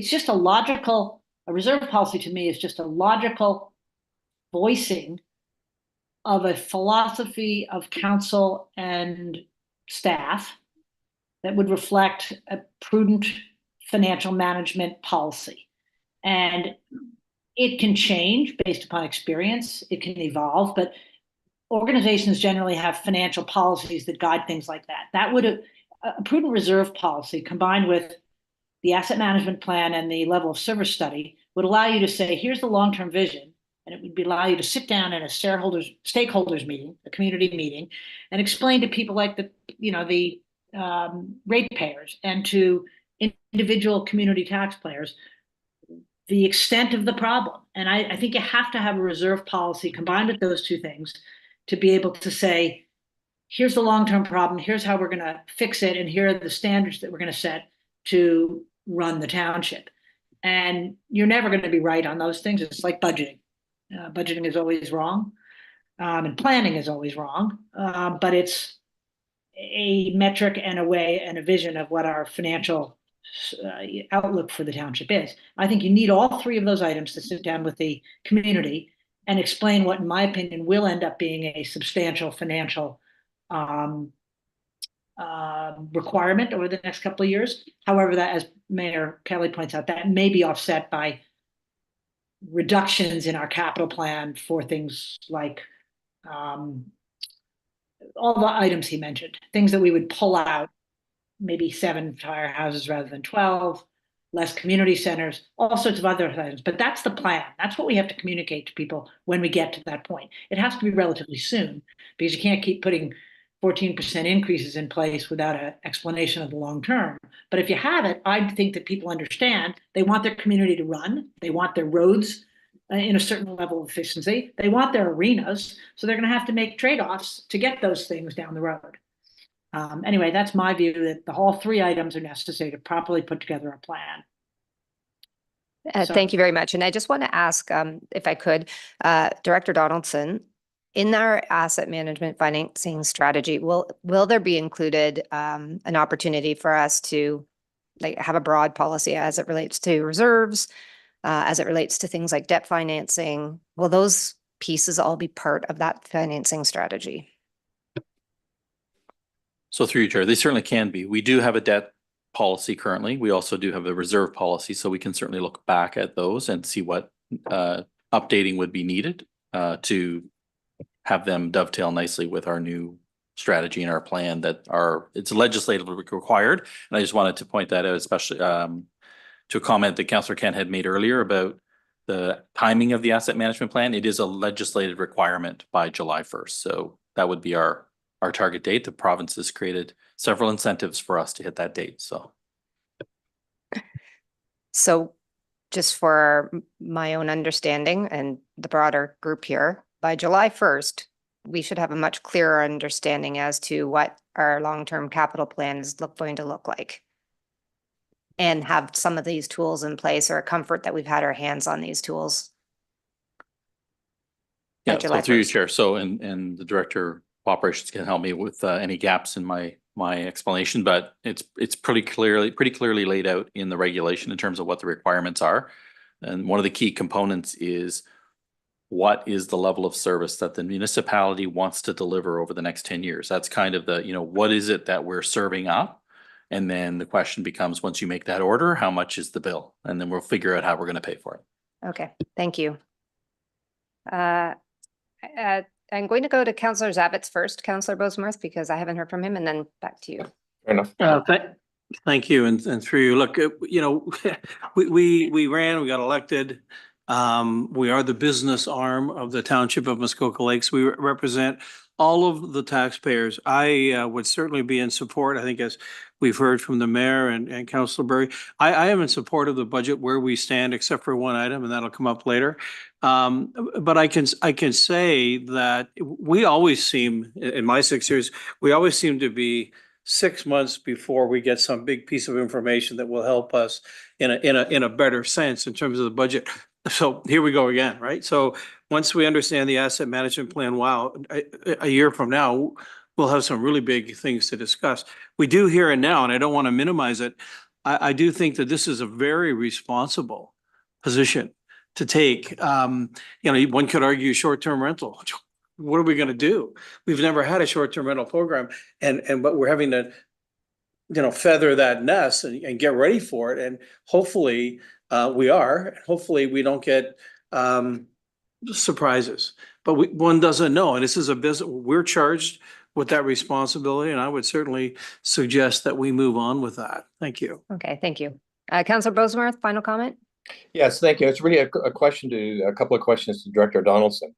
just a reserve policy to me is just a logical voicing of a philosophy of council and staff that would reflect a prudent financial management policy. And it can change based upon experience, it can evolve, but organizations generally have financial policies that guide things like that. That would a prudent reserve policy combined with the asset management plan and the level of service study would allow you to say, here's the long-term vision. And it would allow you to sit down in a stakeholders meeting, a community meeting, and explain to people like the ratepayers and to individual community taxpayers the extent of the problem. And I think you have to have a reserve policy combined with those two things to be able to say, here's the long-term problem, here's how we're going to fix it, and here are the standards that we're going to set to run the township. And you're never going to be right on those things. It's like budgeting. Budgeting is always wrong, and planning is always wrong, but it's a metric and a way and a vision of what our financial outlook for the township is. I think you need all three of those items to sit down with the community and explain what, in my opinion, will end up being a substantial financial requirement over the next couple of years. However, that, as Mayor Kelly points out, that may be offset by reductions in our capital plan for things like all the items he mentioned, things that we would pull out, maybe 7 firehouses rather than 12, less community centers, all sorts of other items. But that's the plan. That's what we have to communicate to people when we get to that point. It has to be relatively soon, because you can't keep putting 14% increases in place without an explanation of the long term. But if you have it, I think that people understand they want their community to run. They want their roads in a certain level of efficiency. They want their arenas. So they're going to have to make trade-offs to get those things down the road. Anyway, that's my view, that the whole three items are necessary to properly put together a plan. Thank you very much. And I just want to ask, if I could, Director Donaldson, in our asset management financing strategy, will there be included an opportunity for us to have a broad policy as it relates to reserves, as it relates to things like debt financing? Will those pieces all be part of that financing strategy? So through you, Chair, they certainly can be. We do have a debt policy currently. We also do have a reserve policy, so we can certainly look back at those and see what updating would be needed to have them dovetail nicely with our new strategy and our plan that it's legislatively required. And I just wanted to point that out, especially to a comment that Councillor Kent had made earlier about the timing of the asset management plan. It is a legislative requirement by July 1st. So that would be our target date. The province has created several incentives for us to hit that date. So just for my own understanding and the broader group here, by July 1st, we should have a much clearer understanding as to what our long-term capital plan is going to look like. And have some of these tools in place, or a comfort that we've had our hands on these tools. Yeah, July so through you, 1st. Chair. So, and the Director of Operations can help me with any gaps in my explanation, but it's pretty clearly laid out in the regulation in terms of what the requirements are. And one of the key components is what is the level of service that the municipality wants to deliver over the next 10 years? That's kind of the, what is it that we're serving up? And then the question becomes, once you make that order, how much is the bill? And then we'll figure out how we're going to pay for it. Okay, thank you. I'm going to go to Councillor Zabitz first, Councillor Bosworth, because I haven't heard from him, and then back to you. Fair enough. Thank you, and through you. Look, we ran, we got elected. We are the business arm of the Township of Muskoka Lakes. We represent all of the taxpayers. I would certainly be in support. I think, as we've heard from the mayor and Councillor Berry, I am in support of the budget where we stand, except for one item, and that'll come up later. But I can say that we always seem, in my 6 years, we always seem to be 6 months before we get some big piece of information that will help us in a better sense in terms of the budget. So here we go again, right? So once we understand the asset management plan, wow, a year from now, we'll have some really big things to discuss. We do here and now, and I don't want to minimize it. I do think that this is a very responsible position to take. One could argue short-term rental. What are we going to do? We've never had a short-term rental program, but we're having to, feather that nest and get ready for it. And hopefully hopefully we don't get surprises, but one doesn't know. And this is a business. We're charged with that responsibility, and I would certainly suggest that we move on with that. Thank you. Okay, thank you. Councillor Bosworth, final comment? Yes, thank you. It's really a couple of questions to Director Donaldson.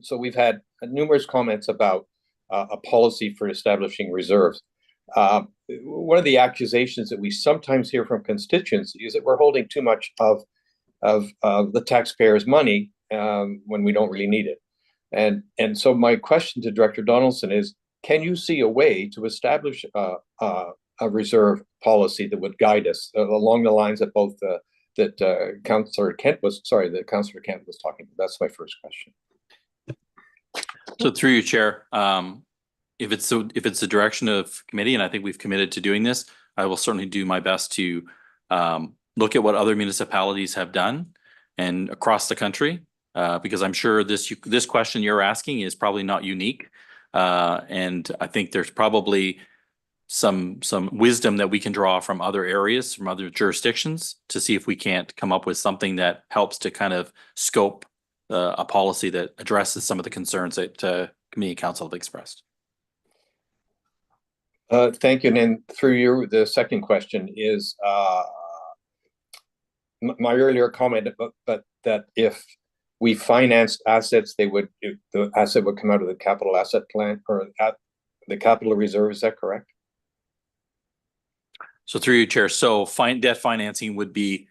So we've had numerous comments about a policy for establishing reserves. One of the accusations that we sometimes hear from constituents is that we're holding too much of the taxpayers' money when we don't really need it. And so my question to Director Donaldson is, can you see a way to establish a reserve policy that would guide us along the lines that both that Councillor Kent was talking about? That's my first question. So through you, Chair, if it's the direction of committee, and I think we've committed to doing this, I will certainly do my best to look at what other municipalities have done and across the country, because I'm sure this question you're asking is probably not unique. And I think there's probably some wisdom that we can draw from other areas, from other jurisdictions, to see if we can't come up with something that helps to kind of scope a policy that addresses some of the concerns that committee and council have expressed. Thank you. And then through you, the second question is my earlier comment, but that if we financed assets, the asset would come out of the capital asset plan or at the capital reserve. Is that correct? So through you, Chair, so debt financing would be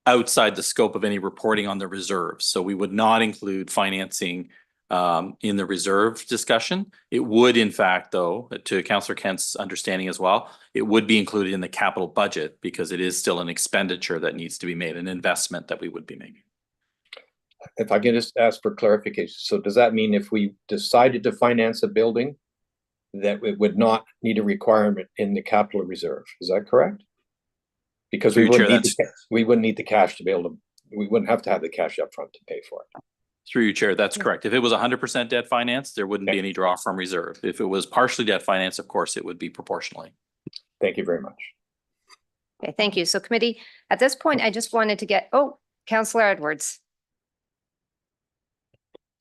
outside the scope of any reporting on the reserves. So we would not include financing in the reserve discussion. It would, in fact, though, to Councillor Kent's understanding as well, it would be included in the capital budget because it is still an expenditure that needs to be made, an investment that we would be making. If I can just ask for clarification. So does that mean if we decided to finance a building, that it would not need a requirement in the capital reserve? Is that correct? Because we wouldn't need the cash to be able to, we wouldn't have to have the cash up front to pay for it. Through you, Chair, that's correct. If it was 100% debt finance, there wouldn't be any draw from reserve. If it was partially debt finance, of course, it would be proportionally. Thank you very much. Okay, thank you. So committee, at this point, I just wanted to get, Councillor Edwards.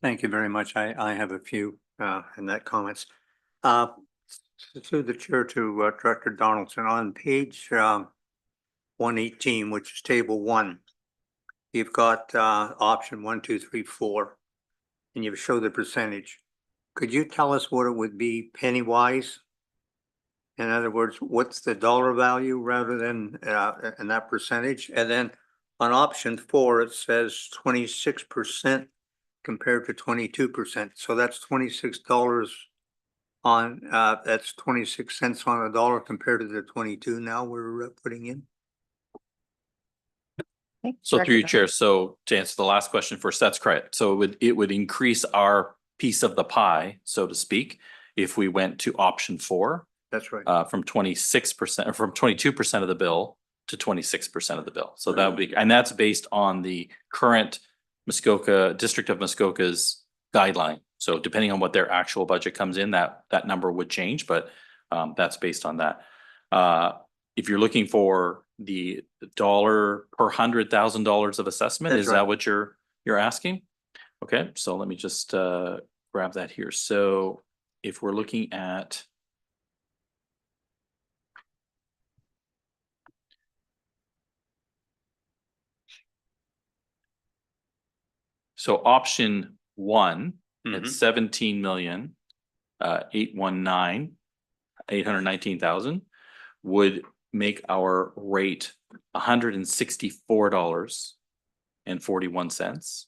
Thank you very much. I have a few in that comments. Through the chair to Director Donaldson, on page 118, which is table 1, you've got option 1, 2, 3, 4, and you've showed the percentage. Could you tell us what it would be penny wise? In other words, what's the dollar value rather than in that percentage? And then on option 4, it says 26% compared to 22%. So that's $26 on, that's 26 cents on a dollar compared to the 22 now we're putting in. So through you, Chair, so to answer the last question first, that's correct. So it would increase our piece of the pie, so to speak, if we went to option 4. That's right. From 26% or from 22% of the bill to 26% of the bill. So that would be, and that's based on the current Muskoka, District of Muskoka's guideline. So depending on what their actual budget comes in, that number would change, but that's based on that. If you're looking for the dollar per $100,000 of assessment, That's is right. that what you're asking? Okay, so let me just grab that here. So if we're looking at option 1 at 17,819,819,000 would make our rate $164.41.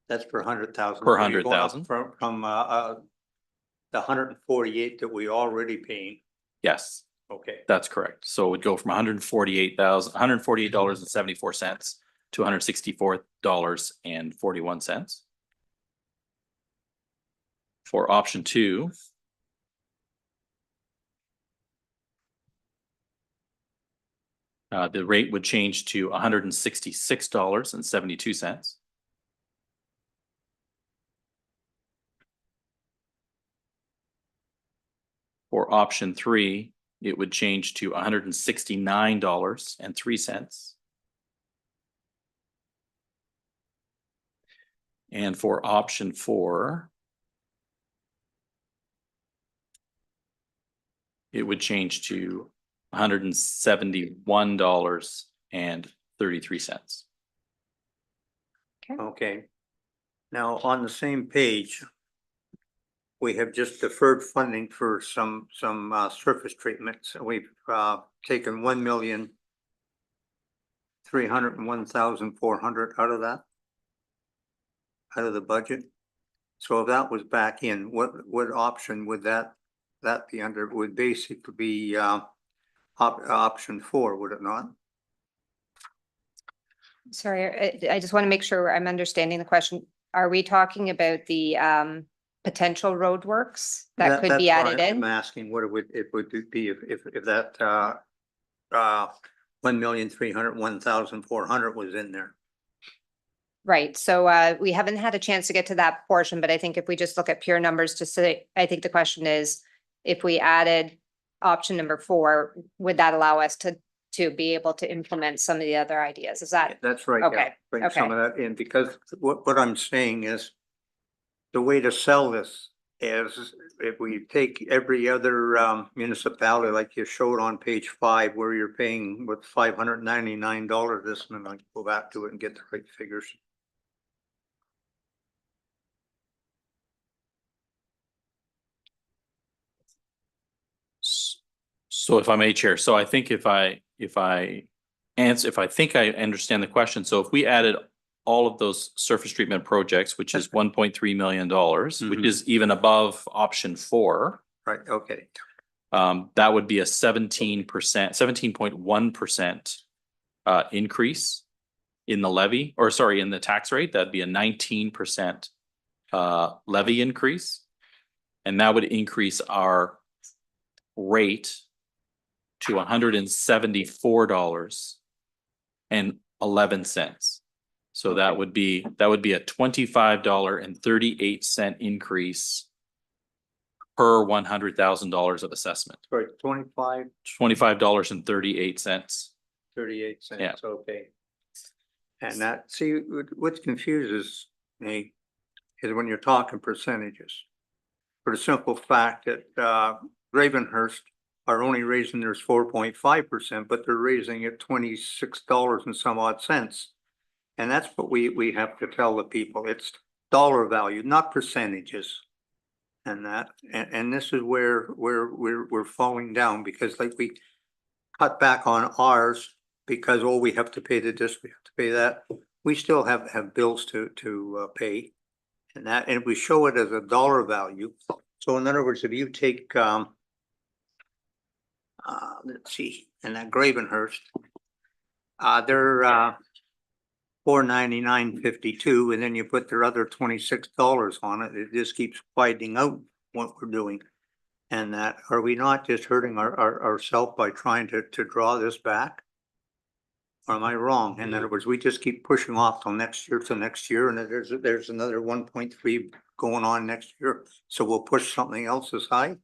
That's per 100,000. Per So you're going up 100,000. From the 148 that we already paying. Yes, Okay. that's correct. So it would go from $148.74 to $164.41. For option 2, the rate would change to $166.72. For option 3, it would change to $169.03. And for option 4, it would change to $171.33. Okay. Now, on the same page, we have just deferred funding for some surface treatments. We've taken 1,301,400 out of that, out of the budget. So if that was back in, what option would that be under? It would basically be option 4, would it not? Sorry, I just want to make sure I'm understanding the question. Are we talking about the potential roadworks that could be added in? I'm asking what it would be if that 1,301,400 was in there. Right, so we haven't had a chance to get to that portion, but I think if we just look at pure numbers to say, I think the question is, if we added option number 4, would that allow us to be able to implement some of the other ideas? Is that? That's right. Yeah. Okay, Bring some of that in, because what I'm saying is the way to sell this is if we take every other municipality, like you showed on page 5, where you're paying with $599 this, and I can go back to it and get the right figures. So if I may, Chair, so I think if I think I understand the question, so if we added all of those surface treatment projects, which is $1.3 million, which is even above option 4. Right, okay. That would be a 17.1% increase in the levy, or sorry, in the tax rate. That'd be a 19% levy increase. And that would increase our rate to $174.11. So that would be a $25.38 increase per $100,000 of assessment. Sorry, 25, $25.38. 38 cents, Yeah. okay. And that, see, what confuses me is when you're talking percentages. For the simple fact that Gravenhurst are only raising theirs 4.5%, but they're raising it $26 and some odd cents. And that's what we have to tell the people. It's dollar value, not percentages. And that, and this is where we're falling down, because like we cut back on ours because, oh, we have to pay this, we have to pay that. We still have bills to pay. And that, and we show it as a dollar value. So in other words, if you take let's see, and that Gravenhurst, they're $499.52, and then you put their other $26 on it. It just keeps widening out what we're doing. And that, are we not just hurting ourselves by trying to draw this back? Or am I wrong? In other words, we just keep pushing off till next year, and there's another 1.3 going on next year. So we'll push something else aside.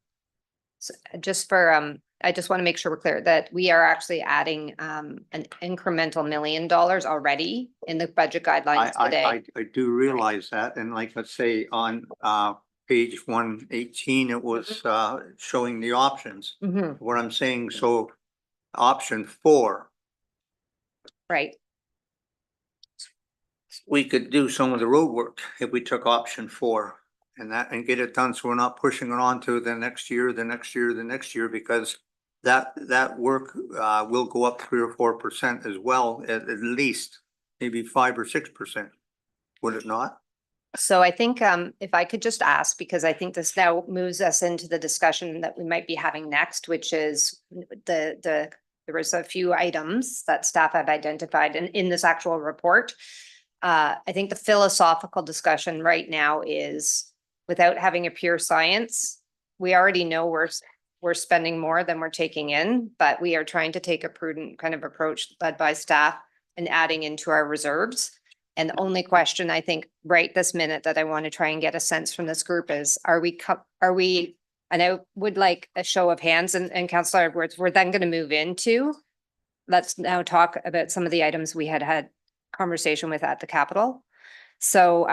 So just for, I just want to make sure we're clear that we are actually adding an incremental $1 million already in the budget guidelines today. I do realize that, and like, let's say on page 118, it was showing the options. What I'm saying, so option 4. Right. We could do some of the road work if we took option 4 and get it done, so we're not pushing it on to the next year, because that work will go up 3 or 4% as well, at least, maybe 5 or 6%. Would it not? So I think if I could just ask, because I think this now moves us into the discussion that we might be having next, which is there was a few items that staff have identified in this actual report. I think the philosophical discussion right now is, without having a pure science, we already know we're spending more than we're taking in, but we are trying to take a prudent kind of approach led by staff and adding into our reserves. And the only question I think right this minute that I want to try and get a sense from this group is, are we, and I would like a show of hands, and Councillor Edwards, we're then going to move into, let's now talk about some of the items we had conversation with at the Capitol. So,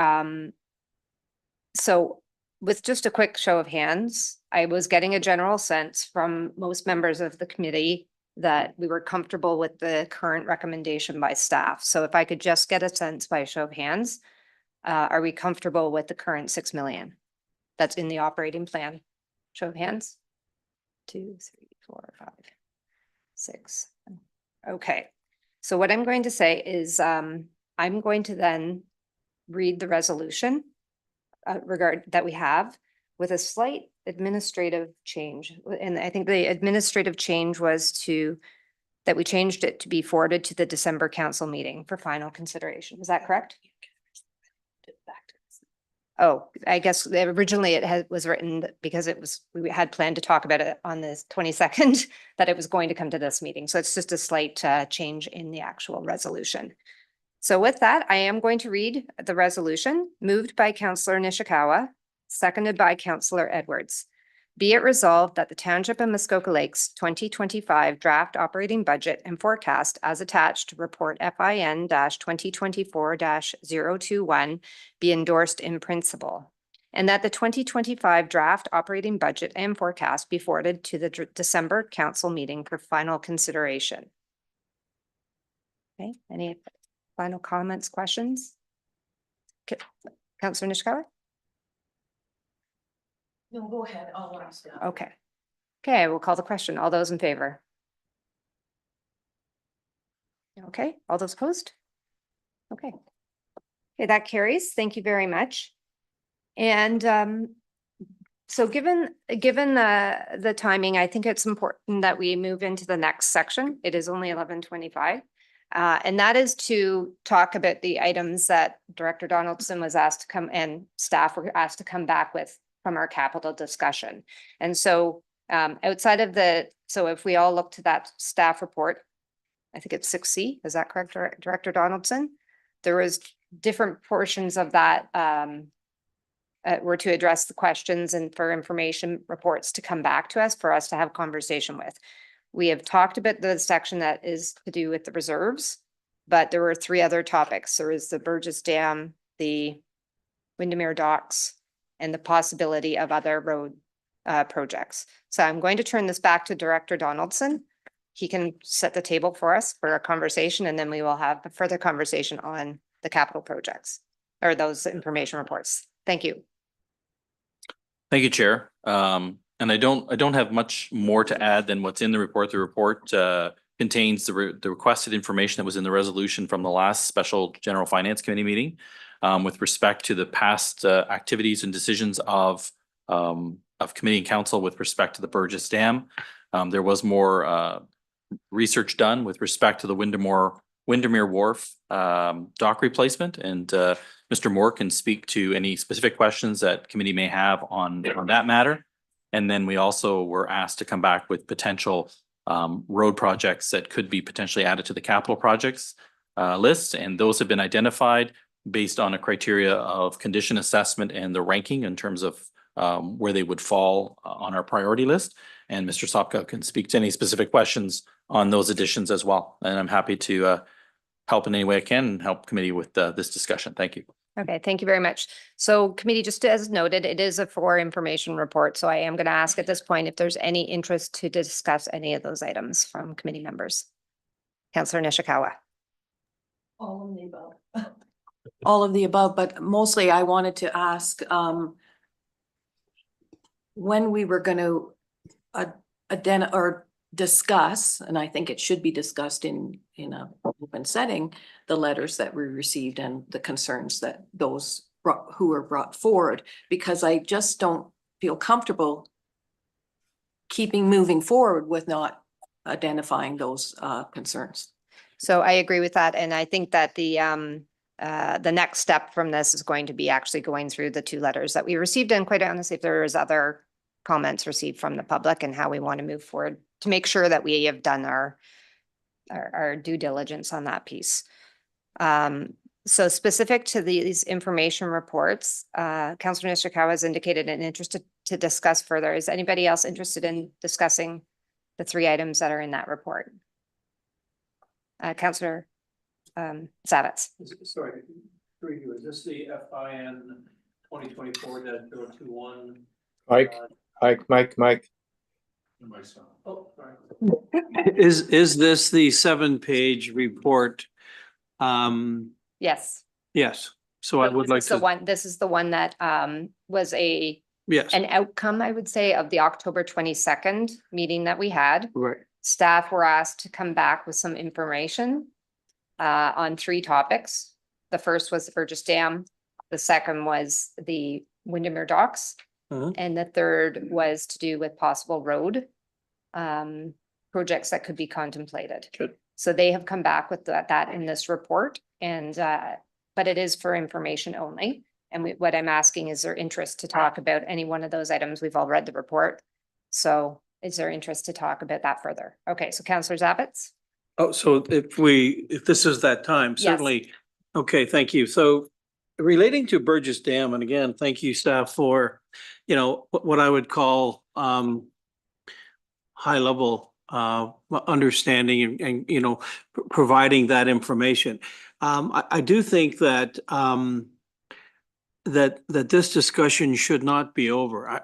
so with just a quick show of hands, I was getting a general sense from most members of the committee that we were comfortable with the current recommendation by staff. So if I could just get a sense by a show of hands, are we comfortable with the current 6 million that's in the operating plan? Show of hands. 2, 3, 4, 5, 6. Okay. So what I'm going to say is I'm going to then read the resolution that we have with a slight administrative change. And I think the administrative change was that we changed it to be forwarded to the December council meeting for final consideration. Is that correct? Oh, I guess originally it was written because we had planned to talk about it on the 22nd, that it was going to come to this meeting. So it's just a slight change in the actual resolution. So with that, I am going to read the resolution moved by Councillor Nishikawa, seconded by Councillor Edwards. Be it resolved that the Township of Muskoka Lakes 2025 draft operating budget and forecast as attached to report FIN-2024-021 be endorsed in principle, and that the 2025 draft operating budget and forecast be forwarded to the December council meeting for final consideration. Okay, any final comments, questions? Councillor Nishikawa? No, go ahead. I'll ask that. Okay. Okay, we'll call the question. All those in favor? Okay, all those opposed? Okay. Okay, that carries. Thank you very much. And so given the timing, I think it's important that we move into the next section. It is only 11:25. And that is to talk about the items that Director Donaldson was asked to come, and staff were asked to come back with from our capital discussion. And so outside of so if we all look to that staff report, I think it's 6C, is that correct, Director Donaldson? there was different portions of that were to address the questions and for information reports to come back to us for us to have conversation with. We have talked about the section that is to do with the reserves, but there were 3 other topics. There was the Burgess Dam, the Windermere Docks, and the possibility of other road projects. So I'm going to turn this back to Director Donaldson. He can set the table for us for a conversation, and then we will have a further conversation on the capital projects or those information reports. Thank you. Thank you, Chair. And I don't have much more to add than what's in the report. The report contains the requested information that was in the resolution from the last special General Finance Committee meeting with respect to the past activities and decisions of committee and council with respect to the Burgess Dam. There was more research done with respect to the Windermere Wharf dock replacement, and Mr. Moore can speak to any specific questions that committee may have on that matter. And then we also were asked to come back with potential road projects that could be potentially added to the capital projects list, and those have been identified based on a criteria of condition assessment and the ranking in terms of where they would fall on our priority list. And Mr. Sopka can speak to any specific questions on those additions as well. And I'm happy to help in any way I can and help committee with this discussion. Thank you. Okay, thank you very much. So committee, just as noted, it is a for information report. So I am going to ask at this point if there's any interest to discuss any of those items from committee members. Councillor Nishikawa. All of the above. All of the above, but mostly I wanted to ask when we were going to discuss, and I think it should be discussed in an open setting, the letters that we received and the concerns that those who were brought forward, because I just don't feel comfortable moving forward with not identifying those concerns. So I agree with that. And I think that the next step from this is going to be actually going through the 2 letters that we received. And quite honestly, if there is other comments received from the public and how we want to move forward to make sure that we have done our due diligence on that piece. So specific to these information reports, Councillor Nishikawa has indicated an interest to discuss further. Is anybody else interested in discussing the 3 items that are in that report? Councillor Savitz. Sorry, is this the FIN 2024-021? Mike. Oh, sorry. Is this the 7-page report? Yes. Yes. So I would like to. This is the one that was an outcome, I would say, of the October 22nd meeting that we had. Right. Staff were asked to come back with some information on 3 topics. The first was the Burgess Dam. The second was the Windermere Docks. And the third was to do with possible road projects that could be contemplated. Good. So they have come back with that in this report, and but it is for information only. And what I'm asking is there interest to talk about any one of those items? We've all read the report. So is there interest to talk about that further? Okay, so Councillor Zavitz. Oh, so if this is that time, certainly. Yes. Okay, thank you. So relating to Burgess Dam, and again, thank you staff for, what I would call high level understanding and providing that information. I do think that that this discussion should not be over.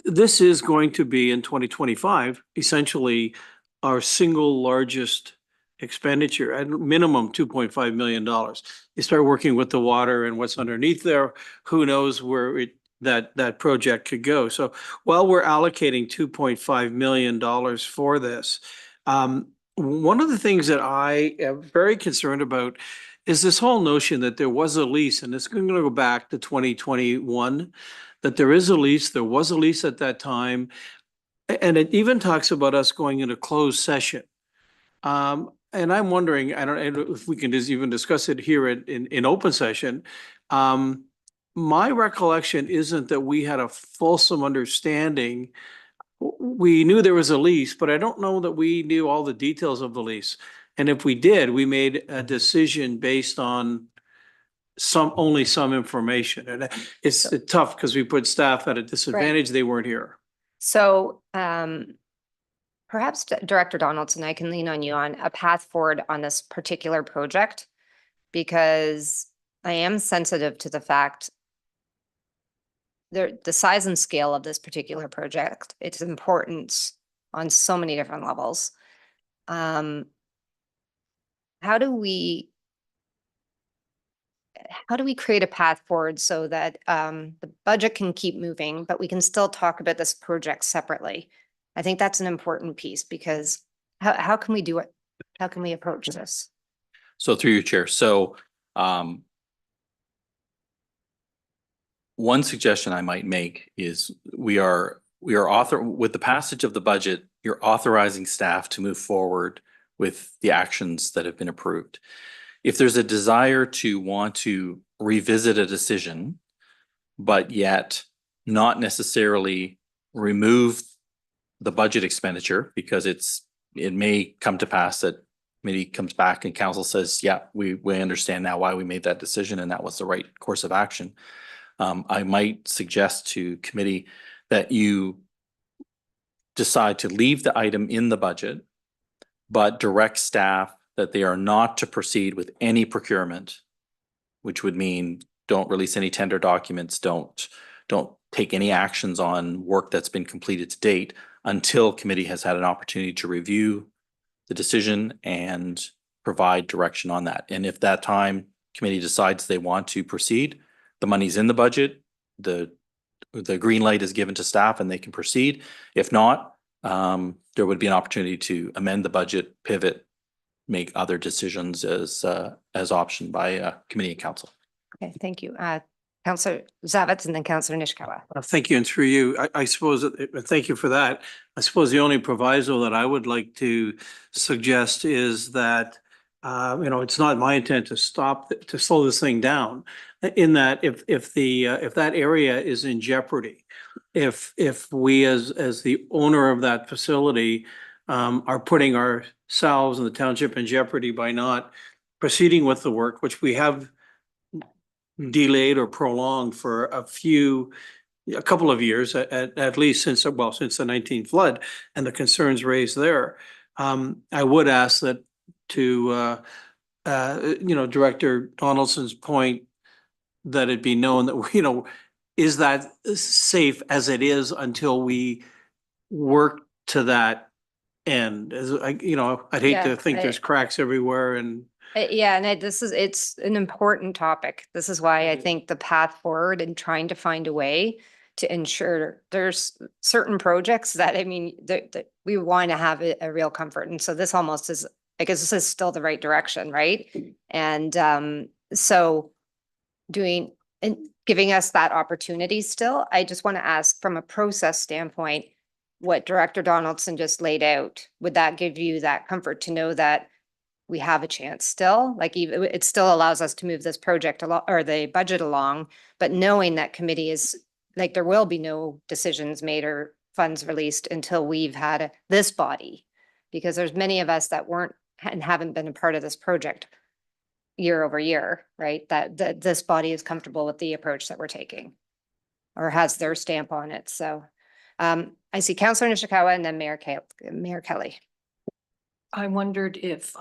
This is going to be in 2025, essentially our single largest expenditure, at minimum $2.5 million. You start working with the water and what's underneath there, who knows where that project could go. So while we're allocating $2.5 million for this, one of the things that I am very concerned about is this whole notion that there was a lease, and it's going to go back to 2021, that there is a lease, there was a lease at that time, and it even talks about us going into closed session. And I'm wondering, I don't know if we can just even discuss it here in open session. My recollection isn't that we had a fulsome understanding. We knew there was a lease, but I don't know that we knew all the details of the lease. And if we did, we made a decision based on only some information. And it's tough because we put staff at a disadvantage. They weren't here. So perhaps Director Donaldson, I can lean on you on a path forward on this particular project, because I am sensitive to the fact the size and scale of this particular project, its importance on so many different levels. How do we create a path forward so that the budget can keep moving, but we can still talk about this project separately? I think that's an important piece, because how can we do it? How can we approach this? So through your chair, so one suggestion I might make is we are with the passage of the budget, you're authorizing staff to move forward with the actions that have been approved. If there's a desire to want to revisit a decision, but yet not necessarily remove the budget expenditure, because it may come to pass that committee comes back and council says, yeah, we understand now why we made that decision and that was the right course of action. I might suggest to committee that you decide to leave the item in the budget, but direct staff that they are not to proceed with any procurement, which would mean don't release any tender documents, don't take any actions on work that's been completed to date until committee has had an opportunity to review the decision and provide direction on that. And if that time committee decides they want to proceed, the money's in the budget, the green light is given to staff and they can proceed. If not, there would be an opportunity to amend the budget, pivot, make other decisions as optioned by committee and council. Okay, thank you. Councillor Zavitz and then Councillor Nishikawa. Thank you, and through you, I suppose, thank you for that. I suppose the only proviso that I would like to suggest is that, it's not my intent to slow this thing down, in that if that area is in jeopardy, if we as the owner of that facility are putting ourselves and the township in jeopardy by not proceeding with the work, which we have delayed or prolonged for a couple of years, at least since the 19th flood and the concerns raised there. I would ask that to, Director Donaldson's point, that it be known that, is that safe as it is until we work to that end? I'd hate to think there's cracks everywhere and. Yeah, and it's an important topic. This is why I think the path forward and trying to find a way to ensure there's certain projects that, that we want to have a real comfort. And so this almost is, I guess this is still the right direction, right? And so doing and giving us that opportunity still, I just want to ask from a process standpoint, what Director Donaldson just laid out, would that give you that comfort to know that we have a chance still? Like, even it still allows us to move this project along or the budget along, but knowing that committee is like, there will be no decisions made or funds released until we've had this body, because there's many of us that weren't and haven't been a part of this project year over year, right? That this body is comfortable with the approach that we're taking or has their stamp on it. So I see Councillor Nishikawa and then Mayor Kelly. I wondered if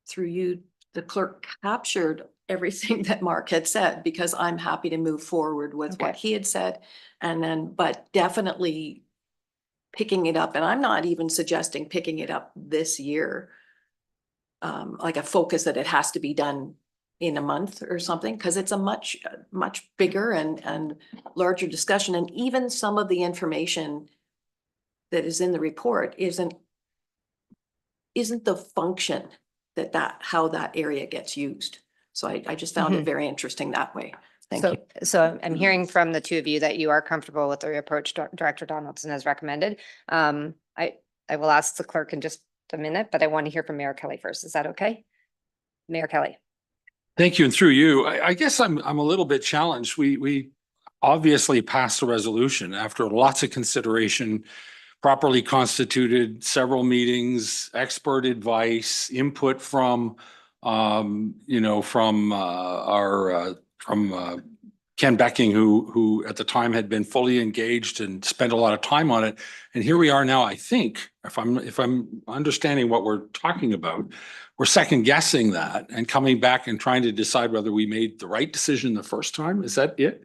through you, the clerk captured everything that Mark had said, because I'm happy to move forward with what he had said. And then, but definitely picking it up, and I'm not even suggesting picking it up this year, like a focus that it has to be done in a month or something, because it's a much bigger and larger discussion. And even some of the information that is in the report isn't the function how that area gets used. So I just found it very interesting that way. Thank you. So I'm hearing from the two of you that you are comfortable with the approach Director Donaldson has recommended. I will ask the clerk in just a minute, but I want to hear from Mayor Kelly first. Is that okay? Mayor Kelly. Thank you. And through you, I guess I'm a little bit challenged. We obviously passed a resolution after lots of consideration, properly constituted, several meetings, expert advice, input from, from Ken Becking, who at the time had been fully engaged and spent a lot of time on it. And here we are now, I think, if I'm understanding what we're talking about, we're second guessing that and coming back and trying to decide whether we made the right decision the first time. Is that it?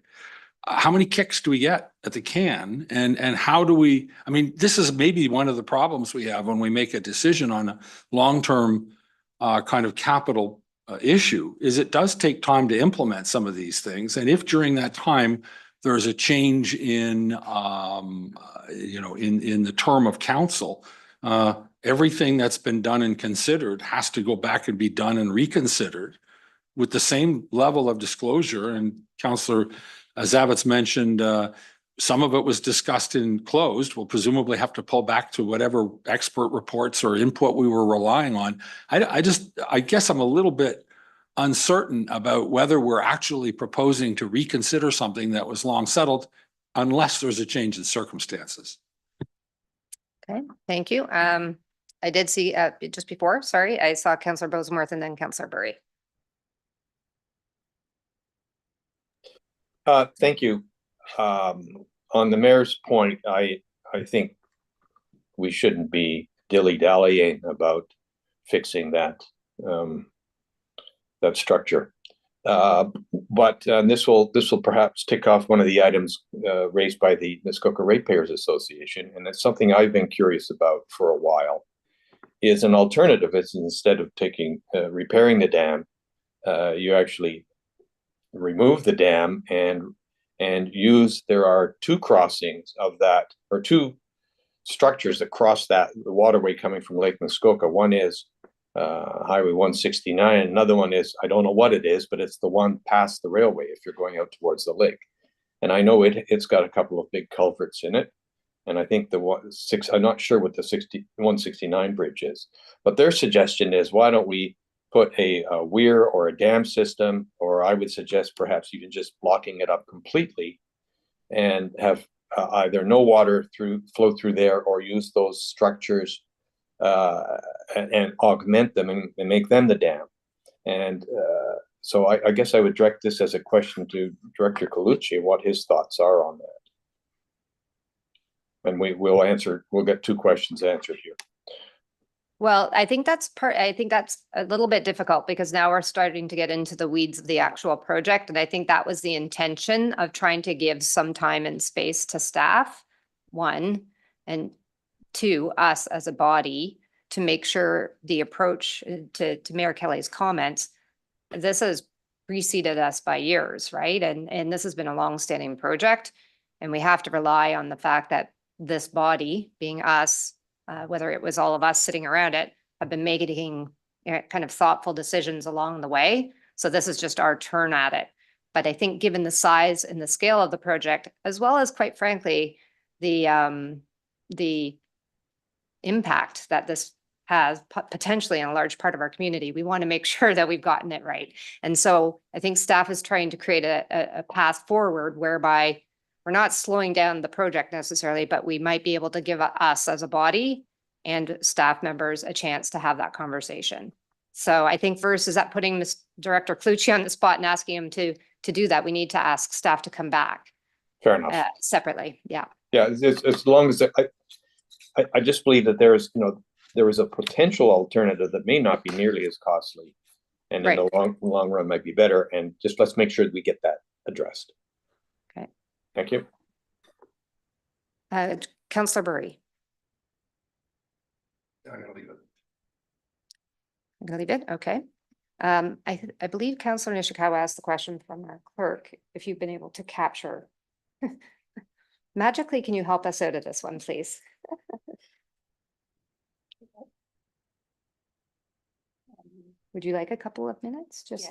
How many kicks do we get at the can? And how do we, I mean, this is maybe one of the problems we have when we make a decision on a long-term kind of capital issue, is it does take time to implement some of these things. And if during that time there's a change in, in the term of council, everything that's been done and considered has to go back and be done and reconsidered with the same level of disclosure. And Councillor Zavitz mentioned some of it was discussed and closed. We'll presumably have to pull back to whatever expert reports or input we were relying on. I guess I'm a little bit uncertain about whether we're actually proposing to reconsider something that was long settled, unless there's a change in circumstances. Okay, thank you. I did see just before, sorry, I saw Councillor Boseworth and then Councillor Burry. Thank you. On the mayor's point, I think we shouldn't be dilly-dallying about fixing that that structure. But this will perhaps tick off one of the items raised by the Muskoka Ratepayers Association, and it's something I've been curious about for a while. Is an alternative is instead of repairing the dam, you actually remove the dam and use, there are two crossings of that, or two structures that cross the waterway coming from Lake Muskoka. One is Highway 169. Another one is, I don't know what it is, but it's the one past the railway if you're going out towards the lake. And I know it's got a couple of big culverts in it. And I think I'm not sure what the 169 bridge is, but their suggestion is, why don't we put a weir or a dam system, or I would suggest perhaps even just blocking it up completely and have either no water flow through there, or use those structures and augment them and make them the dam. And so I guess I would direct this as a question to Director Colucci, what his thoughts are on that. And we'll get two questions answered here. Well, I think that's a little bit difficult, because now we're starting to get into the weeds of the actual project. And I think that was the intention of trying to give some time and space to staff, one, and two, us as a body, to make sure the approach to Mayor Kelly's comments, this has preceded us by years, right? And this has been a long-standing project, and we have to rely on the fact that this body, being us, whether it was all of us sitting around it, have been making kind of thoughtful decisions along the way. So this is just our turn at it. But I think given the size and the scale of the project, as well as, quite frankly, the impact that this has potentially on a large part of our community, we want to make sure that we've gotten it right. And so I think staff is trying to create a path forward whereby we're not slowing down the project necessarily, but we might be able to give us as a body and staff members a chance to have that conversation. So I think first, is that putting Director Colucci on the spot and asking him to do that? We need to ask staff to come back. Fair enough. Separately. Yeah. Yeah. As long as I just believe that there is a potential alternative that may not be nearly as costly, and in the long run might be better. And just let's make sure that we get that addressed. Okay. Thank you. Councillor Burry. I'm gonna leave it. I'm gonna leave it. Okay. I believe Councillor Nishikawa asked the question from our clerk, if you've been able to capture. Magically, can you help us out of this one, please? Would you like a couple of minutes? Just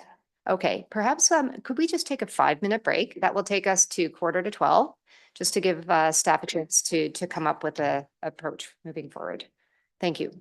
okay. Perhaps could we just take a 5-minute break? That will take us to 11:45, just to give staff a chance to come up with a approach moving forward. Thank you.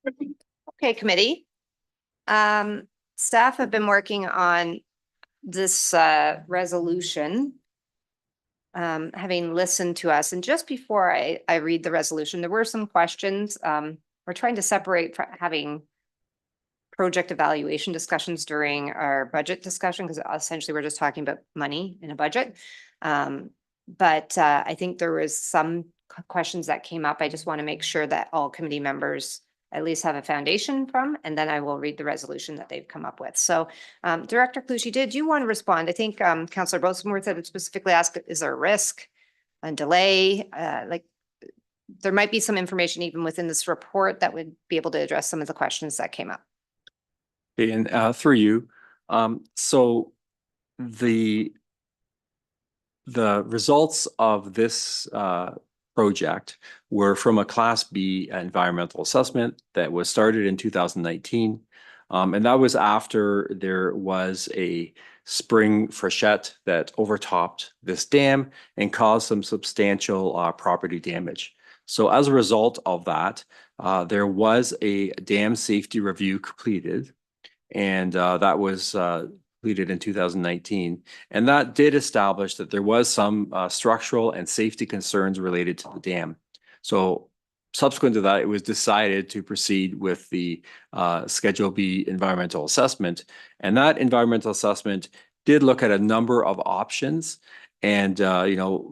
Okay, committee. Staff have been working on this resolution. Having listened to us, and just before I read the resolution, there were some questions. We're trying to separate having project evaluation discussions during our budget discussion, because essentially we're just talking about money in a budget. But I think there was some questions that came up. I just want to make sure that all committee members at least have a foundation from, and then I will read the resolution that they've come up with. So Director Clucci, did you want to respond? I think Councillor Bosenworth had specifically asked, is there a risk, a delay? Like there might be some information even within this report that would be able to address some of the questions that came up. Okay, and through you, so the results of this project were from a Class B environmental assessment that was started in 2019. And that was after there was a spring freshet that overtopped this dam and caused some substantial property damage. So as a result of that, there was a dam safety review completed, and that was completed in 2019. And that did establish that there was some structural and safety concerns related to the dam. So subsequent to that, it was decided to proceed with the Schedule B environmental assessment. And that environmental assessment did look at a number of options. And,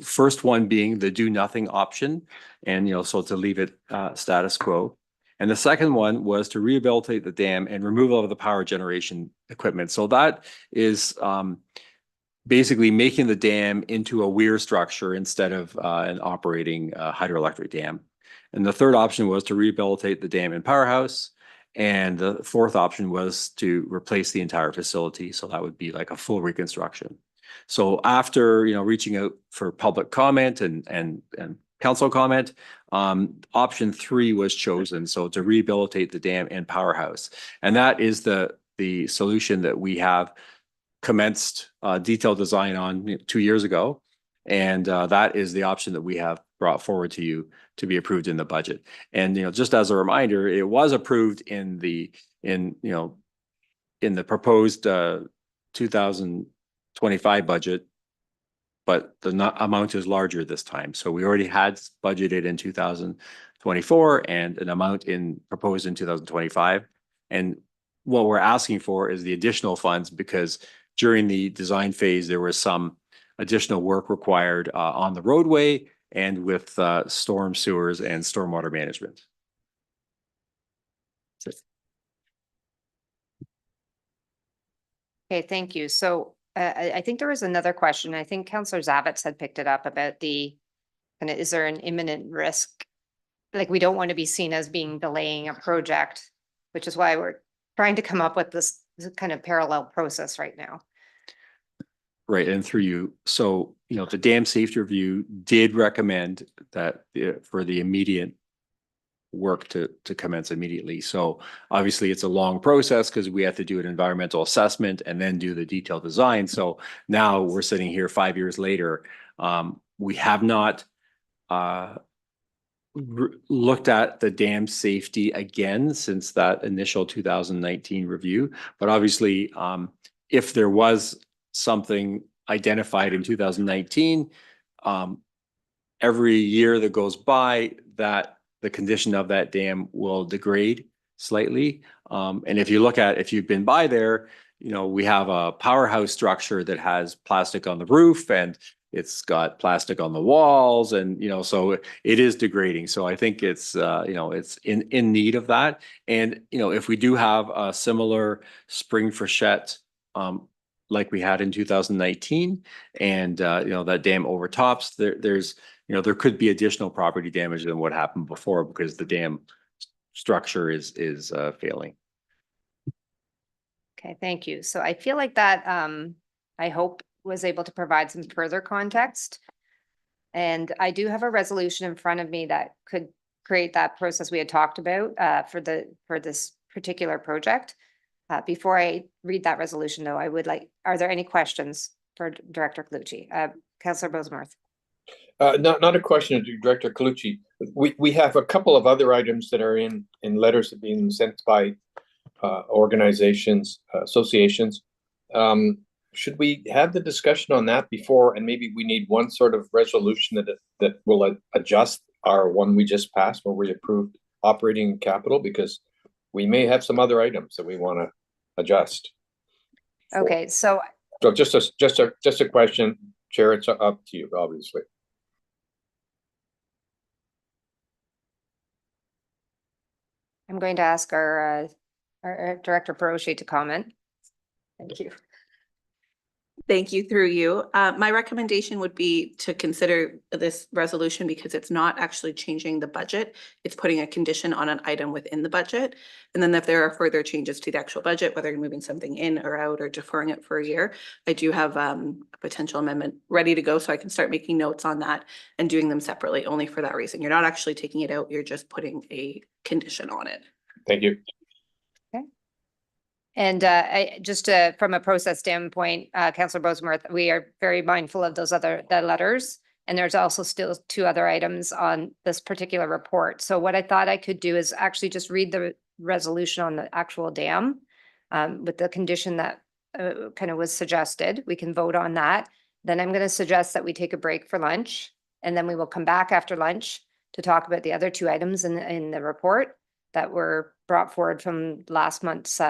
first one being the do nothing option. And, so to leave it status quo. And the second one was to rehabilitate the dam and removal of the power generation equipment. So that is basically making the dam into a weir structure instead of an operating hydroelectric dam. And the third option was to rehabilitate the dam and powerhouse. And the fourth option was to replace the entire facility. So that would be like a full reconstruction. So after, reaching out for public comment and council comment, option 3 was chosen. So to rehabilitate the dam and powerhouse. And that is the solution that we have commenced detailed design on 2 years ago. And that is the option that we have brought forward to you to be approved in the budget. And, just as a reminder, it was approved in the proposed 2025 budget, but the amount is larger this time. So we already had budgeted in 2024 and an amount proposed in 2025. And what we're asking for is the additional funds, because during the design phase, there was some additional work required on the roadway and with storm sewers and stormwater management. Okay, thank you. So I think there was another question. I think Councillor Zavitz had picked it up about is there an imminent risk? Like we don't want to be seen as being delaying a project, which is why we're trying to come up with this kind of parallel process right now. Right, and through you. So, the dam safety review did recommend that for the immediate work to commence immediately. So obviously it's a long process because we have to do an environmental assessment and then do the detailed design. So now we're sitting here 5 years later. We have not looked at the dam safety again since that initial 2019 review. But obviously, if there was something identified in 2019, every year that goes by, that the condition of that dam will degrade slightly. And if you've been by there, we have a powerhouse structure that has plastic on the roof and it's got plastic on the walls, and so it is degrading. So I think it's it's in need of that. And if we do have a similar spring freshet like we had in 2019, and that dam overtops, there could be additional property damage than what happened before because the dam structure is failing. Okay, thank you. So I feel like that, I hope was able to provide some further context. And I do have a resolution in front of me that could create that process we had talked about for this particular project. Before I read that resolution though, are there any questions for Director Clucci? Councillor Bosenworth. Not a question to Director Colucci. We have a couple of other items that are in letters that being sent by organizations, associations. Should we have the discussion on that before, and maybe we need one sort of resolution that will adjust our one we just passed where we approved operating capital, because we may have some other items that we want to adjust. Okay, so just a question, Chair. It's up to you, obviously. I'm going to ask our Director Peroshi to comment. Thank you. Thank you, through you. My recommendation would be to consider this resolution because it's not actually changing the budget. It's putting a condition on an item within the budget. And then if there are further changes to the actual budget, whether you're moving something in or out or deferring it for a year, I do have a potential amendment ready to go, so I can start making notes on that and doing them separately only for that reason. You're not actually taking it out, you're just putting a condition on it. Thank you. And from a process standpoint, Councillor Bosemarth, we are very mindful of those the letters. And there's also still 2 other items on this particular report. So what I thought I could do is actually just read the resolution on the actual dam with the condition that kind of was suggested. We can vote on that. Then I'm going to suggest that we take a break for lunch, and then we will come back after lunch to talk about the other 2 items in the report that were brought forward from last month's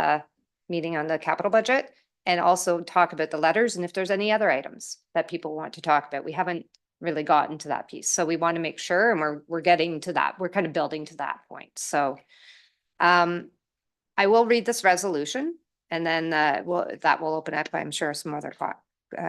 meeting on the capital budget, and also talk about the letters and if there's any other items that people want to talk about. We haven't really gotten to that piece, so we want to make sure, and we're getting to that. We're kind of building to that point. So I will read this resolution, and then that will open up, I'm sure, some other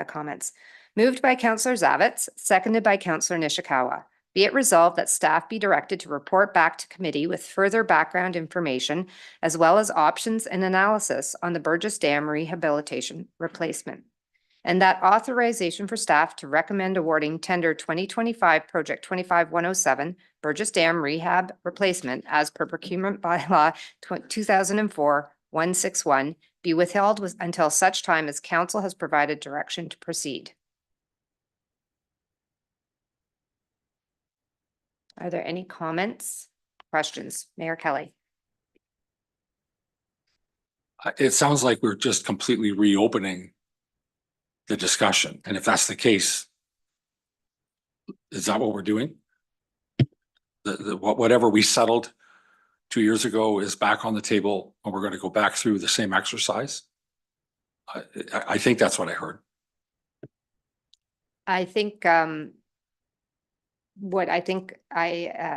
comments. Moved by Councillor Zavitz, seconded by Councillor Nishikawa. Be it resolved that staff be directed to report back to committee with further background information, as well as options and analysis on the Burgess Dam rehabilitation replacement. And that authorization for staff to recommend awarding tender 2025 project 25107 Burgess Dam rehab replacement as per procurement bylaw 2004-161 be withheld until such time as council has provided direction to proceed. Are there any comments, questions? Mayor Kelly. It sounds like we're just completely reopening the discussion. And if that's the case, is that what we're doing? Whatever we settled 2 years ago is back on the table, and we're going to go back through the same exercise? I think that's what I heard. I think what I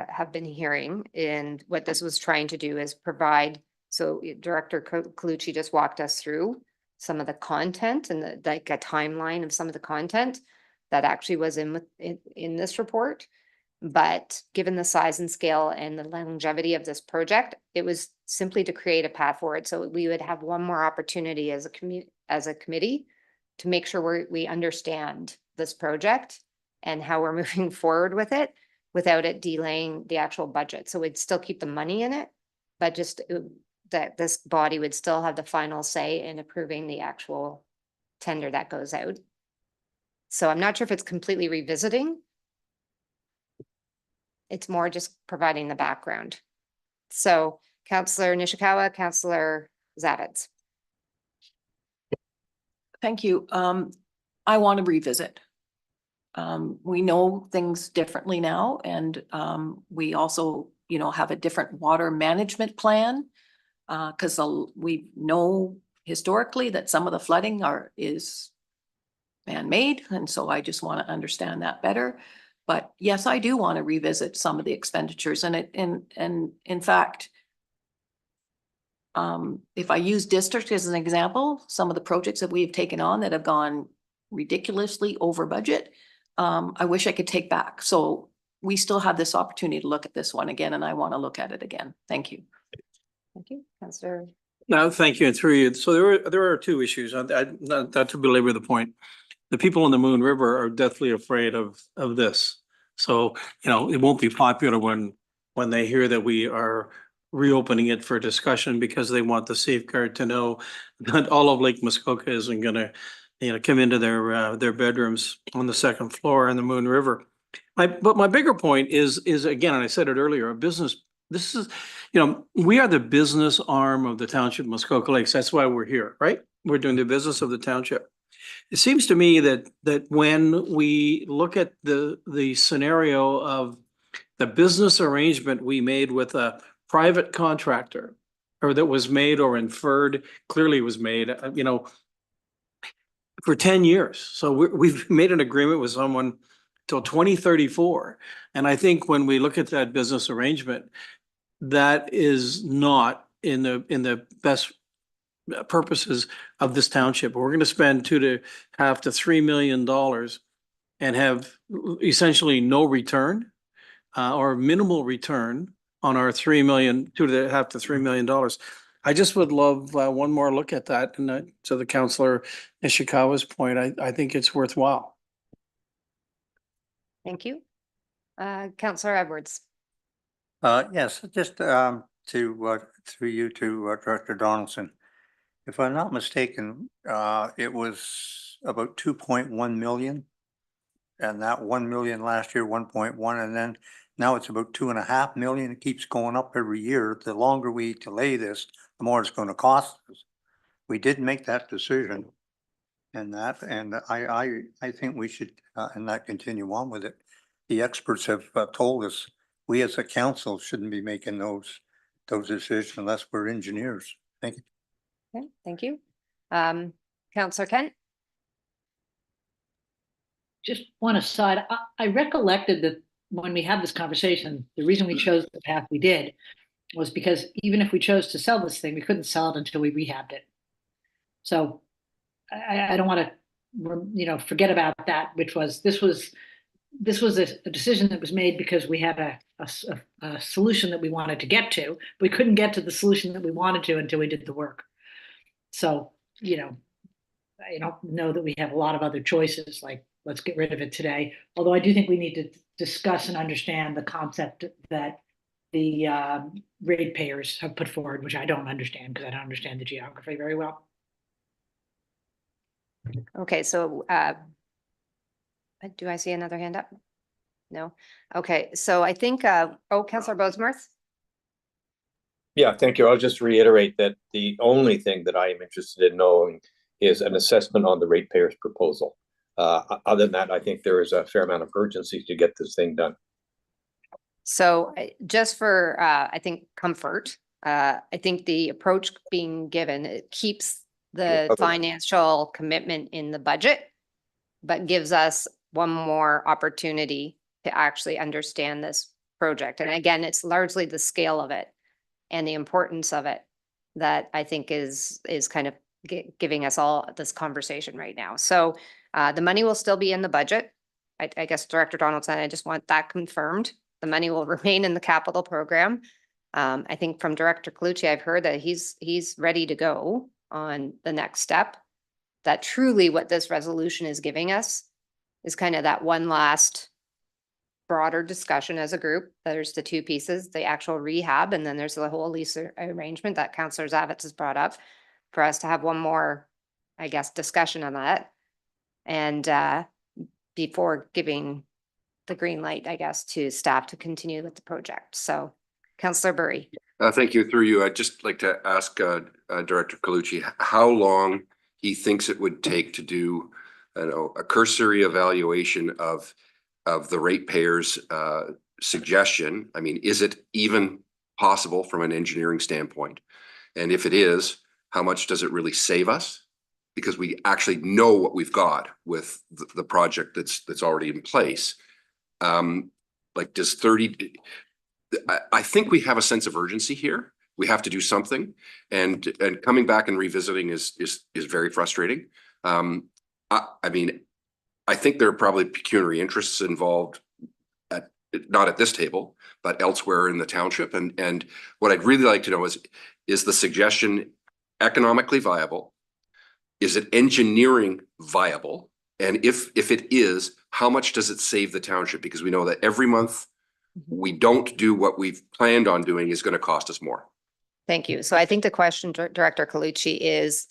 have been hearing, and what this was trying to do, is provide, so Director Colucci just walked us through some of the content and like a timeline of some of the content that actually was in this report. But given the size and scale and the longevity of this project, it was simply to create a path forward. So we would have one more opportunity as a committee to make sure we understand this project and how we're moving forward with it without it delaying the actual budget. So we'd still keep the money in it, but just that this body would still have the final say in approving the actual tender that goes out. So I'm not sure if it's completely revisiting. It's more just providing the background. So Councillor Nishikawa, Councillor Zavitz. Thank you. I want to revisit. We know things differently now, and we also, have a different water management plan because we know historically that some of the flooding is man-made, and so I just want to understand that better. But yes, I do want to revisit some of the expenditures, and in fact, if I use district as an example, some of the projects that we have taken on that have gone ridiculously over budget, I wish I could take back. So we still have this opportunity to look at this one again, and I want to look at it again. Thank you. Thank you, Councillor. No, thank you, and through you. So there are 2 issues. Not to belabor the point. The people in the Moon River are deathly afraid of this. So, it won't be popular when they hear that we are reopening it for discussion, because they want the safeguard to know that all of Lake Muskoka isn't going to, come into their bedrooms on the 2nd floor in the Moon River. But my bigger point is again, and I said it earlier, this is, we are the business arm of the Township of Muskoka Lakes. That's why we're here, right? We're doing the business of the township. It seems to me that when we look at the scenario of the business arrangement we made with a private contractor, or that was made or inferred, clearly was made, for 10 years. So we've made an agreement with someone till 2034. And I think when we look at that business arrangement, that is not in the best purposes of this township. We're going to spend $2.5 to $3 million and have essentially no return or minimal return on our $2.5 to $3 million. I just would love one more look at that. And to the Councillor Ishikawa's point, I think it's worthwhile. Thank you. Councillor Edwards. Yes, just through you to Director Donaldson. If I'm not mistaken, it was about 2.1 million. And that 1 million last year, 1.1, and then now it's about 2.5 million. It keeps going up every year. The longer we delay this, the more it's going to cost us. We did make that decision, and I think we should and not continue on with it. The experts have told us we as a council shouldn't be making those decisions unless we're engineers. Thank you. Okay, thank you. Councillor Kent. Just one aside, I recollected that when we had this conversation, the reason we chose the path we did was because even if we chose to sell this thing, we couldn't sell it until we rehabbed it. So I don't want to, forget about that, which was, this was a decision that was made because we had a solution that we wanted to get to. We couldn't get to the solution that we wanted to until we did the work. So, I don't know that we have a lot of other choices, like let's get rid of it today. Although I do think we need to discuss and understand the concept that the ratepayers have put forward, which I don't understand because I don't understand the geography very well. Okay, so do I see another hand up? No. Okay, so I think, Councillor Bozemuth. Yeah, thank you. I'll just reiterate that the only thing that I am interested in knowing is an assessment on the ratepayers' proposal. Other than that, I think there is a fair amount of urgency to get this thing done. So just for, I think, comfort, I think the approach being given, it keeps the financial commitment in the budget, but gives us one more opportunity to actually understand this project. And again, it's largely the scale of it and the importance of it that I think is kind of giving us all this conversation right now. So the money will still be in the budget. I guess Director Donaldson, I just want that confirmed. The money will remain in the capital program. I think from Director Colucci, I've heard that he's ready to go on the next step. That truly what this resolution is giving us is kind of that one last broader discussion as a group. There's the two pieces, the actual rehab, and then there's the whole lease arrangement that Councillor Zavitz has brought up for us to have one more, I guess, discussion on that. And before giving the green light, I guess, to staff to continue with the project. So Councillor Burry. Thank you. Through you, I'd just like to ask Director Colucci how long he thinks it would take to do a cursory evaluation of the ratepayers' suggestion. I mean, is it even possible from an engineering standpoint? And if it is, how much does it really save us? Because we actually know what we've got with the project that's already in place. Like does 30, I think we have a sense of urgency here. We have to do something, and coming back and revisiting is very frustrating. I mean, I think there are probably pecuniary interests involved not at this table, but elsewhere in the township. And what I'd really like to know is the suggestion economically viable? Is it engineering viable? And if it is, how much does it save the township? Because we know that every month we don't do what we've planned on doing is going to cost us more. Thank you. So I think the question, Director Colucci, is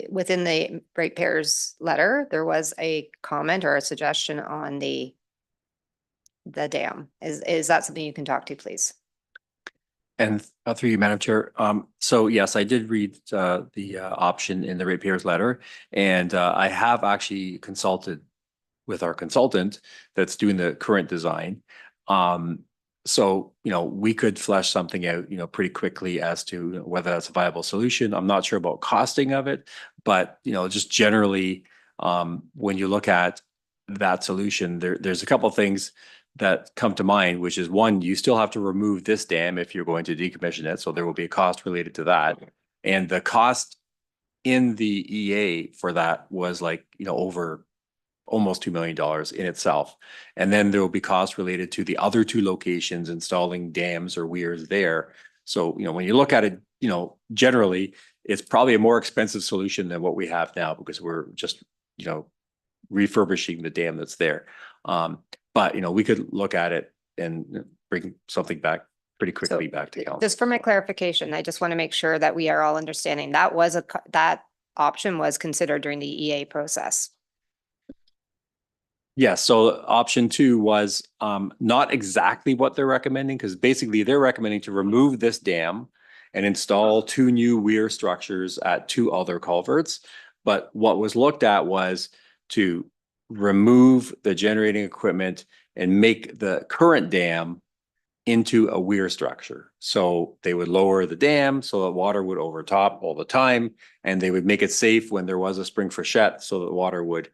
within the ratepayers letter, there was a comment or a suggestion on the the dam. Is that something you can talk to, please? And through you, Madam Chair. So yes, I did read the option in the ratepayers letter, and I have actually consulted with our consultant that's doing the current design. So, we could flesh something out, pretty quickly as to whether that's a viable solution. I'm not sure about costing of it, but, just generally, when you look at that solution, there's a couple of things that come to mind, which is one, you still have to remove this dam if you're going to decommission it. So there will be a cost related to that. And the cost in the EA for that was like, over almost $2 million in itself. And then there will be costs related to the other two locations installing dams or weirs there. So, when you look at it, generally, it's probably a more expensive solution than what we have now because we're just, refurbishing the dam that's there. But, we could look at it and bring something back pretty quickly back to council. Just for my clarification, I just want to make sure that we are all understanding that that option was considered during the EA process. Yes, so option 2 was not exactly what they're recommending, because basically they're recommending to remove this dam and install 2 new weir structures at 2 other culverts. But what was looked at was to remove the generating equipment and make the current dam into a weir structure. So they would lower the dam so that water would overtop all the time, and they would make it safe when there was a spring freshet so that water would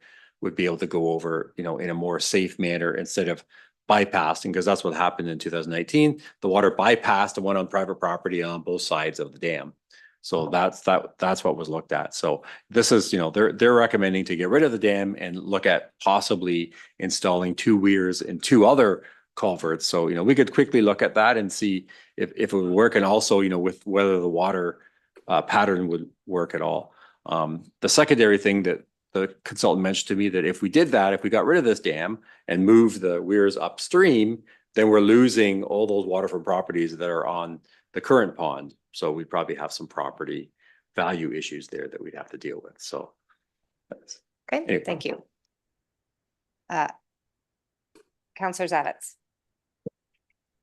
be able to go over, in a more safe manner instead of bypassing, because that's what happened in 2019. The water bypassed and went on private property on both sides of the dam. So that's what was looked at. So this is, they're recommending to get rid of the dam and look at possibly installing 2 weirs and 2 other culverts. So, we could quickly look at that and see if it would work, and also, with whether the water pattern would work at all. The secondary thing that the consultant mentioned to me, that if we did that, if we got rid of this dam and moved the weirs upstream, then we're losing all those waterfront properties that are on the current pond. So we'd probably have some property value issues there that we'd have to deal with. So that's okay. Anyway. Thank you. Councillor Zavitz.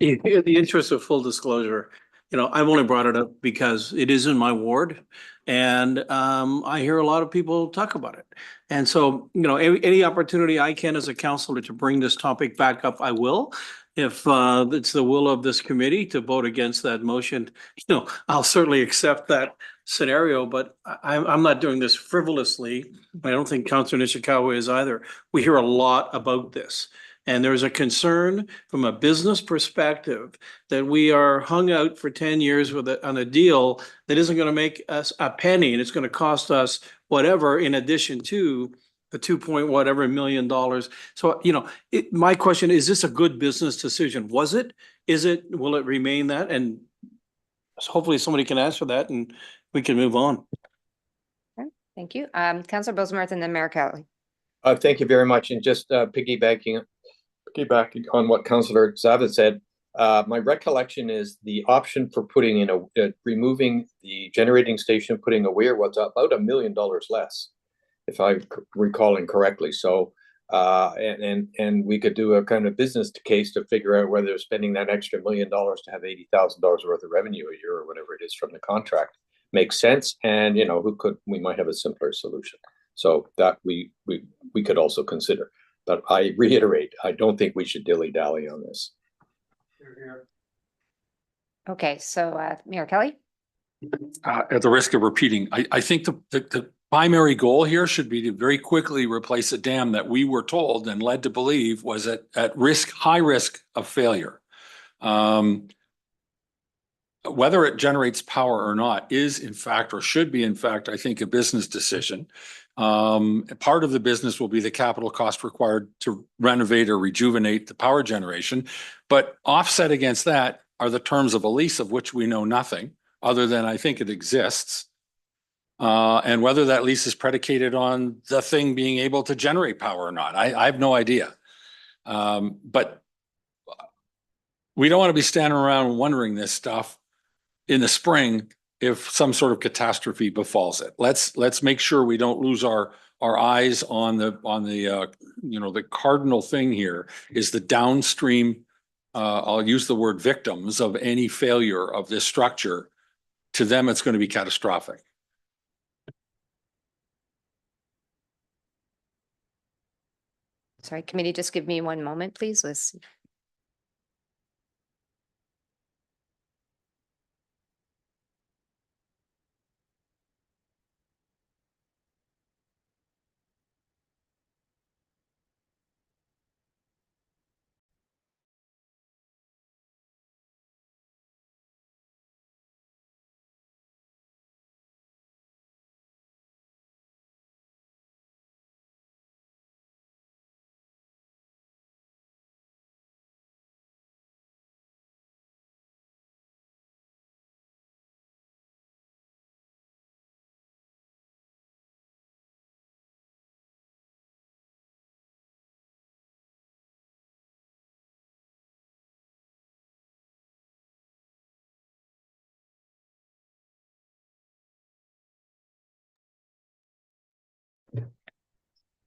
In the interest of full disclosure, I've only brought it up because it is in my ward, and I hear a lot of people talk about it. And so, any opportunity I can as a councillor to bring this topic back up, I will. If it's the will of this committee to vote against that motion, I'll certainly accept that scenario, but I'm not doing this frivolously. I don't think Councillor Nishikawa is either. We hear a lot about this. And there's a concern from a business perspective that we are hung out for 10 years on a deal that isn't going to make us a penny, and it's going to cost us whatever in addition to the 2 million dollars. So, my question is this a good business decision? Was it? Is it? Will it remain that? And hopefully somebody can answer that and we can move on. Okay, thank you. Councillor Bosemarth and then Mayor Kelly. Thank you very much. And just piggybacking on what Councillor Zavitz said, my recollection is the option for putting in removing the generating station, putting a weir was about $1 million less, if I'm recalling correctly. So, and we could do a kind of business case to figure out whether spending that extra $1 million to have $80,000 worth of revenue a year or whatever it is from the contract makes sense. And, we might have a simpler solution. So that we could also consider. But I reiterate, I don't think we should dilly-dally on this. Okay, so Mayor Kelly? At the risk of repeating, I think the primary goal here should be to very quickly replace a dam that we were told and led to believe was at high risk of failure. Whether it generates power or not is in fact, or should be in fact, I think a business decision. Part of the business will be the capital cost required to renovate or rejuvenate the power generation, but offset against that are the terms of a lease of which we know nothing other than I think it exists. And whether that lease is predicated on the thing being able to generate power or not, I have no idea. But we don't want to be standing around wondering this stuff in the spring if some sort of catastrophe befalls it. Let's make sure we don't lose our our eyes on the the cardinal thing here is the downstream, I'll use the word victims of any failure of this structure. To them, it's going to be catastrophic. Sorry, committee, just give me one moment, please. Let's.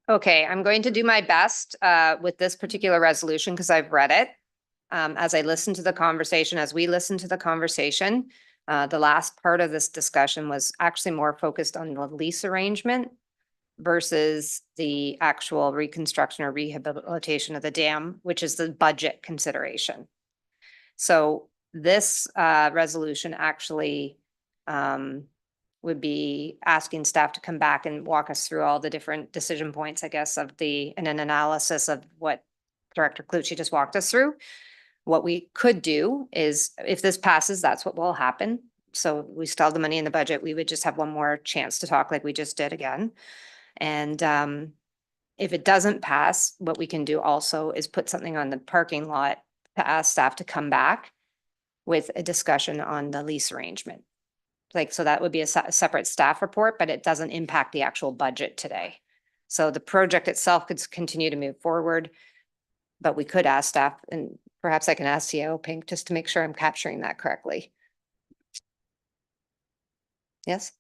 Okay, I'm going to do my best with this particular resolution because I've read it. As I listen to the conversation, as we listen to the conversation, the last part of this discussion was actually more focused on the lease arrangement versus the actual reconstruction or rehabilitation of the dam, which is the budget consideration. So this resolution actually would be asking staff to come back and walk us through all the different decision points, I guess, of and an analysis of what Director Clucci just walked us through. What we could do is, if this passes, that's what will happen. So we still have the money in the budget. We would just have one more chance to talk like we just did again. And if it doesn't pass, what we can do also is put something on the parking lot to ask staff to come back with a discussion on the lease arrangement. Like, so that would be a separate staff report, but it doesn't impact the actual budget today. So the project itself could continue to move forward, but we could ask staff, and perhaps I can ask CAO Pink just to make sure I'm capturing that correctly. Yes?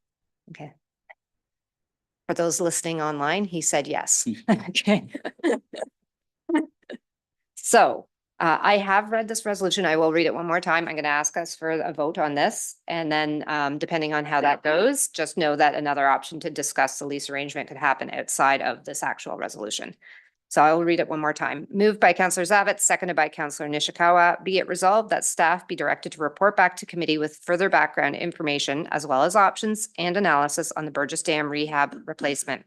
Okay. For those listening online, he said yes. Okay. So I have read this resolution. I will read it one more time. I'm going to ask us for a vote on this. And then depending on how that goes, just know that another option to discuss the lease arrangement could happen outside of this actual resolution. So I will read it one more time. Moved by Councillor Zavitz, seconded by Councillor Nishikawa. Be it resolved that staff be directed to report back to committee with further background information as well as options and analysis on the Burgess Dam rehab replacement.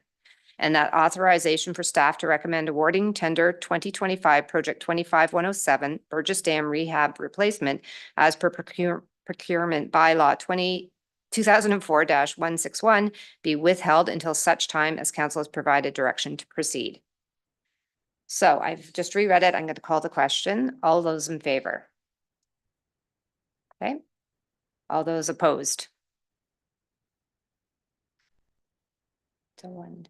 And that authorization for staff to recommend awarding tender 2025 project 25107 Burgess Dam rehab replacement as per procurement bylaw 2004-161 be withheld until such time as council has provided direction to proceed. So I've just reread it. I'm going to call the question. All those in favor? Okay. All those opposed? So one.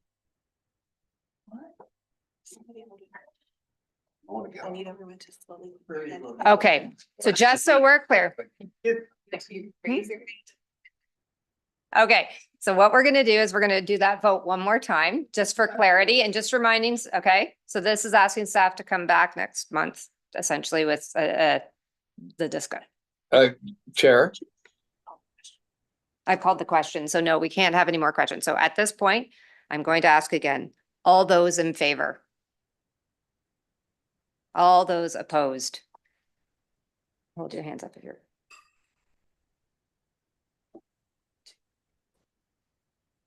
I need everyone to slowly. Okay, so just so we're clear. Okay, so what we're gonna do is we're gonna do that vote one more time, just for clarity and just reminding, okay? So this is asking staff to come back next month, essentially with the discussion. Chair? I called the question, so no, we can't have any more questions. So at this point, I'm going to ask again, all those in favor? All those opposed? Hold your hands up if you're.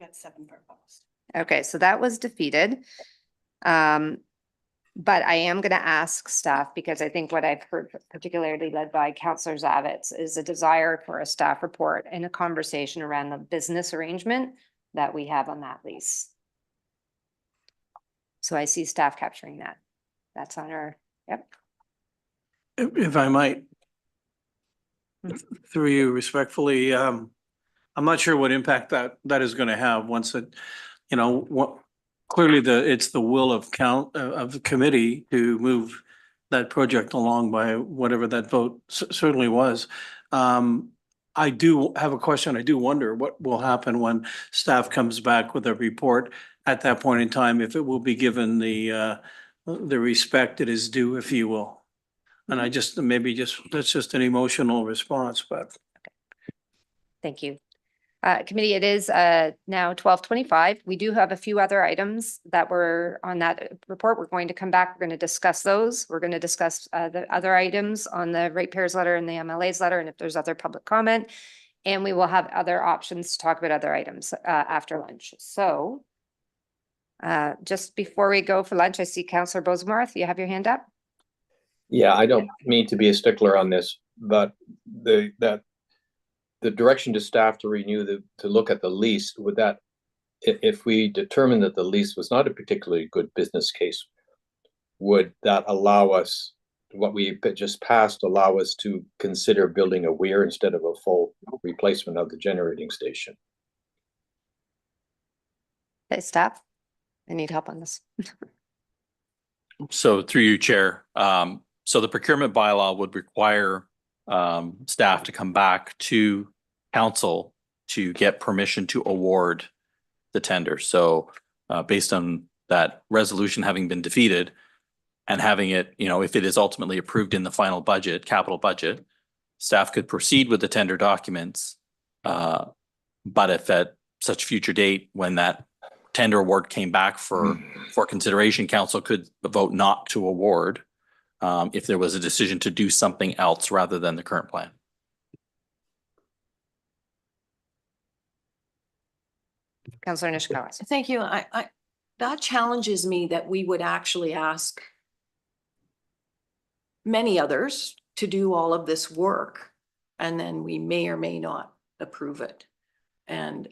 Got 7 for opposed. Okay, so that was defeated. But I am going to ask staff, because I think what I've heard, particularly led by Councillor Zavitz, is a desire for a staff report and a conversation around the business arrangement that we have on that lease. So I see staff capturing that. That's on our, yep. If I might, through you respectfully, I'm not sure what impact that is going to have once it, clearly it's the will of the committee to move that project along by whatever that vote certainly was. I do have a question. I do wonder what will happen when staff comes back with a report at that point in time, if it will be given the respect that is due, if you will. And I just, that's just an emotional response, but. Thank you. Committee, it is now 12:25. We do have a few other items that were on that report. We're going to come back. We're going to discuss those. We're going to discuss the other items on the ratepayers letter and the MLA's letter, and if there's other public comment. And we will have other options to talk about other items after lunch. So just before we go for lunch, I see Councillor Bozemarth. You have your hand up? Yeah, I don't mean to be a stickler on this, but the direction to staff to to look at the lease, would that, if we determine that the lease was not a particularly good business case, would that allow us, what we just passed, allow us to consider building a weir instead of a full replacement of the generating station? Hey, staff, I need help on this. So through you, Chair, so the procurement bylaw would require staff to come back to council to get permission to award the tender. So based on that resolution having been defeated and having it, if it is ultimately approved in the final budget, capital budget, staff could proceed with the tender documents. But if at such future date, when that tender award came back for consideration, council could vote not to award if there was a decision to do something else rather than the current plan. Councillor Nishikawa. Thank you. That challenges me that we would actually ask many others to do all of this work, and then we may or may not approve it. And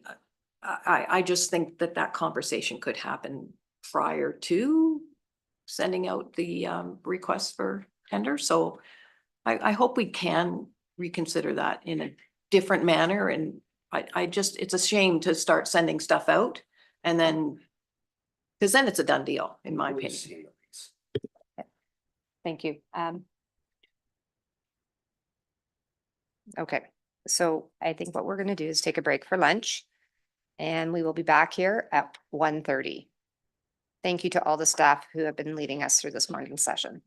I just think that that conversation could happen prior to sending out the request for tender. So I hope we can reconsider that in a different manner. And it's a shame to start sending stuff out and then, because then it's a done deal, in my opinion. Thank you. Okay, so I think what we're going to do is take a break for lunch, and we will be back here at 1:30. Thank you to all the staff who have been leading us through this morning's session.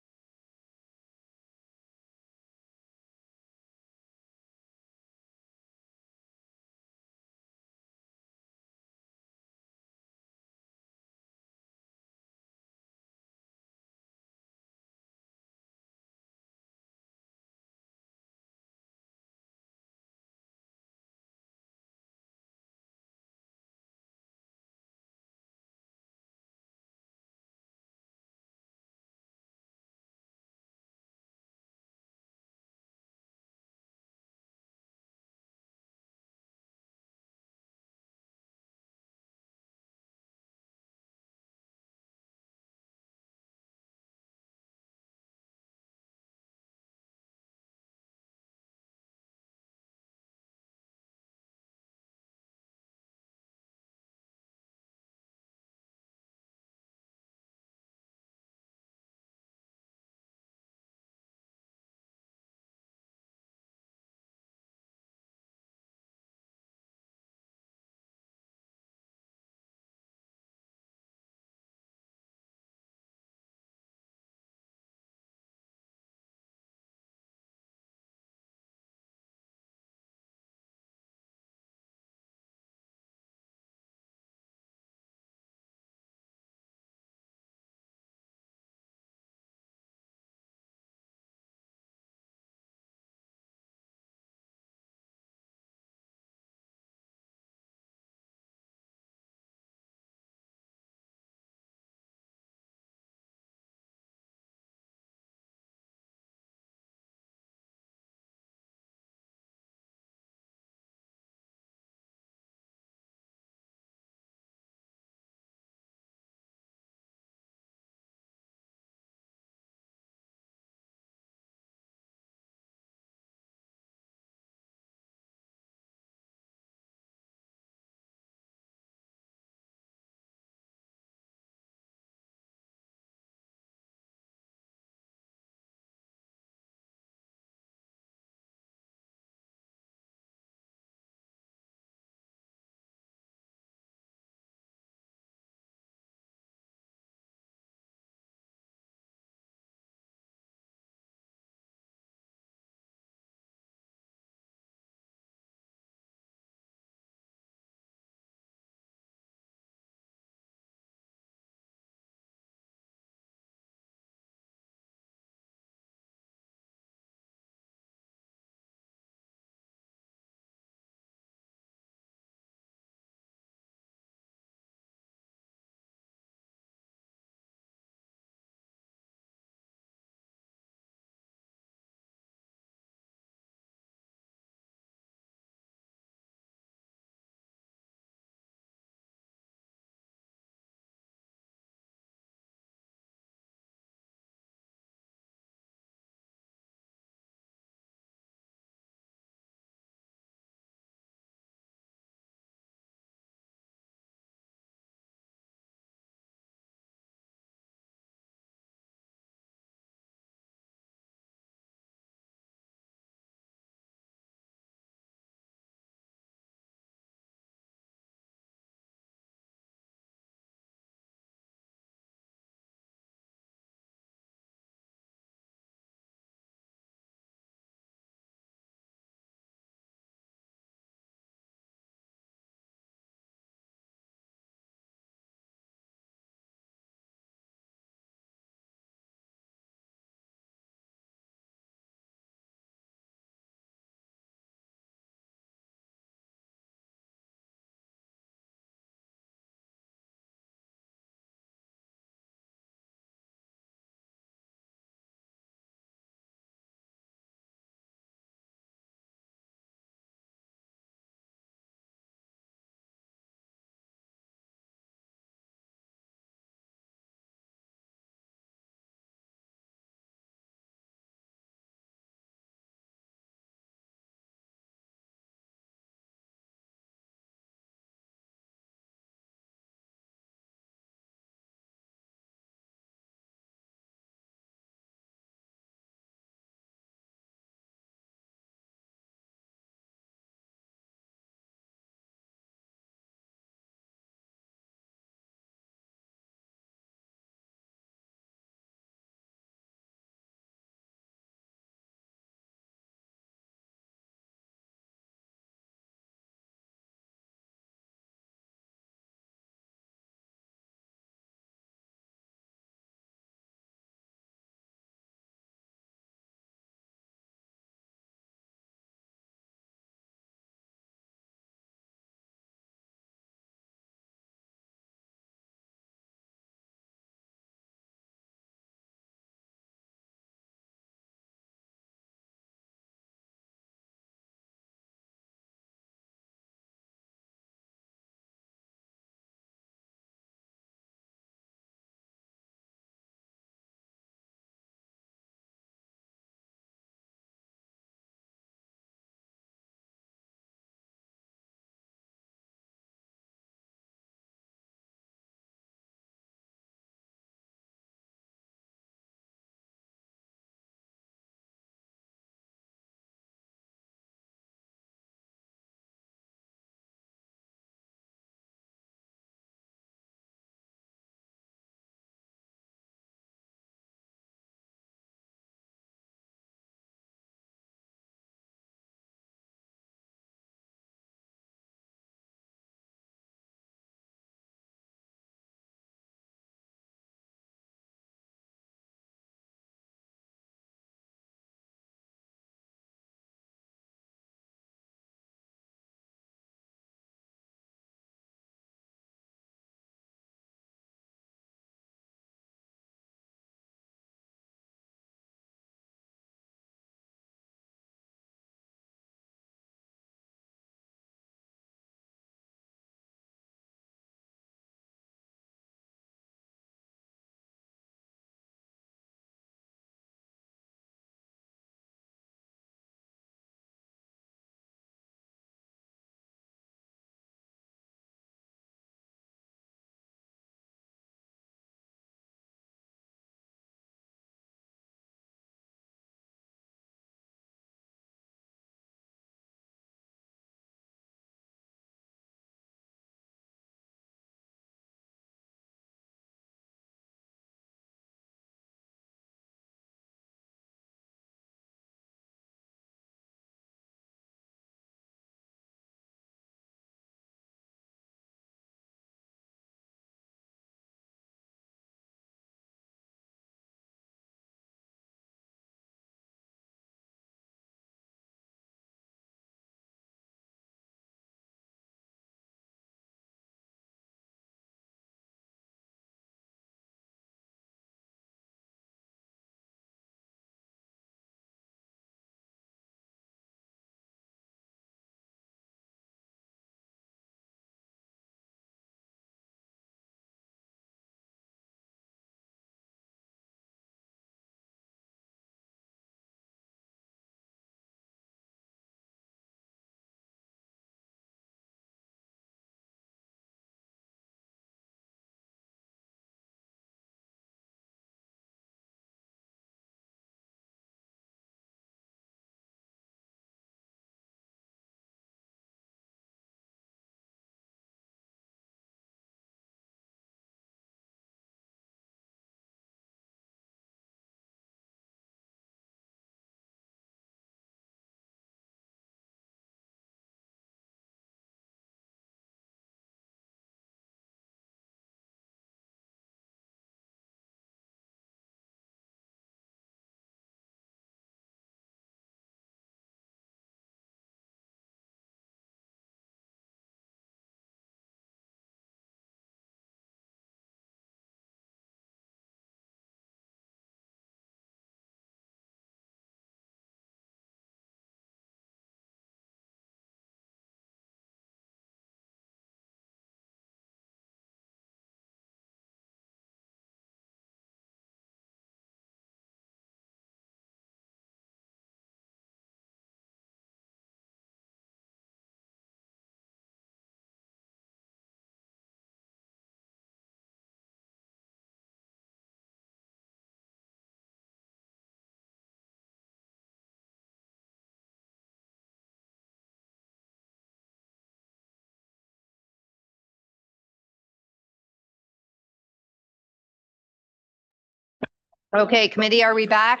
Okay, committee, are we back?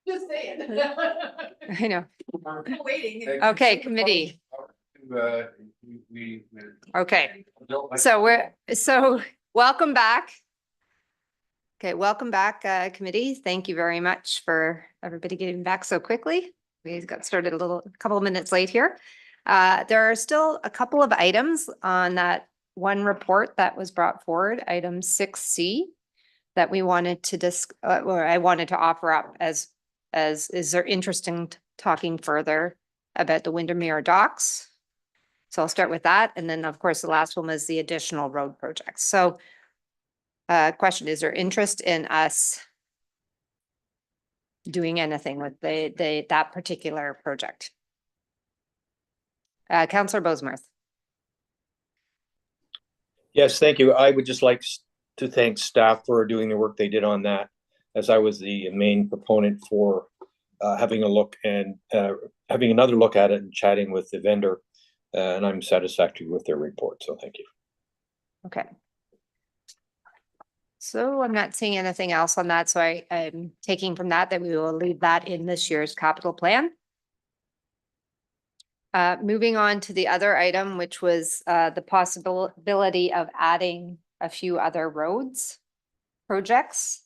Just saying. I know. Waiting. Okay, committee. Okay, so welcome back. Okay, welcome back, committee. Thank you very much for everybody getting back so quickly. We got started a couple of minutes late here. There are still a couple of items on that one report that was brought forward, item 6C, that we wanted to or I wanted to offer up as is there interest in talking further about the Windermere docks? So I'll start with that. And then, of course, the last one was the additional road projects. So question, is there interest in us doing anything with that particular project? Councillor Bosemuth. Yes, thank you. I would just like to thank staff for doing the work they did on that, as I was the main proponent for having a look and having another look at it and chatting with the vendor. And I'm satisfactory with their report. So thank you. Okay. So I'm not seeing anything else on that. So I'm taking from that we will leave that in this year's capital plan. Moving on to the other item, which was the possibility of adding a few other roads projects.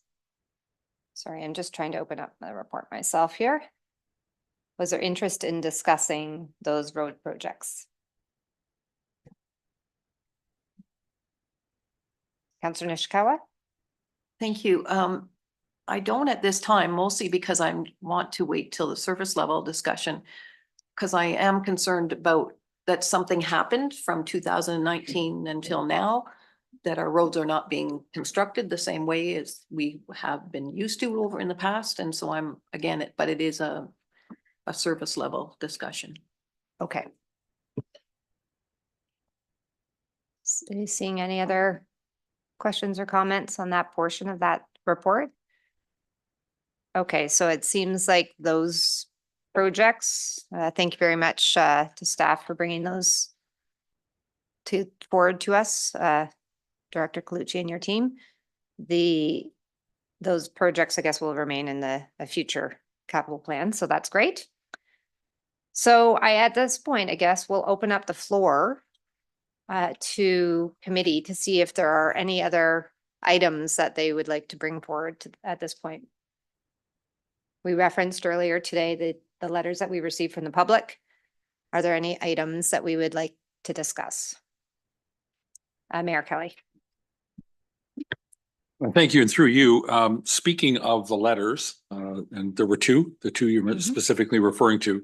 Sorry, I'm just trying to open up the report myself here. Was there interest in discussing those road projects? Councillor Nishikawa? Thank you. I don't at this time, mostly because I want to wait till the surface level discussion. Because I am concerned about that something happened from 2019 until now, that our roads are not being constructed the same way as we have been used to over in the past. And so I'm, again, but it is a surface level discussion. Okay. Seeing any other questions or comments on that portion of that report? Okay, so it seems like those projects, thank you very much to staff for bringing those forward to us, Director Colucci and your team. Those projects, I guess, will remain in the future capital plan, so that's great. So at this point, I guess we'll open up the floor to committee to see if there are any other items that they would like to bring forward at this point. We referenced earlier today the letters that we received from the public. Are there any items that we would like to discuss? Mayor Kelly. Thank you. And through you, speaking of the letters, and there were the two you're specifically referring to,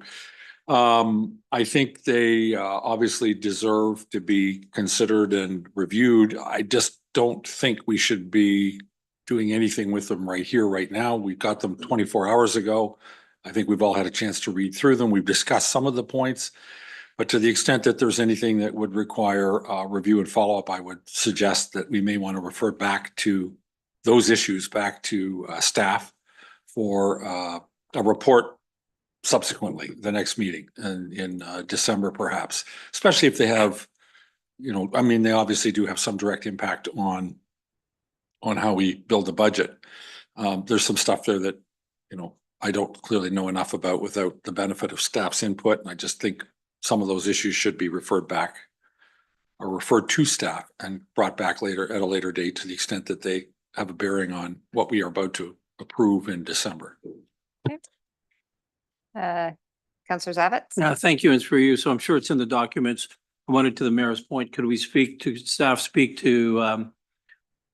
I think they obviously deserve to be considered and reviewed. I just don't think we should be doing anything with them right here, right now. We got them 24 hours ago. I think we've all had a chance to read through them. We've discussed some of the points, but to the extent that there's anything that would require review and follow-up, I would suggest that we may want to refer back to those issues, back to staff for a report subsequently, the next meeting in December, perhaps, especially if they have, I mean, they obviously do have some direct impact on how we build the budget. There's some stuff there that, I don't clearly know enough about without the benefit of staff's input. And I just think some of those issues should be referred back or referred to staff and brought back later at a later date to the extent that they have a bearing on what we are about to approve in December. Okay. Councillor Zavitz? Thank you, and through you. So I'm sure it's in the documents. I wanted to the mayor's point, could we speak to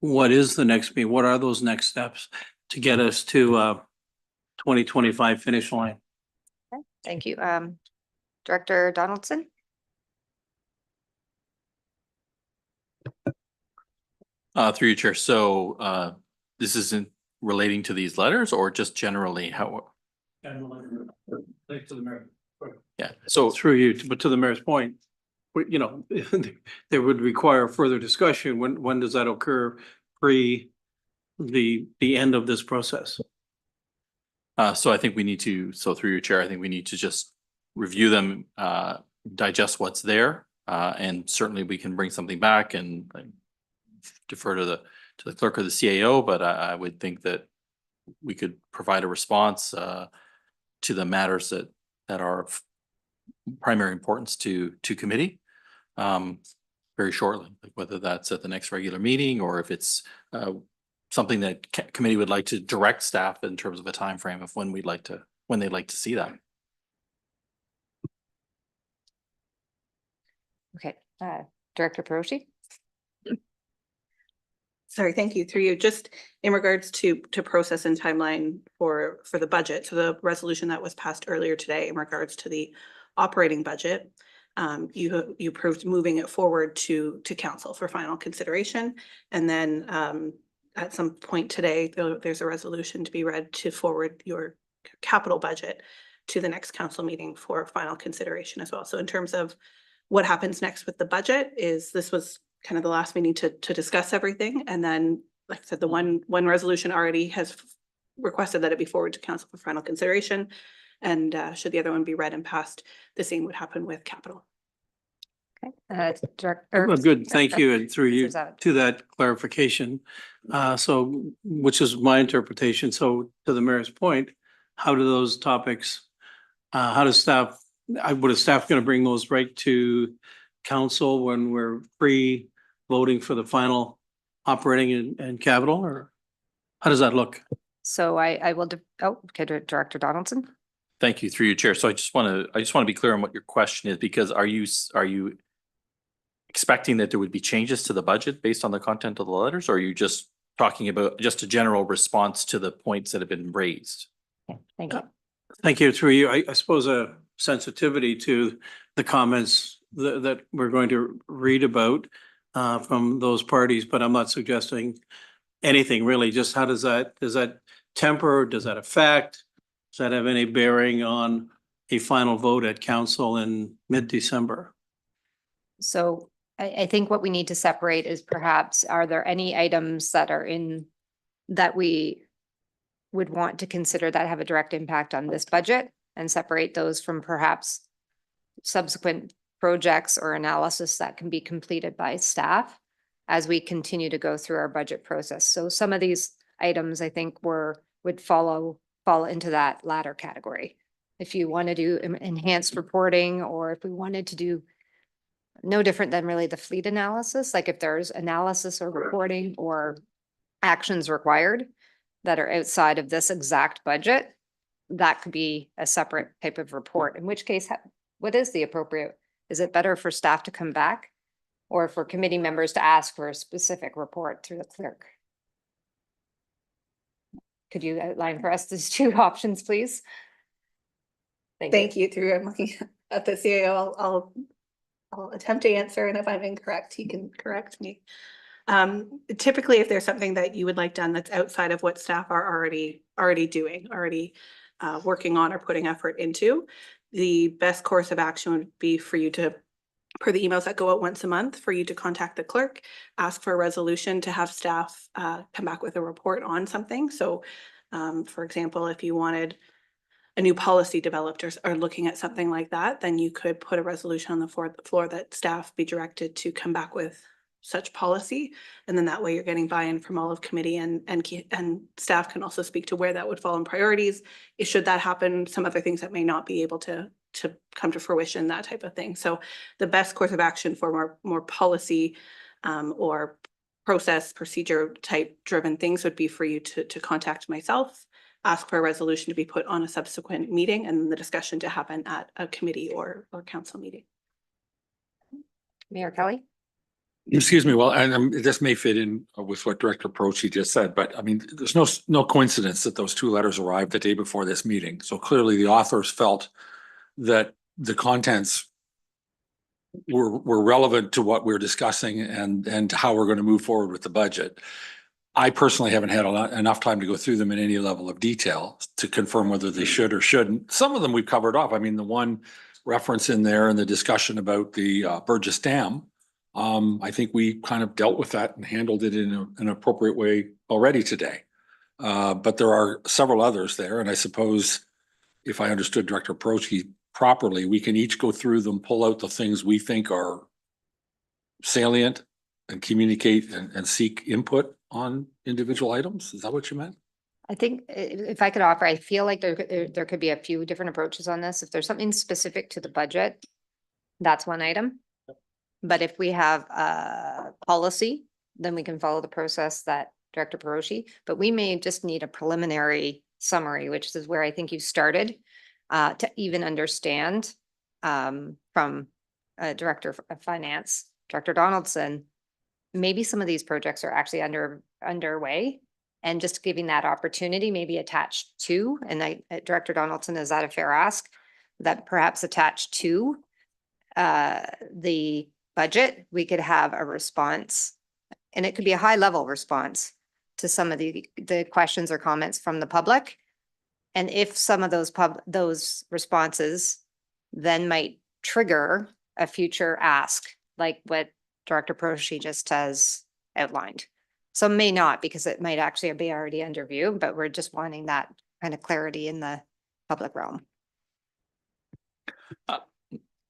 what is the next meeting? What are those next steps to get us to 2025 finish line? Okay, thank you. Director Donaldson? Through your chair. So this isn't relating to these letters or just generally how? Yeah. So through you, but to the mayor's point, there would require further discussion. When does that occur pre the end of this process? So I think we need to, through your chair, I think we need to just review them, digest what's there. And certainly we can bring something back and defer to to the clerk or the CAO, but I would think that we could provide a response to the matters that are of primary importance to committee very shortly, like whether that's at the next regular meeting or if it's something that committee would like to direct staff in terms of a time frame of when they'd like to see that. Okay, Director Peroshi? Sorry, thank you. Through you, just in regards to process and timeline for the budget. So the resolution that was passed earlier today in regards to the operating budget, you approved moving it forward to council for final consideration. And then at some point today, there's a resolution to be read to forward your capital budget to the next council meeting for final consideration as well. So in terms of what happens next with the budget, this was kind of the last meeting to discuss everything. And then, like I said, the one resolution already has requested that it be forwarded to council for final consideration. And should the other one be read and passed, the same would happen with capital. Okay, Well, good, thank you, and through you to that clarification. So, which is my interpretation. So to the mayor's point, how do those topics, how does staff, is staff going to bring those right to council when we're voting for the final operating and capital, or how does that look? So I will, okay, Director Donaldson? Thank you, through you, Chair. So I just want to be clear on what your question is, because are you expecting that there would be changes to the budget based on the content of the letters, or are you just talking about just a general response to the points that have been raised? Okay, thank you. Thank you, through you. I suppose a sensitivity to the comments that we're going to read about from those parties, but I'm not suggesting anything really. Just how does that temper? Does that affect? Does that have any bearing on a final vote at council in mid-December? So I think what we need to separate is perhaps, are there any items that are that we would want to consider that have a direct impact on this budget, and separate those from perhaps subsequent projects or analysis that can be completed by staff as we continue to go through our budget process. So some of these items I think would fall into that latter category. If you want to do enhanced reporting, or if we wanted to do no different than really the fleet analysis, like if there's analysis or reporting or actions required that are outside of this exact budget, that could be a separate type of report, in which case, what is the appropriate? Is it better for staff to come back, or for committee members to ask for a specific report through the clerk? Could you outline for us these two options, please? Thank you. Through, I'm looking at the CAO. I'll attempt to answer, and if I'm incorrect, he can correct me. Typically, if there's something that you would like done that's outside of what staff are already doing, working on or putting effort into, the best course of action would be for you to, per the emails that go out once a month, for you to contact the clerk, ask for a resolution to have staff come back with a report on something. So, for example, if you wanted a new policy developed or looking at something like that, then you could put a resolution on the floor that staff be directed to come back with such policy. And then that way you're getting buy-in from all of committee, and staff can also speak to where that would fall in priorities. Should that happen, some other things that may not be able to come to fruition, that type of thing. So the best course of action for more policy or procedure type driven things would be for you to contact myself, ask for a resolution to be put on a subsequent meeting, and the discussion to happen at a committee or council meeting. Mayor Kelly? Excuse me, well, and this may fit in with what Director Peroshi just said, but I mean, there's no coincidence that those two letters arrived the day before this meeting. So clearly the authors felt that the contents were relevant to what we're discussing and how we're going to move forward with the budget. I personally haven't had enough time to go through them in any level of detail to confirm whether they should or shouldn't. Some of them we've covered off. I mean, the one reference in there and the discussion about the Burgess Dam, I think we kind of dealt with that and handled it in an appropriate way already today. But there are several others there. And I suppose if I understood Director Peroshi properly, we can each go through them, pull out the things we think are salient and communicate and seek input on individual items? Is that what you meant? I think if I could offer, I feel like there could be a few different approaches on this. If there's something specific to the budget, that's one item. But if we have a policy, then we can follow the process that Director Peroshi, but we may just need a preliminary summary, which is where I think you started, to even understand from Director of Finance, Director Donaldson, maybe some of these projects are actually underway, and just giving that opportunity, maybe attached to, and Director Donaldson, is that a fair ask? That perhaps attached to the budget, we could have a response, and it could be a high level response to some of the questions or comments from the public. And if some of those responses then might trigger a future ask, like what Director Peroshi just has outlined. Some may not, because it might actually be already under review, but we're just wanting that kind of clarity in the public realm.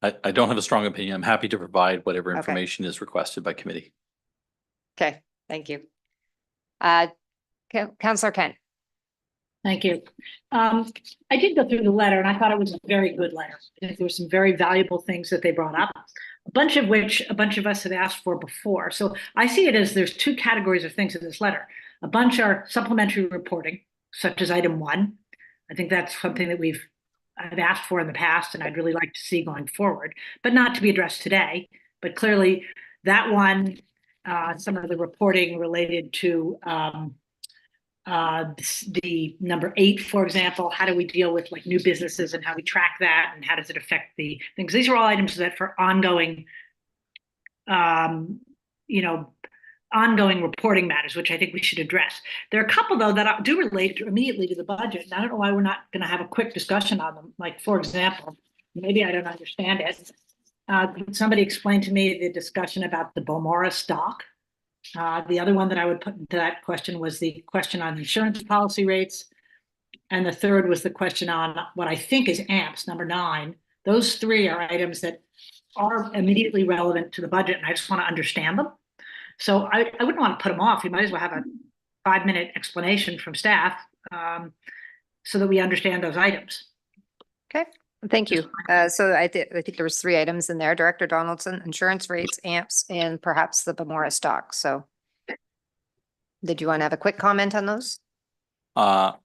I don't have a strong opinion. I'm happy to provide whatever Okay. information is requested by committee. Okay, thank you. Councillor Kent. Thank you. I did go through the letter and I thought it was a very good letter. I think there were some very valuable things that they brought up, a bunch of which a bunch of us had asked for before. So I see it as there's two categories of things in this letter. A bunch are supplementary reporting, such as item 1. I think that's something that I've asked for in the past and I'd really like to see going forward, but not to be addressed today. But clearly that one, some of the reporting related to the number 8, for example, how do we deal with like new businesses and how we track that and how does it affect the things? These are all items that for ongoing, ongoing reporting matters, which I think we should address. There are a couple though that do relate immediately to the budget. And I don't know why we're not going to have a quick discussion on them. Like, for example, maybe I don't understand it. Somebody explained to me the discussion about the Bomora stock. The other one that I would put into that question was the question on insurance policy rates. And the third was the question on what I think is AMPS, number 9. Those 3 are items that are immediately relevant to the budget, and I just want to understand them. So I wouldn't want to put them off. You might as well have a 5-minute explanation from staff so that we understand those items. Okay, thank you. So I think there was 3 items in there: Director Donaldson, insurance rates, AMPS, and perhaps the Bomora stock. So did you want to have a quick comment on those? I'll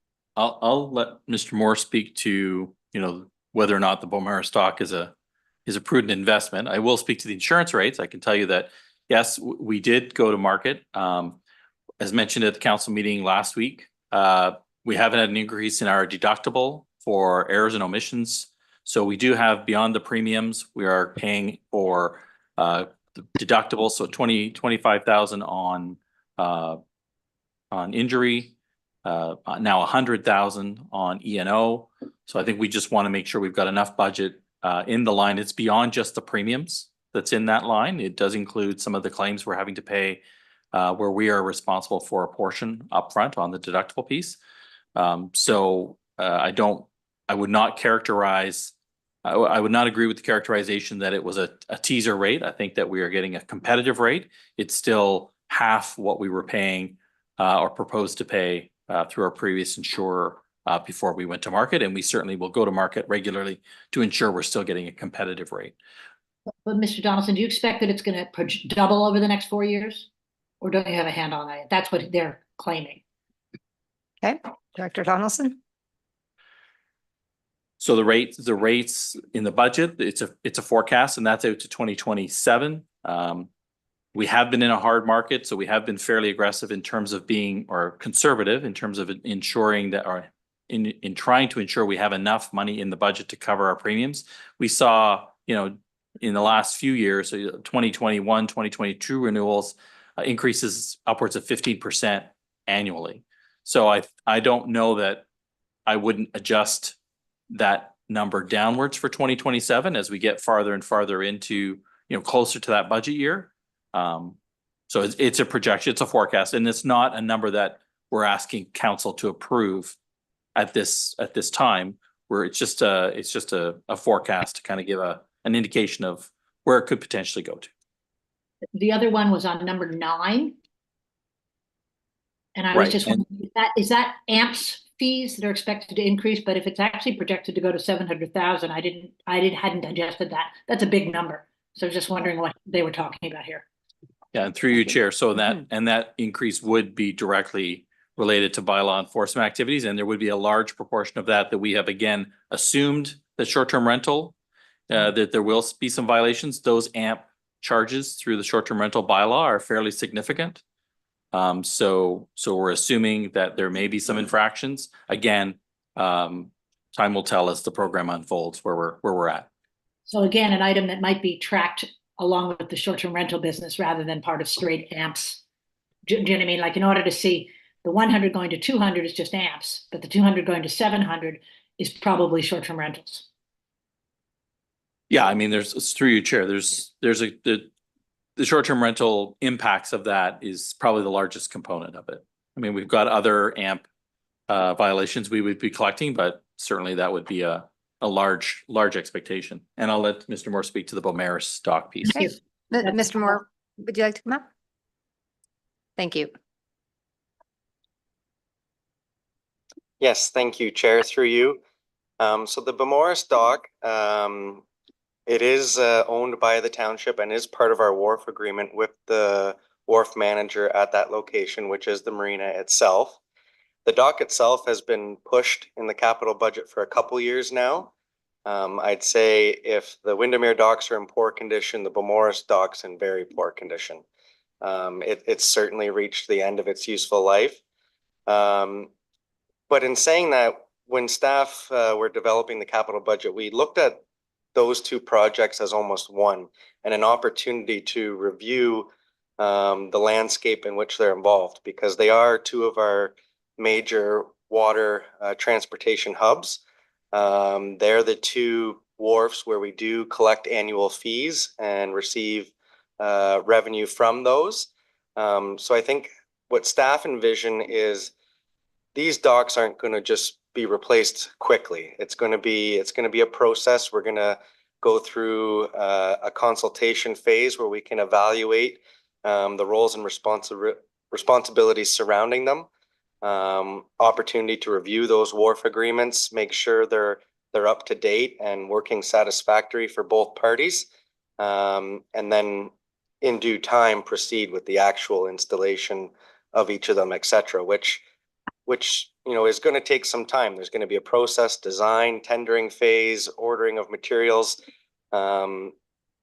let Mr. Moore speak to, whether or not the Bomora stock is a prudent investment. I will speak to the insurance rates. I can tell you that, yes, we did go to market. As mentioned at the council meeting last week, we haven't had an increase in our deductible for errors and omissions. So we do have, beyond the premiums, we are paying for the deductible. So 25,000 on injury, now 100,000 on E&O. So I think we just want to make sure we've got enough budget in the line. It's beyond just the premiums that's in that line. It does include some of the claims we're having to pay where we are responsible for a portion upfront on the deductible piece. I would not characterize, I would not agree with the characterization that it was a teaser rate. I think that we are getting a competitive rate. It's still half what we were paying or proposed to pay through our previous insurer before we went to market. And we certainly will go to market regularly to ensure we're still getting a competitive rate. But Mr. Donaldson, do you expect that it's going to double over the next 4 years? Or don't you have a hand on that? That's what they're claiming. Okay, Director Donaldson. So the rates in the budget, it's a forecast, and that's out to 2027. We have been in a hard market, so we have been fairly aggressive in terms of being, or conservative in terms of ensuring that, or in trying to ensure we have enough money in the budget to cover our premiums. We saw, in the last few years, so 2021, 2022 renewals, increases upwards of 15% annually. So I don't know that I wouldn't adjust that number downwards for 2027 as we get farther and farther into, closer to that budget year. So it's a projection, it's a forecast, and it's not a number that we're asking council to approve at this time, where it's just a forecast to kind of give an indication of where it could potentially go to. The other one was on number 9. And I was Right, just and- wondering, is that AMPS fees that are expected to increase? But if it's actually projected to go to 700,000, hadn't digested that. That's a big number. So I was just wondering what they were talking about here. Yeah, and through you, Chair, so that increase would be directly related to bylaw enforcement activities, and there would be a large proportion of that we have again assumed that short-term rental, that there will be some violations. Those AMP charges through the short-term rental bylaw are fairly significant. So we're assuming that there may be some infractions. Again, time will tell as the program unfolds where we're at. So again, an item that might be tracked along with the short-term rental business rather than part of straight AMPs. Do you know what I mean? Like in order to see the 100 going to 200 is just AMPs, but the 200 going to 700 is probably short-term rentals. Yeah, I mean, it's through you, Chair, the short-term rental impacts of that is probably the largest component of it. I mean, we've got other AMP violations we would be collecting, but certainly that would be a large expectation. And I'll let Mr. Moore speak to the Beaumaris dock piece. Okay. Mr. Moore, would you like to come up? Thank you. Yes, thank you, Chair, through you. So the Beaumaris dock, it is owned by the township and is part of our wharf agreement with the wharf manager at that location, which is the marina itself. The dock itself has been pushed in the capital budget for a couple years now. I'd say if the Windermere docks are in poor condition, the Beaumaris dock's in very poor condition. It's certainly reached the end of its useful life. But in saying that, when staff were developing the capital budget, we looked at those two projects as almost one and an opportunity to review the landscape in which they're involved, because they are two of our major water transportation hubs. They're the two wharfs where we do collect annual fees and receive revenue from those. So I think what staff envision is these docks aren't going to just be replaced quickly. It's going to be a process. We're going to go through a consultation phase where we can evaluate the roles and responsibilities surrounding them. Opportunity to review those wharf agreements, make sure they're up to date and working satisfactory for both parties, and then in due time proceed with the actual installation of each of them, etc., which is going to take some time. There's going to be a process, design, tendering phase, ordering of materials,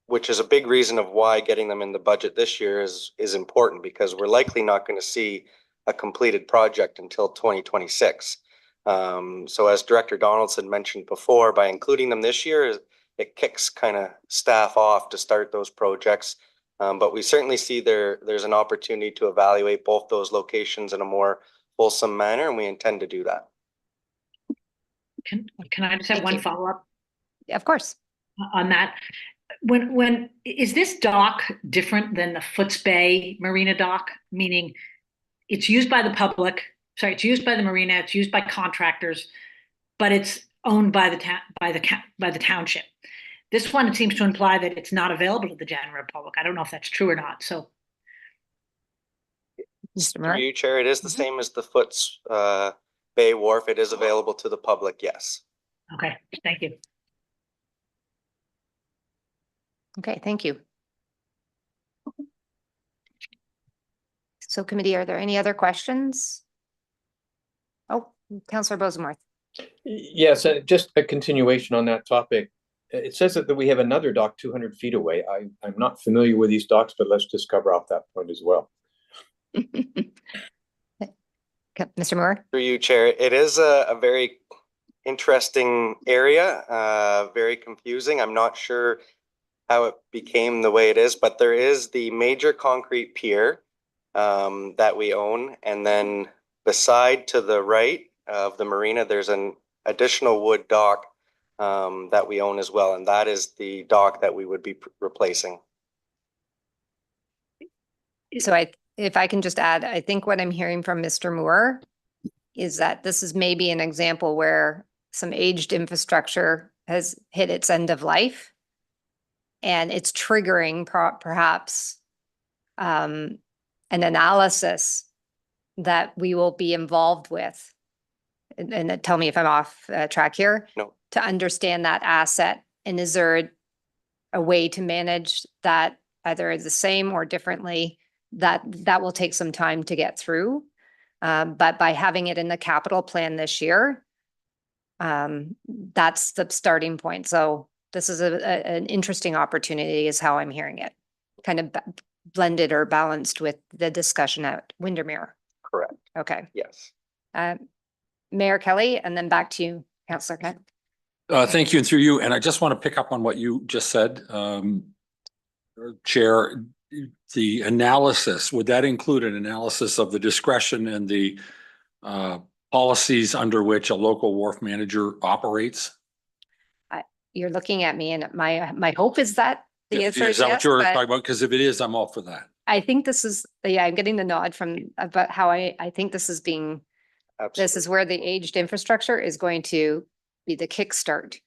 which is a big reason of why getting them in the budget this year is important, because we're likely not going to see a completed project until 2026. So as Director Donaldson mentioned before, by including them this year, it kicks kind of staff off to start those projects. But we certainly see there's an opportunity to evaluate both those locations in a more fulsome manner, and we intend to do that. Can I just have one follow-up? Yeah, of course. On that, when is this dock different than the Foots Bay Marina dock? Meaning, it's used by the public. Sorry, it's used by the marina. It's used by contractors, but it's owned by the township. This one, it seems to imply that it's not available to the general public. I don't know if that's true or not. So, Mr. Through you, Chair, it is the same as the Foots Bay Wharf. It is available to the public, yes. Okay, thank you. Okay, thank you. So committee, are there any other questions? Oh, Councillor Bosemarth. Yes, just a continuation on that topic. It says that we have another dock 200 feet away. I'm not familiar with these docks, but let's just cover off that point as well. Mr. Moore. Through you, Chair. It is a very interesting area, very confusing. I'm not sure how it became the way it is, but there is the major concrete pier that we own. And then beside to the right of the marina, there's an additional wood dock that we own as well. And that is the dock that we would be replacing. So if I can just add, I think what I'm hearing from Mr. Moore is that this is maybe an example where some aged infrastructure has hit its end of life, and it's triggering perhaps an analysis that we will be involved with. And tell me if I'm off track here. No. To understand that asset, and is there a way to manage that either the same or differently? That will take some time to get through. But by having it in the capital plan this year, that's the starting point. So this is an interesting opportunity is how I'm hearing it. Kind of blended or balanced with the discussion at Windermere. Correct. Okay. Yes. Mayor Kelly, and then back to you, Councillor Kent. Thank you, and through you, and I just want to pick up on what you just said. Chair, the analysis, would that include an analysis of the discretion and the policies under which a local wharf manager operates? You're looking at me, and my hope is that the answer Is is that yes, what you're but talking about? Because if it is, I'm all for that. I think this is, yeah, I'm getting the nod from about how I think this is being, this is where the aged infrastructure is going to be the kickstart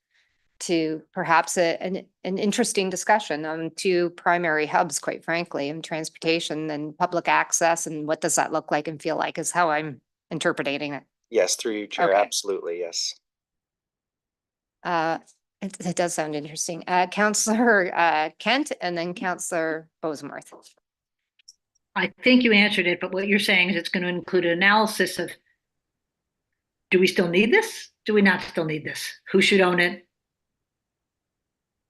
to perhaps an interesting discussion on two primary hubs, quite frankly, and transportation and public access, and what does that look like and feel like is how I'm interpreting it. Yes, through you, Chair. Okay. Absolutely, yes. It does sound interesting. Councillor Kent, and then Councillor Bosemworth. I think you answered it, but what you're saying is it's going to include an analysis of, do we still need this? Do we not still need this? Who should own it?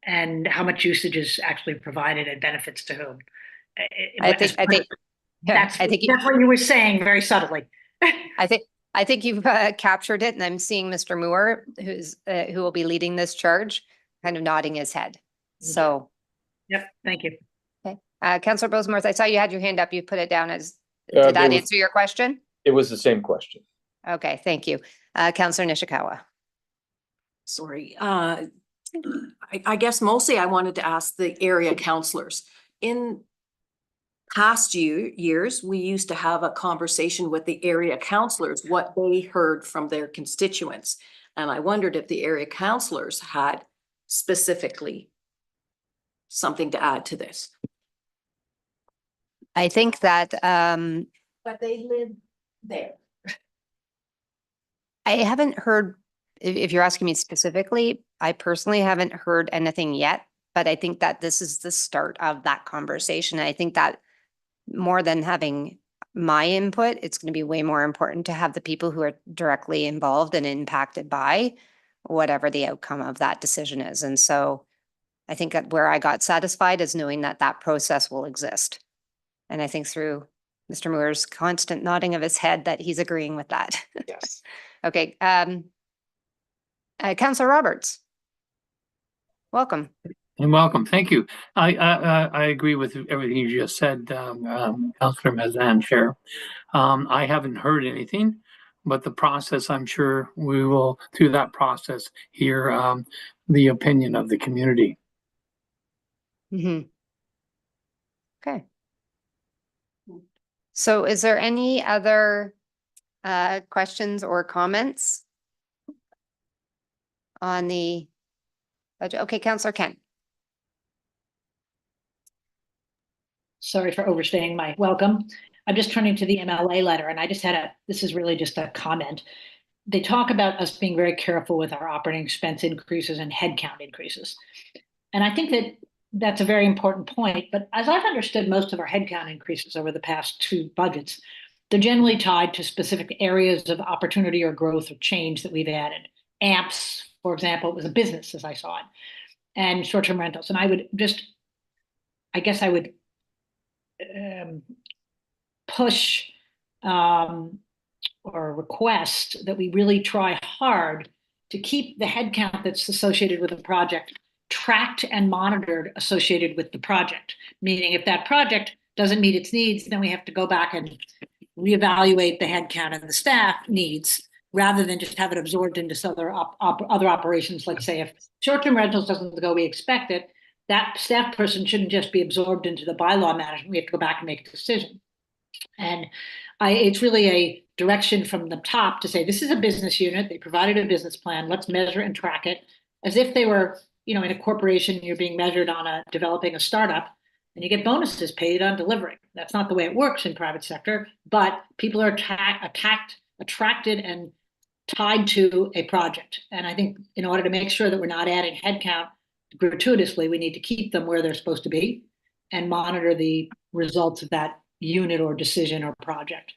And how much usage is actually provided and benefits to whom? I think that's what you were saying very subtly. I think you've captured it, and I'm seeing Mr. Moore, who will be leading this charge, kind of nodding his head. So. Yep, thank you. Okay, Councillor Bosemworth, I saw you had your hand up. You put it down as. Did that answer your question? It was the same question. Okay, thank you, Councillor Nishikawa. Sorry, I guess mostly I wanted to ask the area councillors. In past years, we used to have a conversation with the area councillors, what they heard from their constituents. And I wondered if the area councillors had specifically something to add to this. I think that But they live there. I haven't heard, if you're asking me specifically, I personally haven't heard anything yet, but I think that this is the start of that conversation. I think that more than having my input, it's going to be way more important to have the people who are directly involved and impacted by whatever the outcome of that decision is. And so I think that where I got satisfied is knowing that that process will exist. And I think through Mr. Moore's constant nodding of his head that he's agreeing with that. Yes. Okay. Councillor Roberts. Welcome. And welcome. Thank you. I agree with everything you just said, Councillor Mazan, Chair. I haven't heard anything, but the process, I'm sure we will, through that process, hear the opinion of the community. Mm-hmm. Okay. So is there any other questions or comments on the budget? Okay, Councillor Kent. Sorry for overstaying my welcome. I'm just turning to the MLA letter, and I just had this is really just a comment. They talk about us being very careful with our operating expense increases and headcount increases. And I think that that's a very important point, but as I've understood most of our headcount increases over the past two budgets, they're generally tied to specific areas of opportunity or growth or change that we've added. AMPS, for example, was a business as I saw it, and short-term rentals. And I would just, I guess I would push or request that we really try hard to keep the headcount that's associated with the project tracked and monitored associated with the project. Meaning if that project doesn't meet its needs, then we have to go back and reevaluate the headcount and the staff needs rather than just have it absorbed into other operations. Let's say if short-term rentals doesn't go we expect it, that staff person shouldn't just be absorbed into the bylaw management. We have to go back and make a decision. And it's really a direction from the top to say, this is a business unit. They provided a business plan. Let's measure and track it as if they were, in a corporation, you're being measured on developing a startup. and you get bonuses paid on delivering. That's not the way it works in private sector, but people are attracted and tied to a project. And I think in order to make sure that we're not adding headcount gratuitously, we need to keep them where they're supposed to be and monitor the results of that unit or decision or project.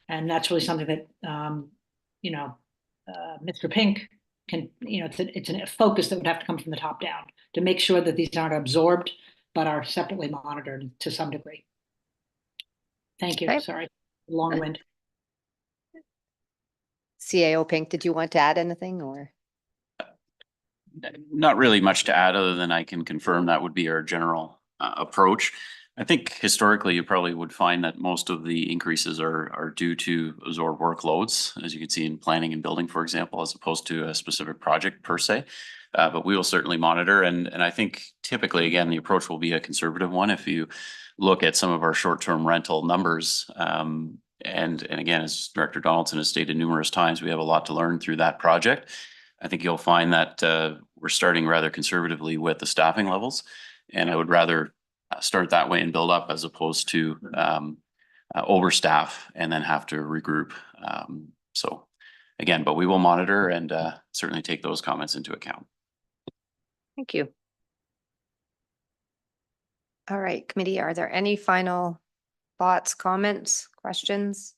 And that's really something that, Mr. Pink can, it's a focus that would have to come from the top down to make sure that these aren't absorbed, but are separately monitored to some degree. Thank you. Okay. Sorry, long wind. CAO Pink, did you want to add anything or? Not really much to add other than I can confirm that would be our general approach. I think historically you probably would find that most of the increases are due to absorbed workloads, as you can see in planning and building, for example, as opposed to a specific project per se. But we will certainly monitor, and I think typically, again, the approach will be a conservative one. If you look at some of our short-term rental numbers, and again, as Director Donaldson has stated numerous times, we have a lot to learn through that project. I think you'll find that we're starting rather conservatively with the staffing levels, and I would rather start that way and build up as opposed to overstaff and then have to regroup. So again, but we will monitor and certainly take those comments into account. Thank you. All right, committee, are there any final thoughts, comments, questions?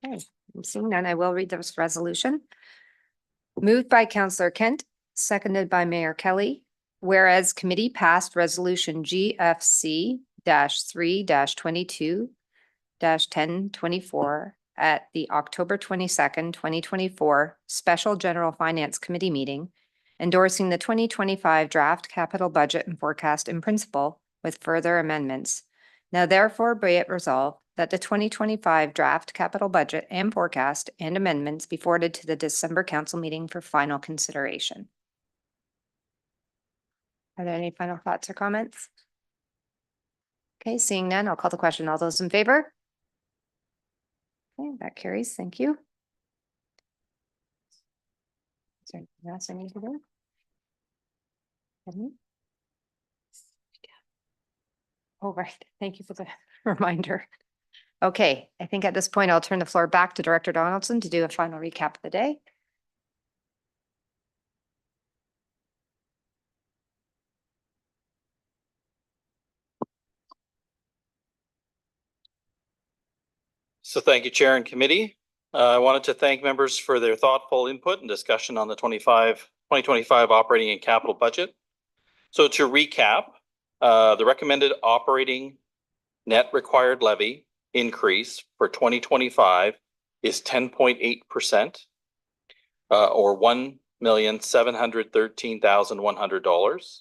Okay, I'm seeing none. I will read this resolution. Moved by Councillor Kent, seconded by Mayor Kelly. Whereas committee passed resolution GFC 3-22 1024 at the October 22nd, 2024 Special General Finance Committee meeting, endorsing the 2025 draft capital budget and forecast in principle with further amendments. Now therefore be it resolved that the 2025 draft capital budget and forecast and amendments be forwarded to the December council meeting for final consideration. Are there any final thoughts or comments? Okay, seeing none, I'll call the question. All those in favor? Okay, that carries. Thank you. Is there anything else I need to do? Oh, right. Thank you for the reminder. Okay, I think at this point, I'll turn the floor back to Director Donaldson to do a final recap of the day. So thank you, Chair and Committee. I wanted to thank members for their thoughtful input and discussion on the 2025 operating and capital budget. So to recap, the recommended operating net required levy increase for 2025 is 10.8%, or $1,713,100.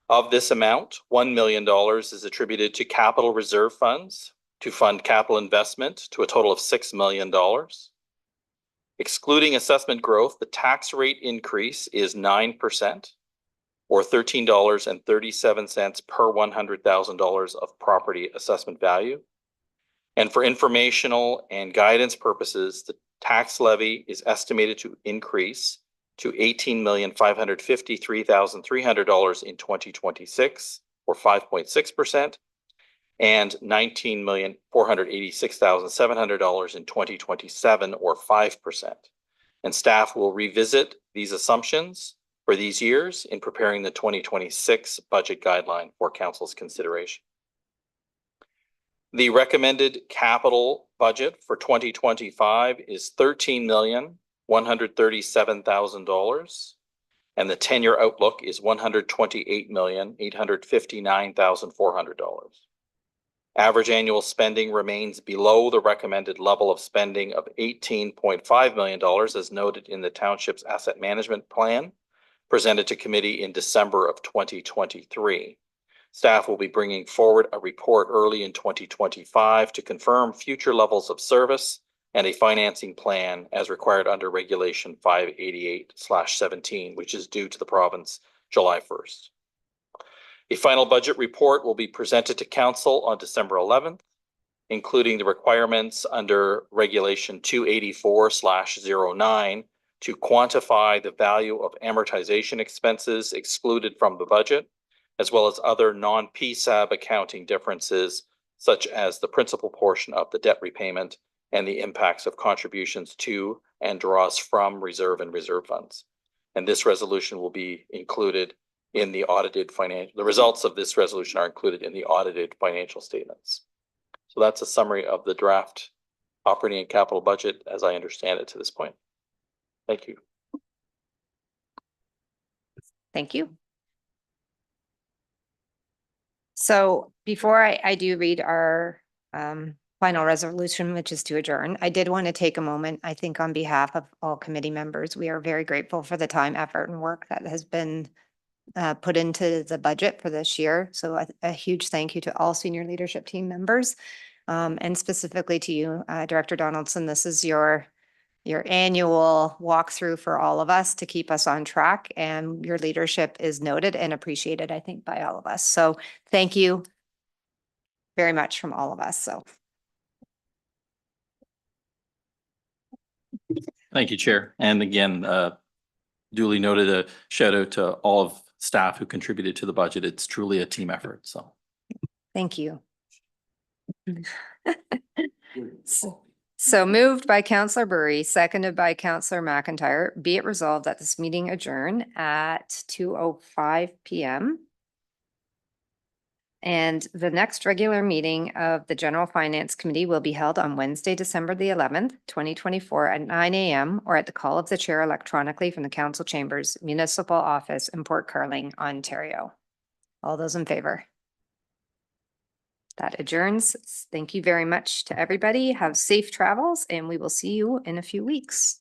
Of this amount, $1 million is attributed to capital reserve funds to fund capital investment to a total of $6 million. Excluding assessment growth, the tax rate increase is 9%, or $13.37 per $100,000 of property assessment value. And for informational and guidance purposes, the tax levy is estimated to increase to $18,553,300 in 2026, or 5.6%, and $19,486,700 in 2027, or 5%. And staff will revisit these assumptions for these years in preparing the 2026 budget guideline for council's consideration. The recommended capital budget for 2025 is $13,137,000, and the 10-year outlook is $128,859,400. Average annual spending remains below the recommended level of spending of $18.5 million, as noted in the township's asset management plan presented to committee in December of 2023. Staff will be bringing forward a report early in 2025 to confirm future levels of service and a financing plan as required under Regulation 588/17, which is due to the province July 1st. A final budget report will be presented to council on December 11th, including the requirements under Regulation 284/09 to quantify the value of amortization expenses excluded from the budget, as well as other non-PSAB accounting differences, such as the principal portion of the debt repayment and the impacts of contributions to and draws from reserve and reserve funds. And this resolution will be included in the audited financial, the results of this resolution are included in the audited financial statements. So that's a summary of the draft operating and capital budget as I understand it to this point. Thank you. Thank you. So before I do read our final resolution, which is to adjourn, I did want to take a moment, I think on behalf of all committee members, we are very grateful for the time, effort, and work that has been put into the budget for this year. So a huge thank you to all senior leadership team members, and specifically to you, Director Donaldson. This is your annual walkthrough for all of us to keep us on track, and your leadership is noted and appreciated, I think, by all of us. So thank you very much from all of us. So. Thank you, Chair. And again, duly noted, a shout out to all of staff who contributed to the budget. It's truly a team effort. So thank you. So moved by Councillor Burry, seconded by Councillor McIntyre. Be it resolved that this meeting adjourn at 2:05 p.m. And the next regular meeting of the General Finance Committee will be held on Wednesday, December the 11th, 2024 at 9 a.m. or at the call of the chair electronically from the Council Chambers, Municipal Office in Port Carling, Ontario. All those in favor? That adjourns. Thank you very much to everybody. Have safe travels, and we will see you in a few weeks.